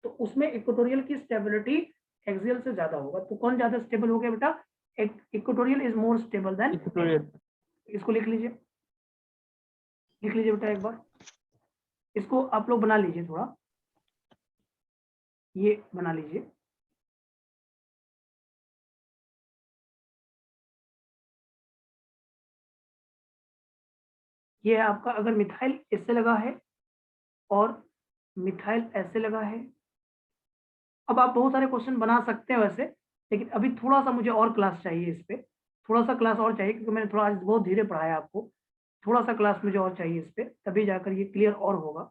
तो उसमें इक्वेटोरियल की स्टेबिलिटी एक्सियल से ज्यादा होगा। तो कौन ज्यादा स्टेबल हो गया बेटा? Equatorial is more stable then. Equatorial. इसको लिख लीजिए, लिख लीजिए बेटा एक बार, इसको आप लोग बना लीजिए, थोड़ा ये बना लीजिए। ये आपका अगर मिथाइल ऐसे लगा है और मिथाइल ऐसे लगा है, अब आप बहुत सारे क्वेश्चन बना सकते हैं वैसे, लेकिन अभी थोड़ा सा मुझे और क्लास चाहिए इस पे, थोड़ा सा क्लास और चाहिए, क्योंकि मैंने थोड़ा आज बहुत धीरे पढ़ाया आपको, थोड़ा सा क्लास मुझे और चाहिए इस पे, तभी जाकर ये क्लियर और होगा।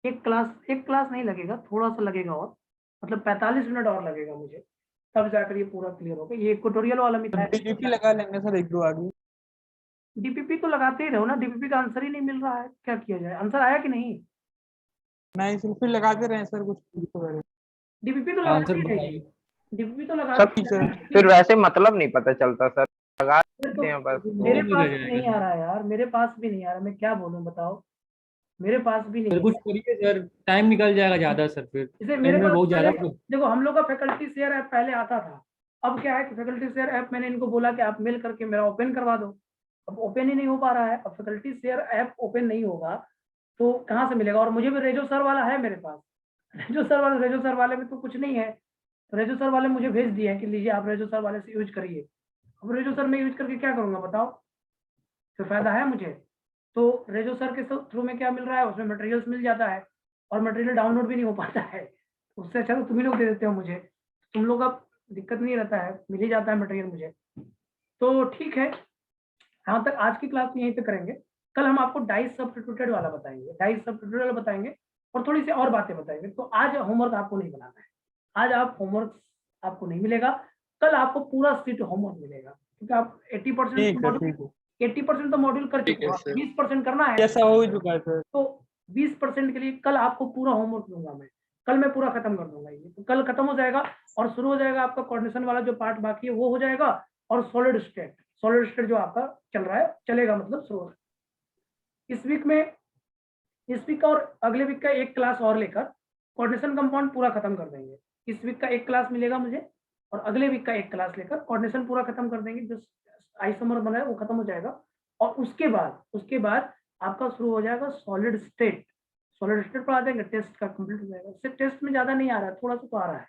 एक क्लास नहीं लगेगा, थोड़ा सा लगेगा और, मतलब 45 मिनट और लगेगा मुझे, तब जाकर ये पूरा क्लियर होगा। ये इक्वेटोरियल वाला मिथाइल, डीपीपी लगा लेंगे सर, एक दो आगे। डीपीपी तो लगाते ही रहो ना, डीपीपी का आंसर ही नहीं मिल रहा है, क्या किया जाए? आंसर आया कि नहीं? नहीं सर, फिर लगाते रहे सर कुछ। डीपीपी तो लगाते ही रहिए, डीपीपी तो सब लगाते ही रहिए। फिर वैसे मतलब नहीं पता चलता सर, लगा देते हैं बस। मेरे पास भी नहीं आ रहा है यार, मेरे पास भी नहीं आ रहा, मैं क्या बोलूं बताओ, मेरे पास भी नहीं है। कुछ करिए सर, टाइम निकल जाएगा ज्यादा सर, फिर जैसे मेरे में पास बहुत ज्यादा देखो, हम लोग का फैकल्टी शेयर ऐप पहले आता था, अब क्या है कि फैकल्टी शेयर ऐप मैंने इनको बोला कि आप मेल करके मेरा ओपन करवा दो, अब ओपन ही नहीं हो पा रहा है। अब फैकल्टी शेयर ऐप ओपन नहीं होगा तो कहाँ से मिलेगा? और मुझे भी रेजो सर वाला है मेरे पास, रेजो सर वाले में तो कुछ नहीं है, तो रेजो सर वाले मुझे भेज दिए हैं कि लीजिए आप रेजो सर वाले से यूज करिए। अब रेजो सर में यूज करके क्या करूंगा बताओ, तो फायदा है मुझे? तो रेजो सर के थ्रू में क्या मिल रहा है, उसमें मटेरियल्स मिल जाता है, और मटेरियल डाउनलोड भी नहीं हो पाता है, उससे अच्छा तो तुम ही लोग दे देते हो मुझे, तुम लोग का दिक्कत नहीं रहता है, मिल ही जाता है मटेरियल मुझे। तो ठीक है, यहाँ तक आज की क्लास यहीं पे करेंगे। कल हम आपको डाई सब्स्टिट्यूटेड वाला बताएंगे, और थोड़ी सी और बातें बताएंगे। तो आज होमवर्क आपको नहीं बनाना है, आज आप होमवर्क आपको नहीं मिलेगा, कल आपको पूरा सीट होमवर्क मिलेगा, क्योंकि आप 80% तो मॉड्यूल कर चुके हो, 20% करना है, ऐसा हो चुका है सर। तो 20% के लिए कल आपको पूरा होमवर्क दूंगा मैं, कल मैं पूरा खत्म कर दूंगा ये, तो कल खत्म हो जाएगा और शुरू हो जाएगा आपका कोऑर्डिनेशन वाला जो पार्ट बाकी है वो हो जाएगा, और सॉलिड स्टेट जो आपका चल रहा है चलेगा, मतलब शुरू होगा। इस वीक और अगले वीक का एक क्लास और लेकर कोऑर्डिनेशन कंपाउंड पूरा खत्म कर देंगे। इस वीक का एक क्लास मिलेगा मुझे, और अगले वीक का एक क्लास लेकर कोऑर्डिनेशन पूरा खत्म कर देंगे, जो आइसोमर बना है वो खत्म हो जाएगा। और उसके बाद आपका शुरू हो जाएगा सॉलिड स्टेट पढ़ा देंगे, टेस्ट का कंप्लीट हो जाएगा। इससे टेस्ट में ज्यादा नहीं आ रहा है, थोड़ा सा तो आ रहा है,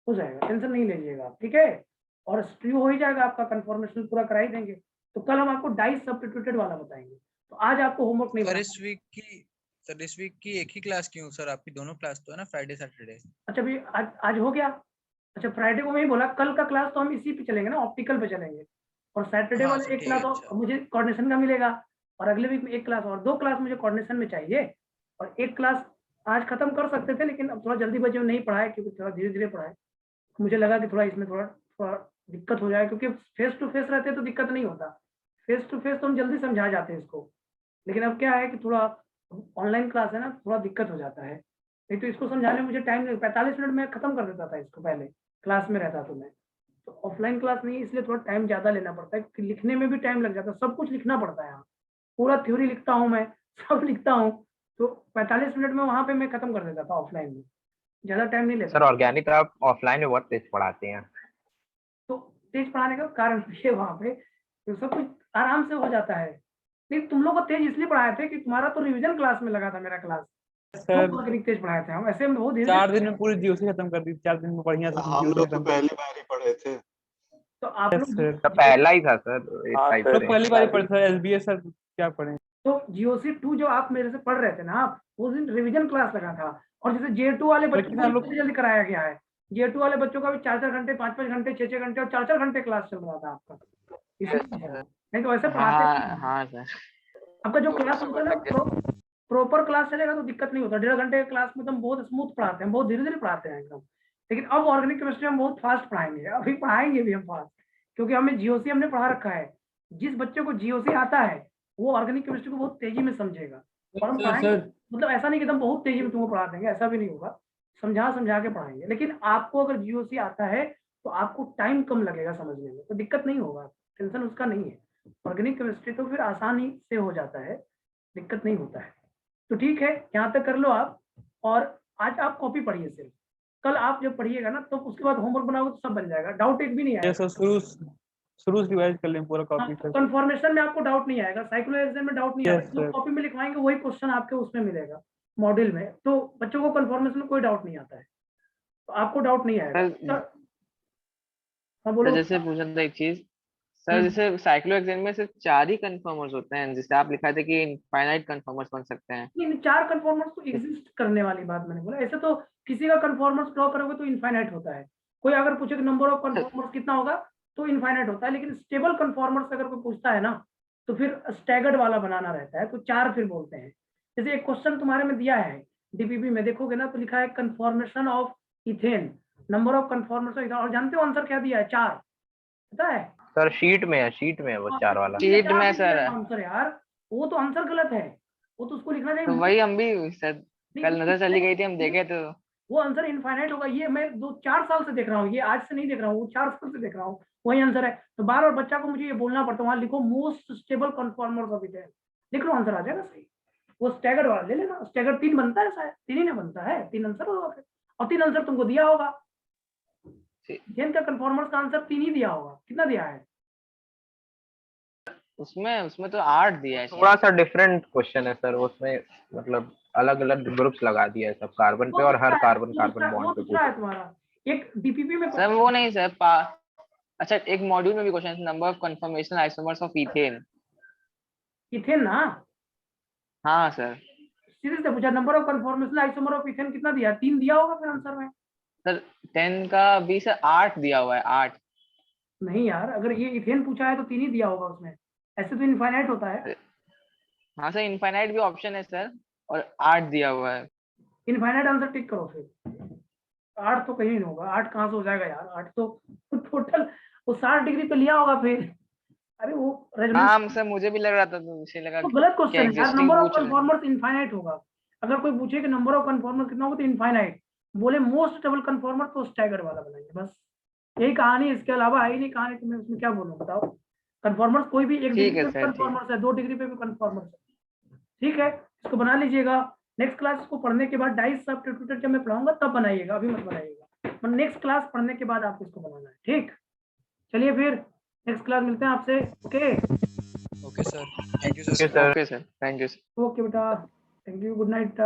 हो जाएगा, टेंशन नहीं लीजिएगा आप, ठीक है। और स्ट्रियो हो ही जाएगा आपका, कंफर्मेशन पूरा करा ही देंगे। तो कल हम आपको डाई सब्स्टिट्यूटेड वाला बताएंगे, तो आज आपको होमवर्क नहीं सर बनाना। सर इस वीक की एक ही क्लास क्यों सर? आपकी दोनों क्लास तो है ना, फ्राइडे सैटरडे। अच्छा अभी आज हो गया। अच्छा फ्राइडे को मैं ही बोला, कल का क्लास तो हम इसी पे चलेंगे ना, ऑप्टिकल पे चलेंगे, और सैटरडे हाँ वाला सर एक ठीक क्लास है, और अच्छा। मुझे कोऑर्डिनेशन का मिलेगा, और अगले वीक में एक क्लास और, 2 क्लास मुझे कोऑर्डिनेशन में चाहिए, और एक क्लास आज खत्म कर सकते थे, लेकिन अब थोड़ा जल्दी बच्चे नहीं पढ़ाए, क्योंकि थोड़ा धीरे धीरे पढ़ाए। मुझे लगा कि थोड़ा इसमें थोड़ा थोड़ा दिक्कत हो जाए, क्योंकि फेस टू फेस रहते तो दिक्कत नहीं होता, फेस टू फेस तो हम जल्दी समझा जाते हैं इसको, लेकिन अब क्या है कि थोड़ा ऑनलाइन क्लास है ना, थोड़ा दिक्कत हो जाता है। नहीं तो इसको समझाने में मुझे टाइम 45 मिनट में खत्म कर देता था इसको, पहले क्लास में रहता तो मैं। तो ऑफलाइन क्लास नहीं, इसलिए थोड़ा टाइम ज़्यादा लेना पड़ता है, क्योंकि लिखने में भी टाइम लग जाता है, सब कुछ लिखना पड़ता है यहाँ, पूरा थ्योरी लिखता हूँ मैं, सब लिखता हूँ, तो 45 मिनट में वहाँ पे मैं खत्म कर देता था ऑफलाइन में, ज़्यादा टाइम नहीं लेता। सर ऑर्गेनिक आप ऑफलाइन में बहुत तेज पढ़ाते हैं। तो तेज पढ़ाने का कारण ये वहाँ पे तो सब कुछ आराम से हो जाता है। नहीं तुम लोग को तेज इसलिए पढ़ाए थे कि तुम्हारा तो रिवीजन क्लास में लगा था मेरा क्लास, सर ऑर्गेनिक तेज पढ़ाए थे हम, ऐसे में बहुत धीरे 4 दिन में पूरी जीओसी खत्म कर दी, 4 दिन में बढ़िया से हम जीओसी लोग तो खत्म कर पहली बार ही पढ़े थे। तो आप दी। लोग सर तो पहला ही था सर इस हाँ टाइप सर, तो से। पहली बार ही पढ़े सर, एसबीएस सर क्या पढ़े। तो जीओसी 2 जो आप मेरे से पढ़ रहे थे ना, आप उस दिन रिवीजन क्लास लगा था, और जैसे J2 वाले बच्चों लेकिन को हम लोग जल्दी जल्दी कराया गया है, J2 वाले बच्चों का भी 4-4 घंटे 5-5 घंटे 6-6 घंटे और 4-4 घंटे क्लास चल रहा था आपका, इसलिए नहीं तो ऐसे पढ़ाते हाँ हाँ सर। आपका जो तो क्लास उससे होता है ना, भटक गया। प्रॉपर क्लास चलेगा तो दिक्कत नहीं होता, 1.5 घंटे की क्लास में तो हम बहुत स्मूथ पढ़ाते हैं, बहुत धीरे धीरे पढ़ाते हैं एकदम। लेकिन अब ऑर्गेनिक केमिस्ट्री हम बहुत फास्ट पढ़ाएंगे, अभी पढ़ाएंगे भी हम फास्ट, क्योंकि हमें जीओसी हमने पढ़ा रखा है। जिस बच्चे को जीओसी आता है वो ऑर्गेनिक केमिस्ट्री को बहुत तेजी में समझेगा, और हम सर पढ़ाएंगे, सर मतलब ऐसा नहीं कि एकदम बहुत तेजी में तुमको पढ़ा देंगे, ऐसा भी नहीं होगा, समझा समझा के पढ़ाएंगे। लेकिन आपको अगर जीओसी आता है तो आपको टाइम कम लगेगा समझने में, तो दिक्कत नहीं होगा, टेंशन उसका नहीं है। ऑर्गेनिक केमिस्ट्री तो फिर आसानी से हो जाता है, दिक्कत नहीं होता है। तो ठीक है, यहाँ तक कर लो आप, और आज आप कॉपी पढ़िए सिर्फ, कल आप जब पढ़िएगा ना तो उसके बाद होमवर्क बनाओगे तो सब बन जाएगा, डाउट एक भी नहीं ये आएगा। सर शुरू से रिवाइज कर लें पूरा कॉपी सर। कन्फर्मेशन में आपको डाउट नहीं आएगा, साइक्लोहेक्सेन में डाउट नहीं Yes, आएगा, जो sir. कॉपी में लिखवाएंगे वही क्वेश्चन आपके उसमें मिलेगा मॉड्यूल में, तो बच्चों को कन्फर्मेशन में कोई डाउट नहीं आता है, तो आपको डाउट नहीं आएगा। सर हाँ बोलो। जैसे पूछा था एक चीज सर, हम्म। जैसे साइक्लोहेक्सेन में सिर्फ 4 ही कन्फर्मर्स होते हैं, जिससे आप लिखा था कि इनफाइनाइट कन्फर्मर्स बन सकते हैं। नहीं 4 कन्फॉर्मर्स तो एग्जिस्ट करने वाली बात मैंने बोला, ऐसे तो किसी का कन्फॉर्मर्स ड्रॉ करोगे तो इनफाइनाइट होता है, कोई अगर पूछे कि नंबर ऑफ कन्फॉर्मर्स कितना होगा तो इनफाइनाइट होता है, लेकिन स्टेबल कन्फॉर्मर्स अगर कोई पूछता है ना तो फिर स्टैगर्ड वाला बनाना रहता है, तो 4 फिर बोलते हैं। जैसे एक क्वेश्चन तुम्हारे में दिया है डीपीपी में, देखोगे ना तो लिखा है conformation of ethane, number of conformers of ethane, और जानते हो आंसर क्या दिया है? 4, पता है? सर शीट में है वो 4 वाला। शीट में सर आंसर यार, वो तो आंसर गलत है, वो तो उसको लिखना तो चाहिए। वही हम भी सर कल नजर चली गई थी, हम देखे तो वो आंसर इनफाइनाइट होगा, ये मैं 2-4 साल से देख रहा हूँ, ये आज से नहीं देख रहा हूँ, 4 साल से देख रहा हूँ, वही आंसर है। तो बार बार बच्चा को मुझे ये बोलना पड़ता है, वहां लिखो most stable conformers of ethane, लिख लो आंसर आ जाएगा सही। वो स्टैगर्ड वाला ले लेना, स्टैगर्ड 3 बनता है शायद, 3 ही ना बनता है, 3 आंसर होगा फिर, और 3 आंसर तुमको दिया होगा, इथेन का कन्फॉर्मर्स का आंसर 3 ही दिया होगा, कितना दिया है? उसमें तो 8 दिया है। थोड़ा सा डिफरेंट क्वेश्चन है सर, उसमें मतलब अलग अलग ग्रुप्स लगा दिया है सब कार्बन पे, और हर कार्बन कार्बन बॉन्ड पे दूसरा है तुम्हारा एक डीपीपी में सर, वो नहीं सर अच्छा एक मॉड्यूल में भी question, number of conformation isomers of ethane. Ethane ना? हाँ सर। सीधे से पूछा number of conformation isomer of ethane कितना दिया? 3 दिया होगा फिर आंसर में। सर 10 का भी सर 8 दिया हुआ है, 8 नहीं यार, अगर ये इथेन पूछा है तो 3 ही दिया होगा उसमें, ऐसे तो इनफाइनाइट होता है। हाँ सर, इनफाइनाइट भी ऑप्शन है सर, और 8 दिया हुआ है। इनफाइनाइट आंसर टिक करो फिर, 8 तो कहीं नहीं होगा, 8 कहाँ से हो जाएगा यार, 8 तो टोटल वो 60 डिग्री पे लिया होगा फिर। अरे वो हाँ सर, मुझे भी लग रहा था, तो मुझे लगा तो गलत क्वेश्चन है यार, existing नंबर ऑफ पूछ रहे हैं। कन्फॉर्मर्स इनफाइनाइट होगा। अगर कोई पूछे कि नंबर ऑफ कन्फॉर्मर्स कितना होगा तो इनफाइनाइट, बोले मोस्ट स्टेबल कन्फॉर्मर तो स्टैगर्ड वाला बनाएंगे, बस यही कहानी, इसके अलावा है ही नहीं कहानी, तुम्हें उसमें क्या बोलूं बताओ। कन्फॉर्मर्स कोई भी 1 डिग्री पे कन्फॉर्मर्स है, 2 डिग्री पे भी कन्फॉर्मर्स है, ठीक है, इसको बना लीजिएगा। नेक्स्ट क्लास को पढ़ने के बाद डाइस सब्स्टिट्यूटेड जब मैं पढ़ाऊंगा तब बनाइएगा, अभी मत बनाइएगा, नेक्स्ट क्लास पढ़ने के बाद आपको इसको बनाना है, ठीक। चलिए फिर नेक्स्ट क्लास मिलते हैं आपसे, okay. Okay sir, thank you sir. Okay sir, thank you sir. Okay बेटा, थैंक यू, गुड नाइट।